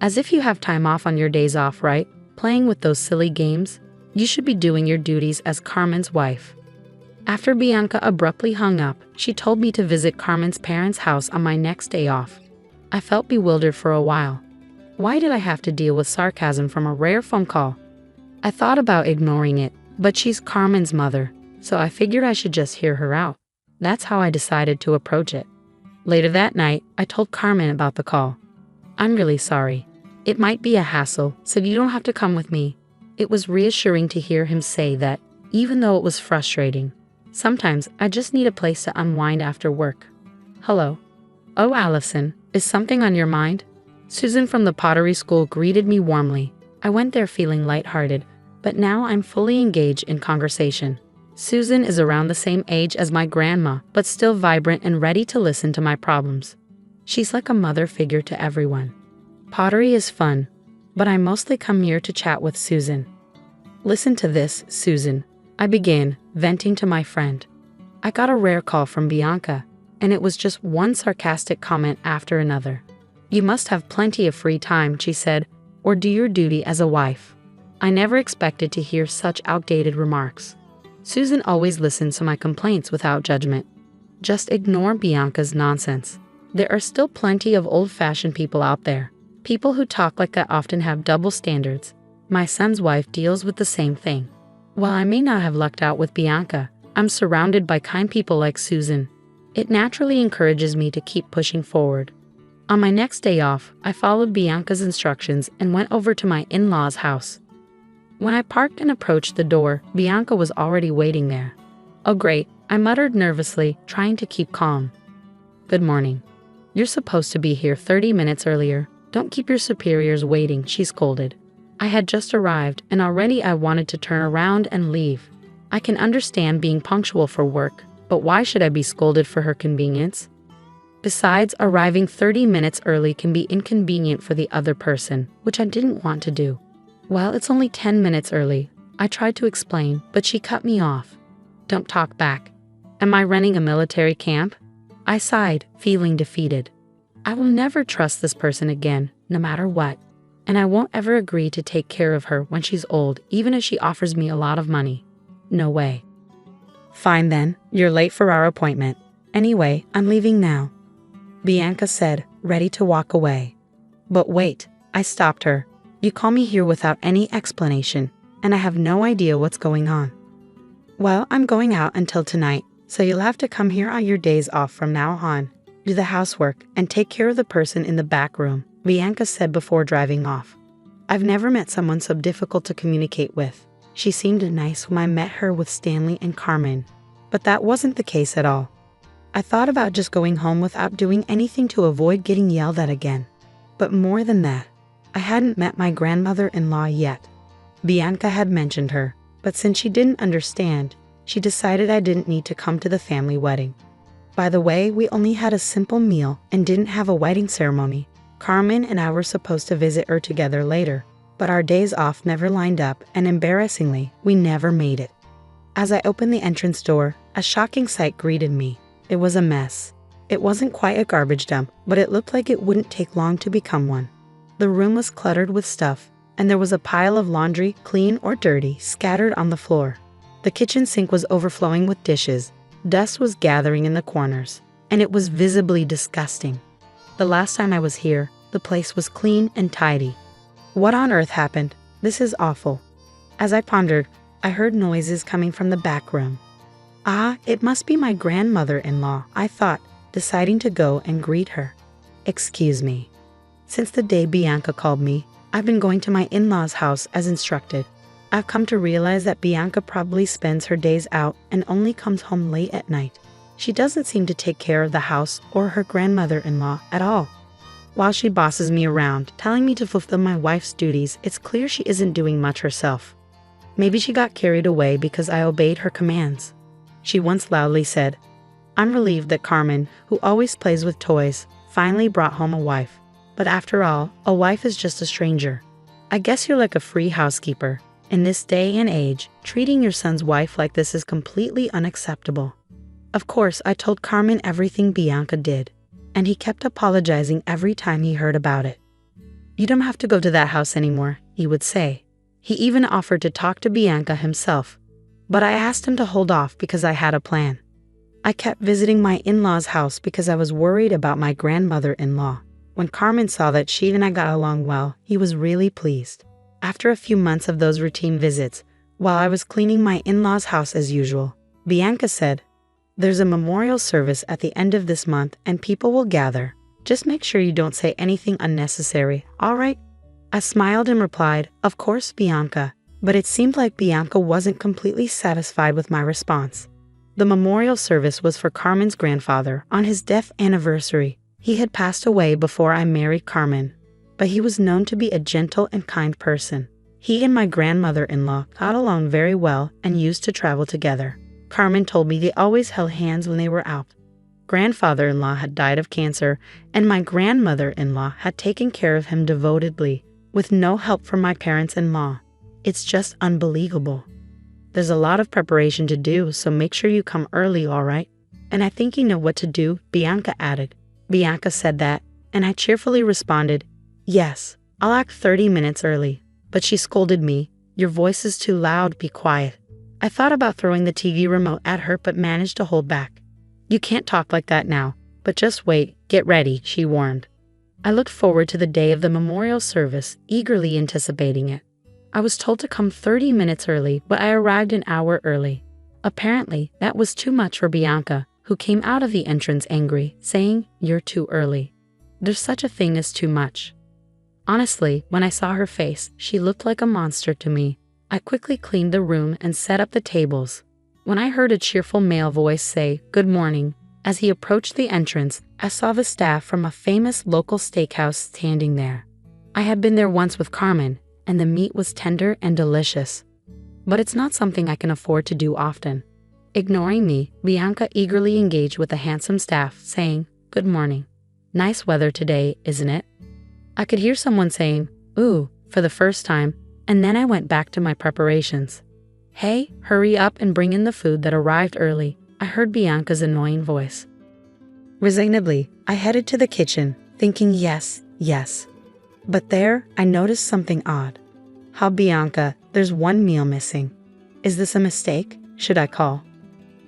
As if you have time off on your days off, right? Playing with those silly games? You should be doing your duties as Carmen's wife. After Bianca abruptly hung up, she told me to visit Carmen's parents' house on my next day off. I felt bewildered for a while. Why did I have to deal with sarcasm from a rare phone call? I thought about ignoring it, but she's Carmen's mother, so I figured I should just hear her out. That's how I decided to approach it. Later that night, I told Carmen about the call. "I'm really sorry. It might be a hassle, so you don't have to come with me." It was reassuring to hear him say that, even though it was frustrating. Sometimes I just need a place to unwind after work. "Hello." "Oh, Allison, is something on your mind?" Susan from the pottery school greeted me warmly. I went there feeling lighthearted, but now I'm fully engaged in conversation. Susan is around the same age as my grandma, but still vibrant and ready to listen to my problems. She's like a mother figure to everyone. Pottery is fun, but I mostly come here to chat with Susan. "Listen to this, Susan," I began, venting to my friend. I got a rare call from Bianca, and it was just one sarcastic comment after another. "You must have plenty of free time," she said, "or do your duty as a wife." I never expected to hear such outdated remarks. Susan always listens to my complaints without judgment. Just ignore Bianca's nonsense. There are still plenty of old-fashioned people out there. People who talk like that often have double standards. My son's wife deals with the same thing. While I may not have lucked out with Bianca, I'm surrounded by kind people like Susan. It naturally encourages me to keep pushing forward. On my next day off, I followed Bianca's instructions and went over to my in-laws' house. When I parked and approached the door, Bianca was already waiting there. "Oh great," I muttered nervously, trying to keep calm. "Good morning. You're supposed to be here 30 minutes earlier. Don't keep your superiors waiting," she scolded. I had just arrived, and already I wanted to turn around and leave. I can understand being punctual for work, but why should I be scolded for her convenience? Besides, arriving 30 minutes early can be inconvenient for the other person, which I didn't want to do. "Well, it's only 10 minutes early," I tried to explain, but she cut me off. "Don't talk back. Am I running a military camp?" I sighed, feeling defeated. I will never trust this person again, no matter what. And I won't ever agree to take care of her when she's old, even if she offers me a lot of money. No way. "Fine then, you're late for our appointment. Anyway, I'm leaving now," Bianca said, ready to walk away. "But wait," I stopped her. "You call me here without any explanation. and I have no idea what's going on. Well, I'm going out until tonight, so you'll have to come here on your days off from now on, do the housework, and take care of the person in the back room, Bianca said before driving off. I've never met someone so difficult to communicate with. She seemed nice when I met her with Stanley and Carmen, but that wasn't the case at all. I thought about just going home without doing anything to avoid getting yelled at again. But more than that, I hadn't met my grandmother-in-law yet. Bianca had mentioned her, but since she didn't understand, she decided I didn't need to come to the family wedding. By the way, we only had a simple meal and didn't have a wedding ceremony. Carmen and I were supposed to visit her together later, but our days off never lined up, and embarrassingly, we never made it. As I opened the entrance door, a shocking sight greeted me. It was a mess. It wasn't quite a garbage dump, but it looked like it wouldn't take long to become one. The room was cluttered with stuff, and there was a pile of laundry, clean or dirty, scattered on the floor. The kitchen sink was overflowing with dishes. Dust was gathering in the corners, and it was visibly disgusting. The last time I was here, the place was clean and tidy. What on earth happened? This is awful. As I pondered, I heard noises coming from the back room. Ah, it must be my grandmother-in-law, I thought, deciding to go and greet her. Excuse me. Since the day Bianca called me, I've been going to my in-laws' house as instructed. I've come to realize that Bianca probably spends her days out and only comes home late at night. She doesn't seem to take care of the house or her grandmother-in-law at all. While she bosses me around, telling me to fulfill my wife's duties, it's clear she isn't doing much herself. Maybe she got carried away because I obeyed her commands. She once loudly said, I'm relieved that Carmen, who always plays with toys, finally brought home a wife. But after all, a wife is just a stranger. I guess you're like a free housekeeper. In this day and age, treating your son's wife like this is completely unacceptable. Of course, I told Carmen everything Bianca did, and he kept apologizing every time he heard about it. You don't have to go to that house anymore, he would say. He even offered to talk to Bianca himself, but I asked him to hold off because I had a plan. I kept visiting my in-laws' house because I was worried about my grandmother-in-law. When Carmen saw that she and I got along well, he was really pleased. After a few months of those routine visits, while I was cleaning my in-laws' house as usual, Bianca said, There's a memorial service at the end of this month and people will gather. Just make sure you don't say anything unnecessary, all right? I smiled and replied, Of course, Bianca. But it seemed like Bianca wasn't completely satisfied with my response. The memorial service was for Carmen's grandfather on his death anniversary. He had passed away before I married Carmen, but he was known to be a gentle and kind person. He and my grandmother-in-law got along very well and used to travel together. Carmen told me they always held hands when they were out. Grandfather-in-law had died of cancer, and my grandmother-in-law had taken care of him devotedly, with no help from my parents-in-law. It's just unbelievable. There's a lot of preparation to do, so make sure you come early, all right? And I think you know what to do, Bianca added. Bianca said that, and I cheerfully responded, Yes, I'll act 30 minutes early. But she scolded me, Your voice is too loud, be quiet. I thought about throwing the TV remote at her but managed to hold back. You can't talk like that now, but just wait, get ready, she warned. I looked forward to the day of the memorial service, eagerly anticipating it. I was told to come 30 minutes early, but I arrived an hour early. Apparently, that was too much for Bianca, who came out of the entrance angry, saying, You're too early. There's such a thing as too much. Honestly, when I saw her face, she looked like a monster to me. I quickly cleaned the room and set up the tables. When I heard a cheerful male voice say, Good morning, as he approached the entrance, I saw the staff from a famous local steakhouse standing there. I had been there once with Carmen, and the meat was tender and delicious. But it's not something I can afford to do often. Ignoring me, Bianca eagerly engaged with the handsome staff, saying, Good morning. Nice weather today, isn't it? I could hear someone saying, Ooh, for the first time, and then I went back to my preparations. Hey, hurry up and bring in the food that arrived early, I heard Bianca's annoying voice. Resignedly, I headed to the kitchen, thinking yes. But there, I noticed something odd. How, Bianca, there's one meal missing. Is this a mistake? Should I call?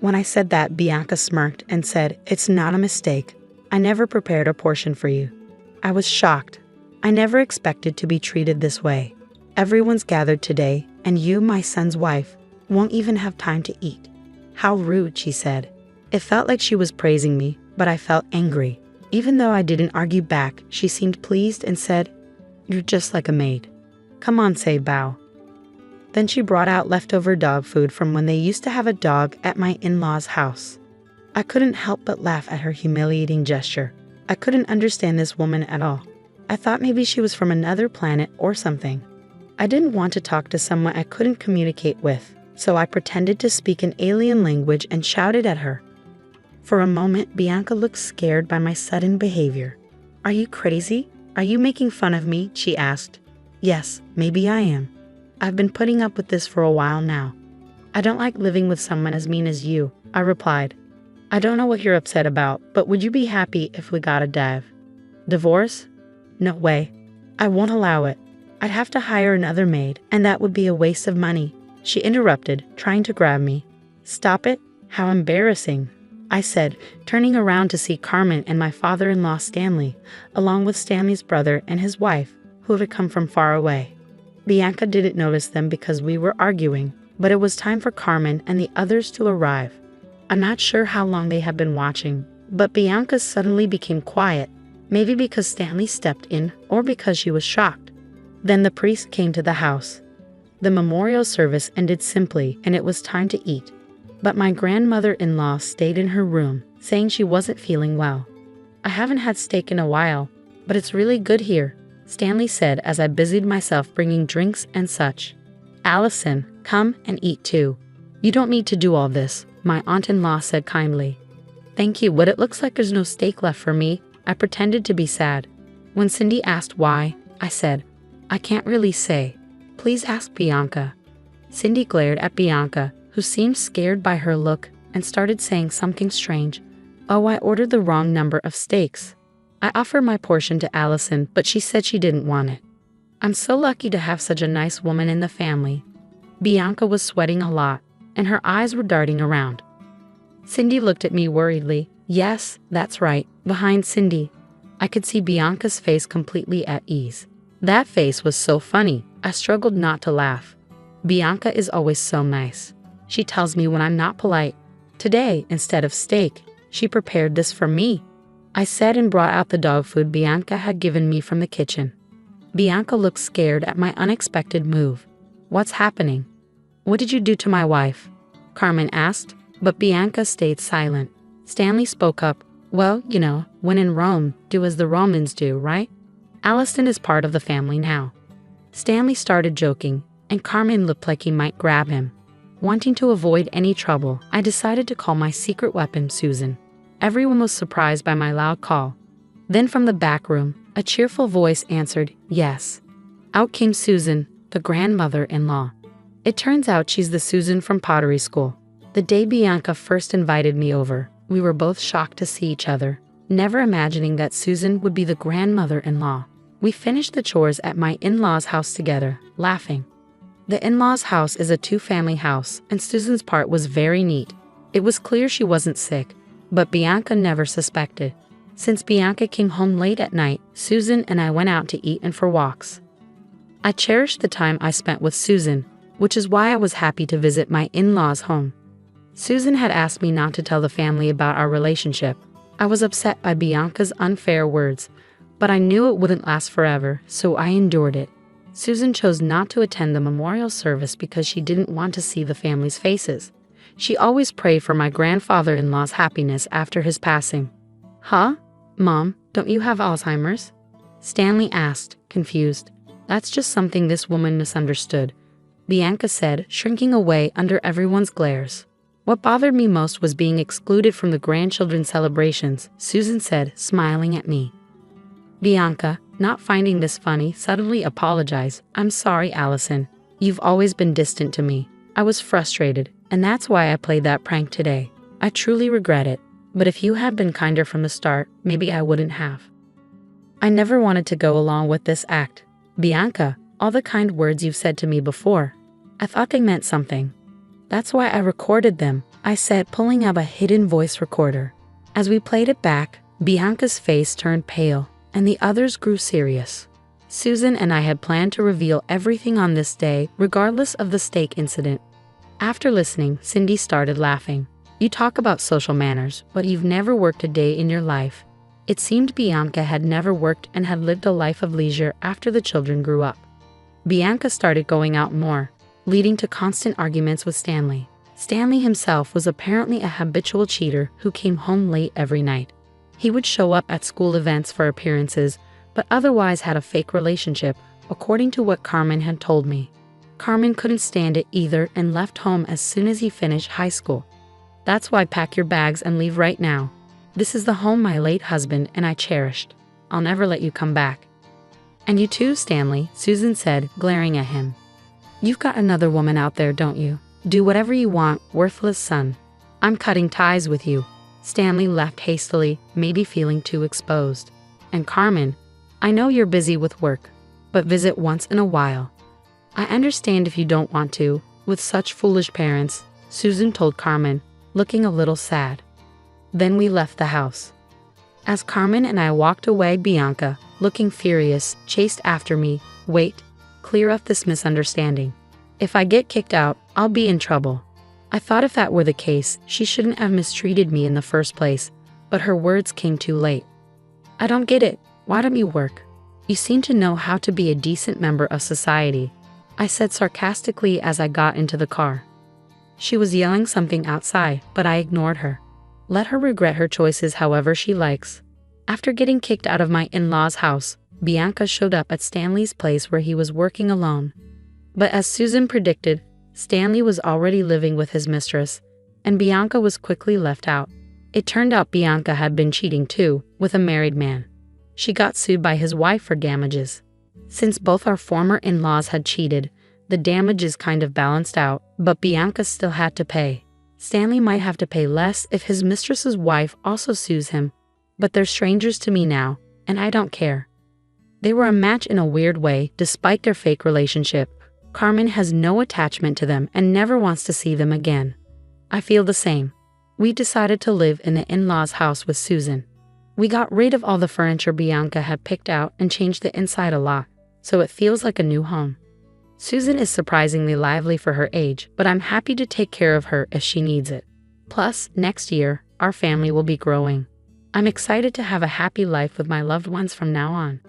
When I said that, Bianca smirked and said, It's not a mistake. I never prepared a portion for you. I was shocked. I never expected to be treated this way. Everyone's gathered today, and you, my son's wife, won't even have time to eat. How rude, she said. It felt like she was praising me, but I felt angry. Even though I didn't argue back, she seemed pleased and said, "You're just like a maid. Come on, say bow." Then she brought out leftover dog food from when they used to have a dog at my in-laws' house. I couldn't help but laugh at her humiliating gesture. I couldn't understand this woman at all. I thought maybe she was from another planet or something. I didn't want to talk to someone I couldn't communicate with, so I pretended to speak an alien language and shouted at her. For a moment, Bianca looked scared by my sudden behavior. "Are you crazy? Are you making fun of me?" she asked. "Yes, maybe I am. I've been putting up with this for a while now. I don't like living with someone as mean as you," I replied. "I don't know what you're upset about, but would you be happy if we got a divorce? No way. I won't allow it. I'd have to hire another maid, and that would be a waste of money," she interrupted, trying to grab me. "Stop it? How embarrassing," I said, turning around to see Carmen and my father-in-law Stanley, along with Stanley's brother and his wife, who had come from far away. Bianca didn't notice them because we were arguing, but it was time for Carmen and the others to arrive. I'm not sure how long they had been watching, but Bianca suddenly became quiet, maybe because Stanley stepped in or because she was shocked. Then the priest came to the house. The memorial service ended simply, and it was time to eat. But my grandmother-in-law stayed in her room, saying she wasn't feeling well. "I haven't had steak in a while, but it's really good here," Stanley said as I busied myself bringing drinks and such. "Allison, come and eat too. You don't need to do all this," my aunt-in-law said kindly. "Thank you, but it looks like there's no steak left for me," I pretended to be sad. When Cindy asked why, I said, "I can't really say. Please ask Bianca." Cindy glared at Bianca, who seemed scared by her look, and started saying something strange. "Oh, I ordered the wrong number of steaks." I offered my portion to Allison, but she said she didn't want it. I'm so lucky to have such a nice woman in the family. Bianca was sweating a lot, and her eyes were darting around. Cindy looked at me worriedly. Yes, that's right, behind Cindy. I could see Bianca's face completely at ease. That face was so funny, I struggled not to laugh. Bianca is always so nice. She tells me when I'm not polite. Today, instead of steak, she prepared this for me. I said and brought out the dog food Bianca had given me from the kitchen. Bianca looked scared at my unexpected move. "What's happening? What did you do to my wife?" Carmen asked, but Bianca stayed silent. Stanley spoke up. "Well, you know, when in Rome, do as the Romans do, right? Allison is part of the family now." Stanley started joking, and Carmen looked like he might grab him. Wanting to avoid any trouble, I decided to call my secret weapon Susan. Everyone was surprised by my loud call. Then from the back room, a cheerful voice answered, "Yes." Out came Susan, the grandmother-in-law. It turns out she's the Susan from pottery school. The day Bianca first invited me over, we were both shocked to see each other, never imagining that Susan would be the grandmother-in-law. We finished the chores at my in-laws' house together, laughing. The in-laws' house is a two-family house, and Susan's part was very neat. It was clear she wasn't sick, but Bianca never suspected. Since Bianca came home late at night, Susan and I went out to eat and for walks. I cherished the time I spent with Susan, which is why I was happy to visit my in-laws' home. Susan had asked me not to tell the family about our relationship. I was upset by Bianca's unfair words, but I knew it wouldn't last forever, so I endured it. Susan chose not to attend the memorial service because she didn't want to see the family's faces. She always prayed for my grandfather-in-law's happiness after his passing. "Huh? Mom, don't you have Alzheimer's?" Stanley asked, confused. "That's just something this woman misunderstood," Bianca said, shrinking away under everyone's glares. "What bothered me most was being excluded from the grandchildren's celebrations," Susan said, smiling at me. Bianca, not finding this funny, suddenly apologized. "I'm sorry, Allison. You've always been distant to me. I was frustrated, and that's why I played that prank today. I truly regret it, but if you had been kinder from the start, maybe I wouldn't have." I never wanted to go along with this act. "Bianca, all the kind words you've said to me before, I thought they meant something. That's why I recorded them," I said, pulling out a hidden voice recorder. As we played it back, Bianca's face turned pale, and the others grew serious. Susan and I had planned to reveal everything on this day, regardless of the steak incident. After listening, Cindy started laughing. You talk about social manners, but you've never worked a day in your life. It seemed Bianca had never worked and had lived a life of leisure after the children grew up. Bianca started going out more, leading to constant arguments with Stanley. Stanley himself was apparently a habitual cheater who came home late every night. He would show up at school events for appearances, but otherwise had a fake relationship, according to what Carmen had told me. Carmen couldn't stand it either and left home as soon as he finished high school. That's why pack your bags and leave right now. This is the home my late husband and I cherished. I'll never let you come back. And you too, Stanley, Susan said, glaring at him. You've got another woman out there, don't you? Do whatever you want, worthless son. I'm cutting ties with you. Stanley left hastily, maybe feeling too exposed. And Carmen, I know you're busy with work, but visit once in a while. I understand if you don't want to, with such foolish parents, Susan told Carmen, looking a little sad. Then we left the house. As Carmen and I walked away, Bianca, looking furious, chased after me. Wait, clear up this misunderstanding. If I get kicked out, I'll be in trouble. I thought if that were the case, she shouldn't have mistreated me in the first place, but her words came too late. I don't get it. Why don't you work? You seem to know how to be a decent member of society, I said sarcastically as I got into the car. She was yelling something outside, but I ignored her. Let her regret her choices however she likes. After getting kicked out of my in-laws' house, Bianca showed up at Stanley's place where he was working alone. But as Susan predicted, Stanley was already living with his mistress, and Bianca was quickly left out. It turned out Bianca had been cheating too, with a married man. She got sued by his wife for damages. Since both our former in-laws had cheated, the damages kind of balanced out, but Bianca still had to pay. Stanley might have to pay less if his mistress's wife also sues him, but they're strangers to me now, and I don't care. They were a match in a weird way, despite their fake relationship. Carmen has no attachment to them and never wants to see them again. I feel the same. We decided to live in the in-laws' house with Susan. We got rid of all the furniture Bianca had picked out and changed the inside a lot, so it feels like a new home. Susan is surprisingly lively for her age, but I'm happy to take care of her if she needs it. Plus, next year, our family will be growing. I'm excited to have a happy life with my loved ones from now on.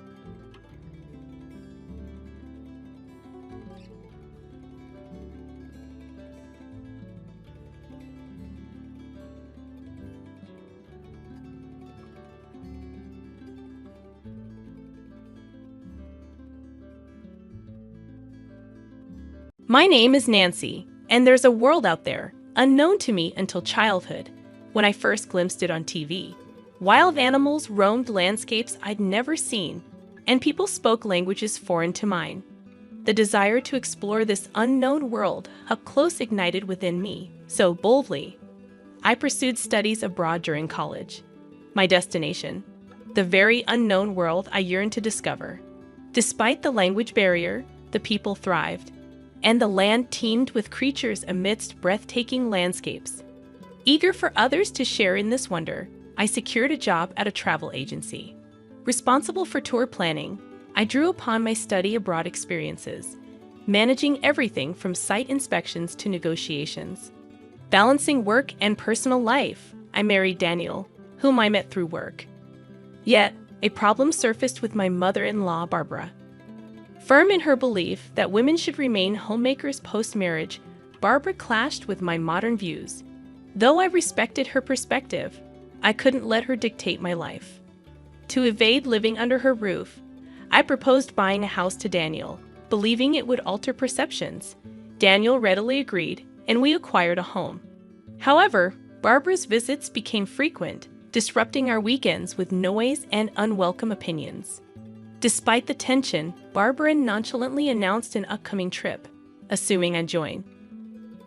My name is Nancy, and there's a world out there, unknown to me until childhood, when I first glimpsed it on TV. Wild animals roamed landscapes I'd never seen, and people spoke languages foreign to mine. The desire to explore this unknown world up close ignited within me, so boldly. I pursued studies abroad during college. My destination, the very unknown world I yearned to discover. Despite the language barrier, the people thrived, and the land teemed with creatures amidst breathtaking landscapes. Eager for others to share in this wonder, I secured a job at a travel agency. Responsible for tour planning, I drew upon my study abroad experiences, managing everything from site inspections to negotiations. Balancing work and personal life, I married Daniel, whom I met through work. Yet, a problem surfaced with my mother-in-law, Barbara. Firm in her belief that women should remain homemakers post-marriage, Barbara clashed with my modern views. Though I respected her perspective, I couldn't let her dictate my life. To evade living under her roof, I proposed buying a house to Daniel, believing it would alter perceptions. Daniel readily agreed, and we acquired a home. However, Barbara's visits became frequent, disrupting our weekends with noise and unwelcome opinions. Despite the tension, Barbara nonchalantly announced an upcoming trip, assuming I'd join.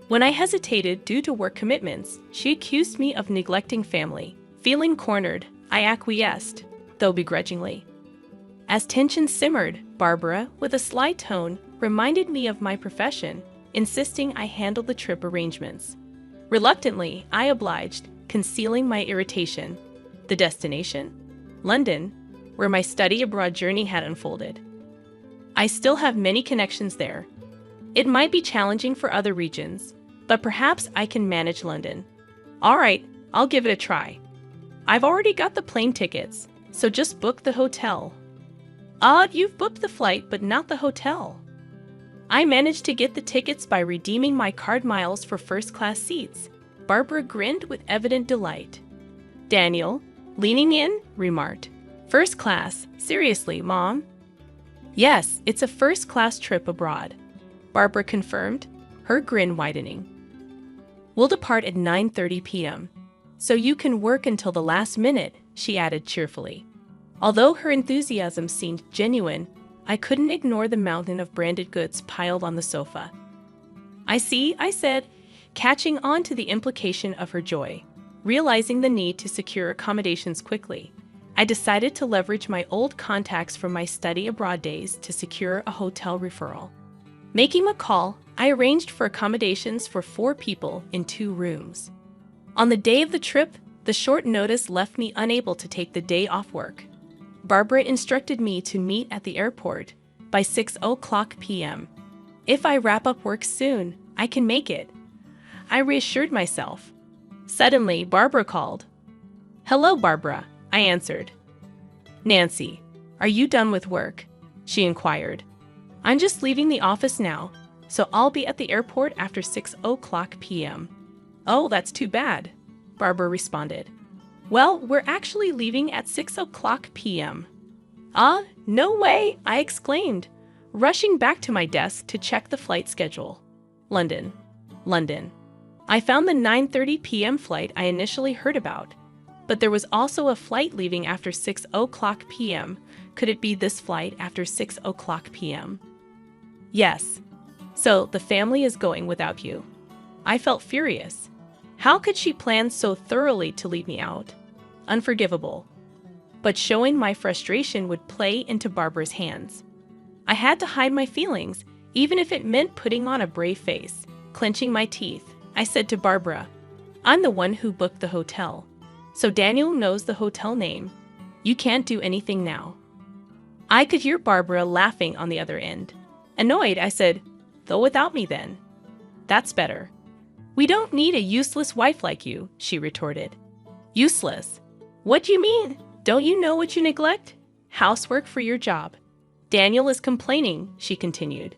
When I hesitated due to work commitments, she accused me of neglecting family. Feeling cornered, I acquiesced, though begrudgingly. As tension simmered, Barbara, with a sly tone, reminded me of my profession, insisting I handle the trip arrangements. Reluctantly, I obliged, concealing my irritation. The destination? London, where my study abroad journey had unfolded. I still have many connections there. It might be challenging for other regions, but perhaps I can manage London. All right, I'll give it a try. I've already got the plane tickets, so just book the hotel. Odd, you've booked the flight, but not the hotel. I managed to get the tickets by redeeming my card miles for first-class seats. Barbara grinned with evident delight. Daniel, leaning in, remarked, "First class? Seriously, Mom?" "Yes, it's a first-class trip abroad," Barbara confirmed, her grin widening. "We'll depart at 9:30 p.m., so you can work until the last minute," she added cheerfully. Although her enthusiasm seemed genuine, I couldn't ignore the mountain of branded goods piled on the sofa. "I see," I said, catching on to the implication of her joy. Realizing the need to secure accommodations quickly, I decided to leverage my old contacts from my study abroad days to secure a hotel referral. Making a call, I arranged for accommodations for 4 people in 2 rooms. On the day of the trip, the short notice left me unable to take the day off work. Barbara instructed me to meet at the airport by 6:00 p.m. If I wrap up work soon, I can make it, I reassured myself. Suddenly, Barbara called. "Hello, Barbara," I answered. "Nancy, are you done with work?" she inquired. "I'm just leaving the office now, so I'll be at the airport after 6:00 p.m. "Oh, that's too bad," Barbara responded. "Well, we're actually leaving at 6:00 p.m. "Ah, no way!" I exclaimed, rushing back to my desk to check the flight schedule. London. I found the 9:30 p.m. flight I initially heard about, but there was also a flight leaving after 6:00 p.m. Could it be this flight after 6:00 p.m.? Yes. So the family is going without you. I felt furious. How could she plan so thoroughly to leave me out? Unforgivable. But showing my frustration would play into Barbara's hands. I had to hide my feelings, even if it meant putting on a brave face. Clenching my teeth, I said to Barbara, "I'm the one who booked the hotel, so Daniel knows the hotel name. You can't do anything now." I could hear Barbara laughing on the other end. Annoyed, I said, "Go without me then." "That's better." "We don't need a useless wife like you," she retorted. "Useless? What do you mean? Don't you know what you neglect? Housework for your job." "Daniel is complaining," she continued.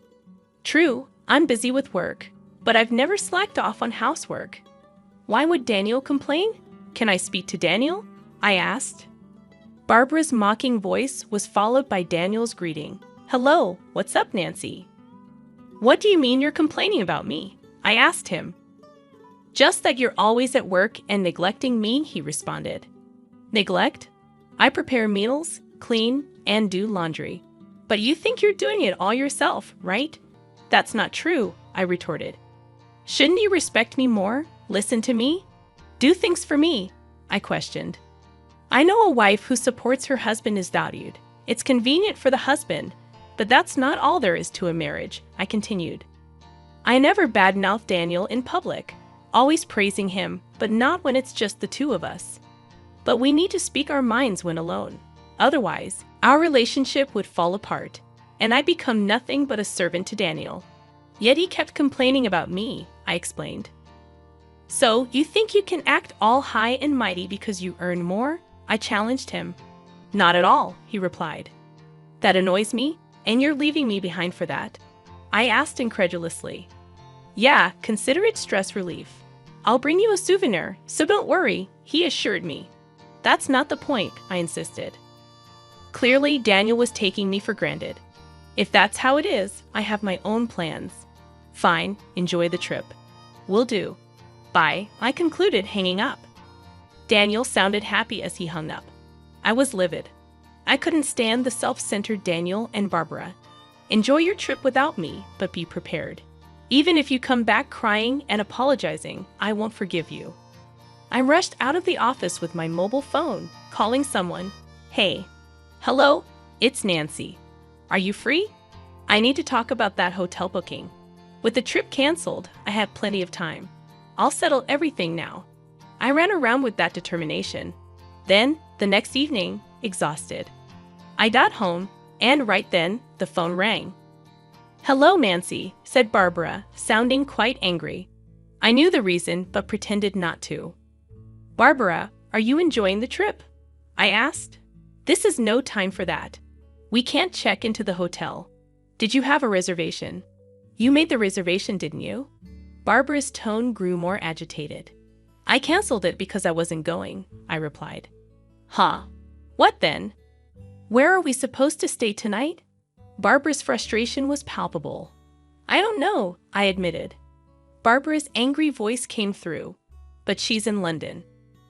"True, I'm busy with work, but I've never slacked off on housework." "Why would Daniel complain? Can I speak to Daniel?" I asked. Barbara's mocking voice was followed by Daniel's greeting. "Hello, what's up, Nancy?" "What do you mean you're complaining about me?" I asked him. "Just that you're always at work and neglecting me," he responded. "Neglect? I prepare meals, clean, and do laundry. But you think you're doing it all yourself, right?" "That's not true," I retorted. "Shouldn't you respect me more? Listen to me? Do things for me?" I questioned. "I know a wife who supports her husband is valued. It's convenient for the husband, but that's not all there is to a marriage," I continued. I never badmouthed Daniel in public, always praising him, but not when it's just the two of us. But we need to speak our minds when alone. Otherwise, our relationship would fall apart, and I become nothing but a servant to Daniel. Yet he kept complaining about me, I explained. "So, you think you can act all high and mighty because you earn more?" I challenged him. "Not at all," he replied. "That annoys me, and you're leaving me behind for that?" I asked incredulously. "Yeah, consider it stress relief. I'll bring you a souvenir, so don't worry," he assured me. "That's not the point," I insisted. Clearly, Daniel was taking me for granted. If that's how it is, I have my own plans. "Fine, enjoy the trip." "Will do. Bye," I concluded, hanging up. Daniel sounded happy as he hung up. I was livid. I couldn't stand the self-centered Daniel and Barbara. Enjoy your trip without me, but be prepared. Even if you come back crying and apologizing, I won't forgive you. I rushed out of the office with my mobile phone, calling someone. "Hey. Hello, it's Nancy. Are you free? I need to talk about that hotel booking. With the trip canceled, I have plenty of time. I'll settle everything now." I ran around with that determination. Then, the next evening, exhausted, I got home And right then, the phone rang. "Hello, Nancy," said Barbara, sounding quite angry. I knew the reason, but pretended not to. "Barbara, are you enjoying the trip?" I asked. "This is no time for that. We can't check into the hotel. Did you have a reservation?" "You made the reservation, didn't you?" Barbara's tone grew more agitated. "I canceled it because I wasn't going," I replied. "Huh? What then? Where are we supposed to stay tonight?" Barbara's frustration was palpable. "I don't know," I admitted. Barbara's angry voice came through. "But she's in London.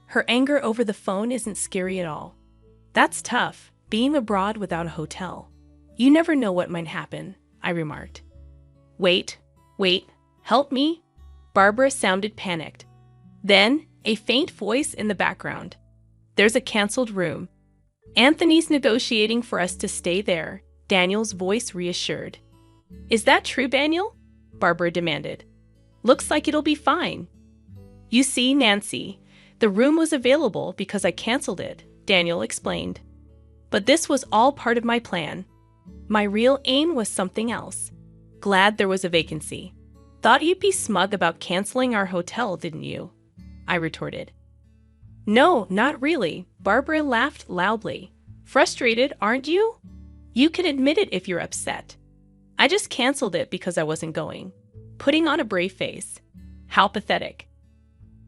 Her anger over the phone isn't scary at all. That's tough, being abroad without a hotel. You never know what might happen," I remarked. Wait, help me?" Barbara sounded panicked. Then, a faint voice in the background. "There's a canceled room. Anthony's negotiating for us to stay there," Daniel's voice reassured. "Is that true, Daniel?" Barbara demanded. "Looks like it'll be fine." "You see, Nancy, the room was available because I canceled it," Daniel explained. "But this was all part of my plan. My real aim was something else. Glad there was a vacancy. Thought you'd be smug about canceling our hotel, didn't you?" I retorted. "No, not really," Barbara laughed loudly. "Frustrated, aren't you? You can admit it if you're upset. I just canceled it because I wasn't going." Putting on a brave face. How pathetic.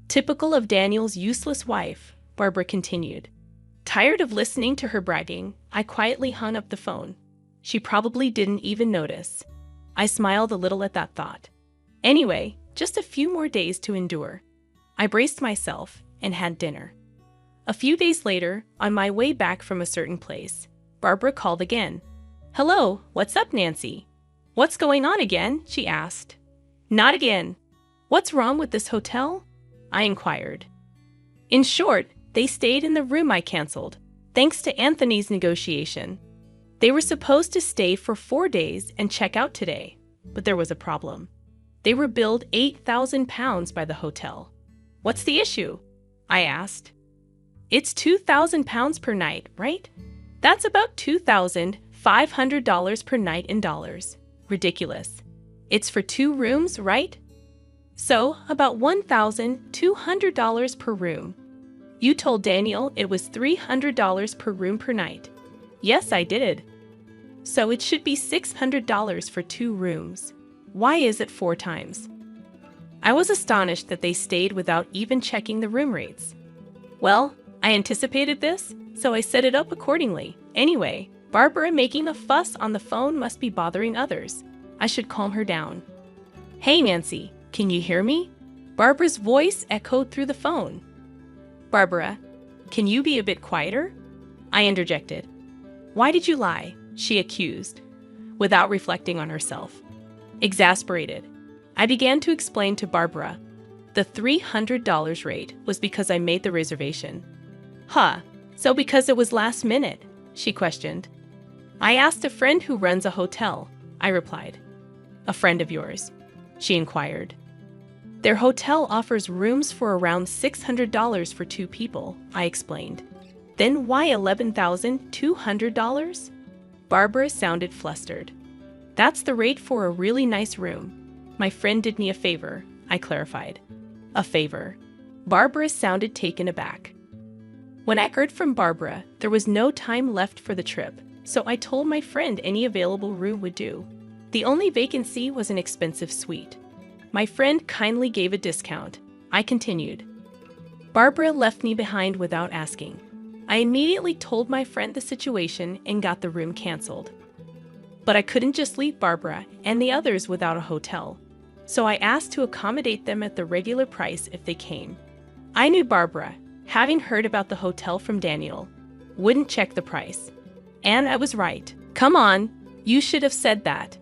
"Typical of Daniel's useless wife," Barbara continued. Tired of listening to her bragging, I quietly hung up the phone. She probably didn't even notice. I smiled a little at that thought. Anyway, just a few more days to endure. I braced myself and had dinner. A few days later, on my way back from a certain place, Barbara called again. "Hello, what's up, Nancy?" "What's going on again?" she asked. "Not again. What's wrong with this hotel?" I inquired. In short, they stayed in the room I canceled, thanks to Anthony's negotiation. They were supposed to stay for 4 days and check out today, but there was a problem. They were billed £8,000 by the hotel. "What's the issue?" I asked. "It's £2,000 per night, right? That's about $2,500 per night in dollars. Ridiculous. It's for 2 rooms, right? So, about $1,200 per room. You told Daniel it was $300 per room per night." "Yes, I did." "So it should be $600 for 2 rooms. Why is it 4 times?" I was astonished that they stayed without even checking the room rates. Well, I anticipated this, so I set it up accordingly. Anyway, Barbara making a fuss on the phone must be bothering others. I should calm her down. "Hey, Nancy, can you hear me?" Barbara's voice echoed through the phone. "Barbara, can you be a bit quieter?" I interjected. "Why did you lie?" she accused, without reflecting on herself. Exasperated, I began to explain to Barbara. The $300 rate was because I made the reservation. "Huh, so because it was last minute?" she questioned. "I asked a friend who runs a hotel," I replied. "A friend of yours?" she inquired. "Their hotel offers rooms for around $600 for 2 people, I explained. "Then why $11,200? Barbara sounded flustered. "That's the rate for a really nice room. My friend did me a favor," I clarified. "A favor?" Barbara sounded taken aback. When I heard from Barbara, there was no time left for the trip, so I told my friend any available room would do. The only vacancy was an expensive suite. My friend kindly gave a discount. I continued. Barbara left me behind without asking. I immediately told my friend the situation and got the room canceled. But I couldn't just leave Barbara and the others without a hotel, so I asked to accommodate them at the regular price if they came. I knew Barbara, having heard about the hotel from Daniel, wouldn't check the price. And I was right. "Come on, you should have said that.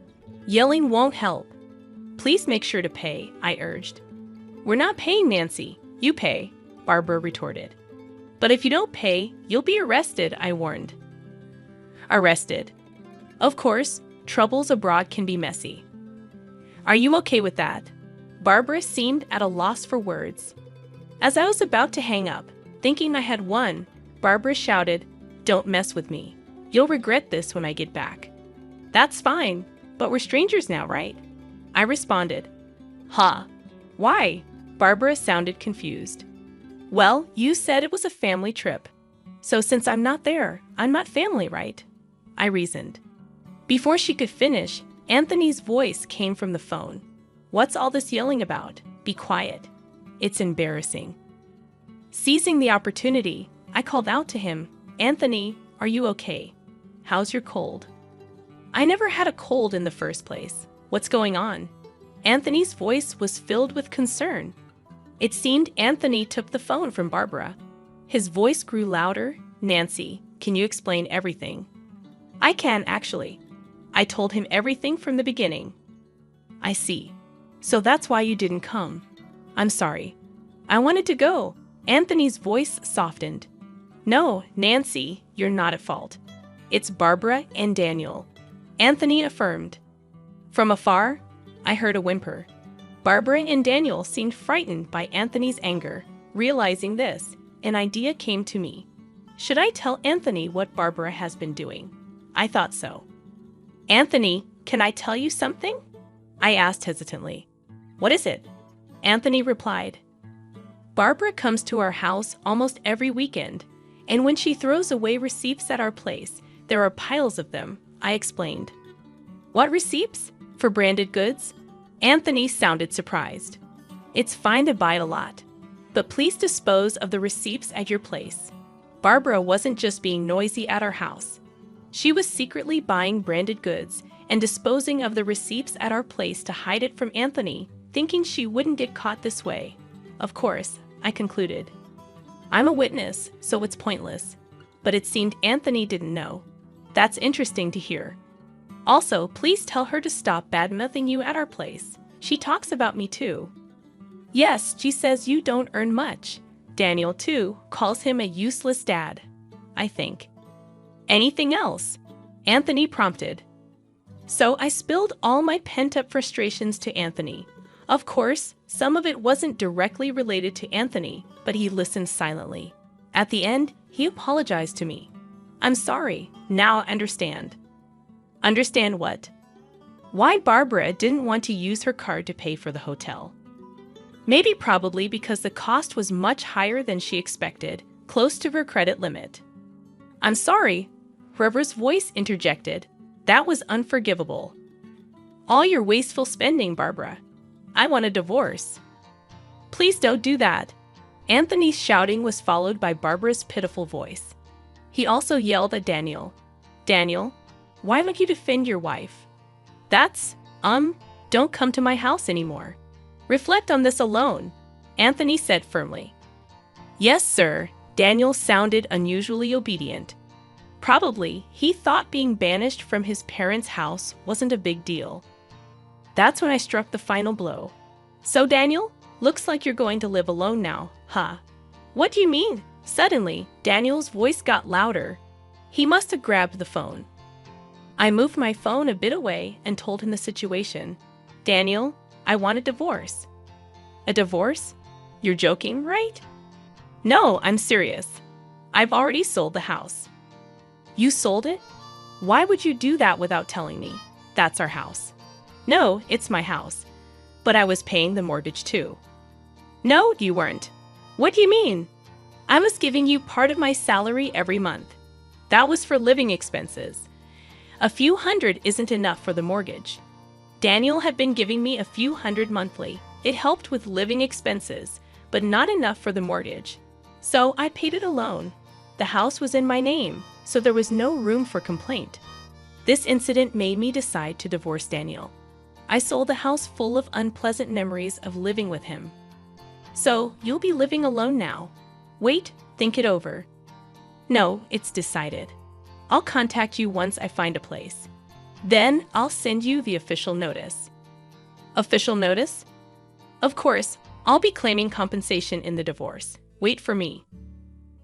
Yelling won't help. Please make sure to pay," I urged. "We're not paying, Nancy. You pay," Barbara retorted. "But if you don't pay, you'll be arrested," I warned. Arrested. Of course, troubles abroad can be messy. "Are you okay with that?" Barbara seemed at a loss for words. As I was about to hang up, thinking I had won, Barbara shouted, "Don't mess with me." You'll regret this when I get back. That's fine, but we're strangers now, right? I responded. Huh? Why? Barbara sounded confused. Well, you said it was a family trip. So since I'm not there, I'm not family, right? I reasoned. Before she could finish, Anthony's voice came from the phone. What's all this yelling about? Be quiet. It's embarrassing. Seizing the opportunity, I called out to him, Anthony, are you okay? How's your cold? I never had a cold in the first place. What's going on? Anthony's voice was filled with concern. It seemed Anthony took the phone from Barbara. His voice grew louder. Nancy, can you explain everything? I can, actually. I told him everything from the beginning. I see. So that's why you didn't come. I'm sorry. I wanted to go. Anthony's voice softened. No, Nancy, you're not at fault. It's Barbara and Daniel. Anthony affirmed. From afar, I heard a whimper. Barbara and Daniel seemed frightened by Anthony's anger. Realizing this, an idea came to me. Should I tell Anthony what Barbara has been doing? I thought so. Anthony, can I tell you something? I asked hesitantly. What is it? Anthony replied. Barbara comes to our house almost every weekend, and when she throws away receipts at our place, there are piles of them, I explained. What receipts? For branded goods? Anthony sounded surprised. It's fine to buy a lot, but please dispose of the receipts at your place. Barbara wasn't just being noisy at our house. She was secretly buying branded goods and disposing of the receipts at our place to hide it from Anthony, thinking she wouldn't get caught this way. Of course, I concluded. I'm a witness, so it's pointless. But it seemed Anthony didn't know. That's interesting to hear. Also, please tell her to stop bad-mouthing you at our place. She talks about me too. Yes, she says you don't earn much. Daniel, too, calls him a useless dad, I think. Anything else? Anthony prompted. So I spilled all my pent-up frustrations to Anthony. Of course, some of it wasn't directly related to Anthony, but he listened silently. At the end, he apologized to me. I'm sorry. Now I understand. Understand what? Why Barbara didn't want to use her card to pay for the hotel. Maybe probably because the cost was much higher than she expected, close to her credit limit. I'm sorry. Whoever's voice interjected. That was unforgivable. All your wasteful spending, Barbara. I want a divorce. Please don't do that. Anthony's shouting was followed by Barbara's pitiful voice. He also yelled at Daniel. Daniel, why don't you defend your wife? That's, don't come to my house anymore. Reflect on this alone, Anthony said firmly. Yes, sir. Daniel sounded unusually obedient. Probably, he thought being banished from his parents' house wasn't a big deal. That's when I struck the final blow. So, Daniel, looks like you're going to live alone now, huh? What do you mean? Suddenly, Daniel's voice got louder. He must have grabbed the phone. I moved my phone a bit away and told him the situation. Daniel, I want a divorce. A divorce? You're joking, right? No, I'm serious. I've already sold the house. You sold it? Why would you do that without telling me? That's our house. No, it's my house. But I was paying the mortgage too. No, you weren't. What do you mean? I was giving you part of my salary every month. That was for living expenses. A few hundred isn't enough for the mortgage. Daniel had been giving me a few hundred monthly. It helped with living expenses, but not enough for the mortgage. So I paid it alone. The house was in my name, so there was no room for complaint. This incident made me decide to divorce Daniel. I sold the house full of unpleasant memories of living with him. So, you'll be living alone now. Wait, think it over. No, it's decided. I'll contact you once I find a place. Then, I'll send you the official notice. Official notice? Of course, I'll be claiming compensation in the divorce. Wait for me.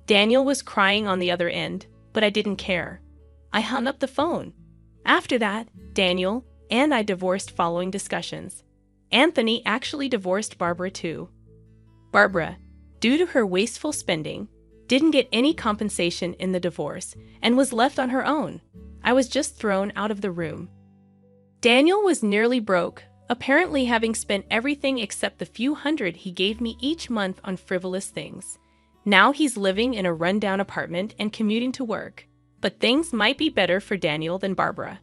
Daniel was crying on the other end, but I didn't care. I hung up the phone. After that, Daniel and I divorced following discussions. Anthony actually divorced Barbara too. Barbara, due to her wasteful spending, didn't get any compensation in the divorce, and was left on her own. I was just thrown out of the room. Daniel was nearly broke, apparently having spent everything except the few hundred he gave me each month on frivolous things. Now he's living in a rundown apartment and commuting to work. But things might be better for Daniel than Barbara.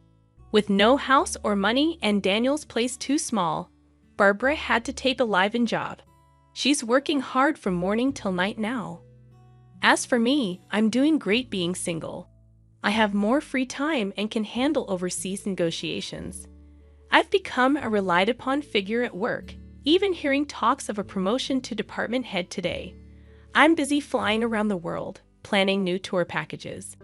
With no house or money and Daniel's place too small, Barbara had to take a live-in job. She's working hard from morning till night now. As for me, I'm doing great being single. I have more free time and can handle overseas negotiations. I've become a relied-upon figure at work, even hearing talks of a promotion to department head today. I'm busy flying around the world, planning new tour packages.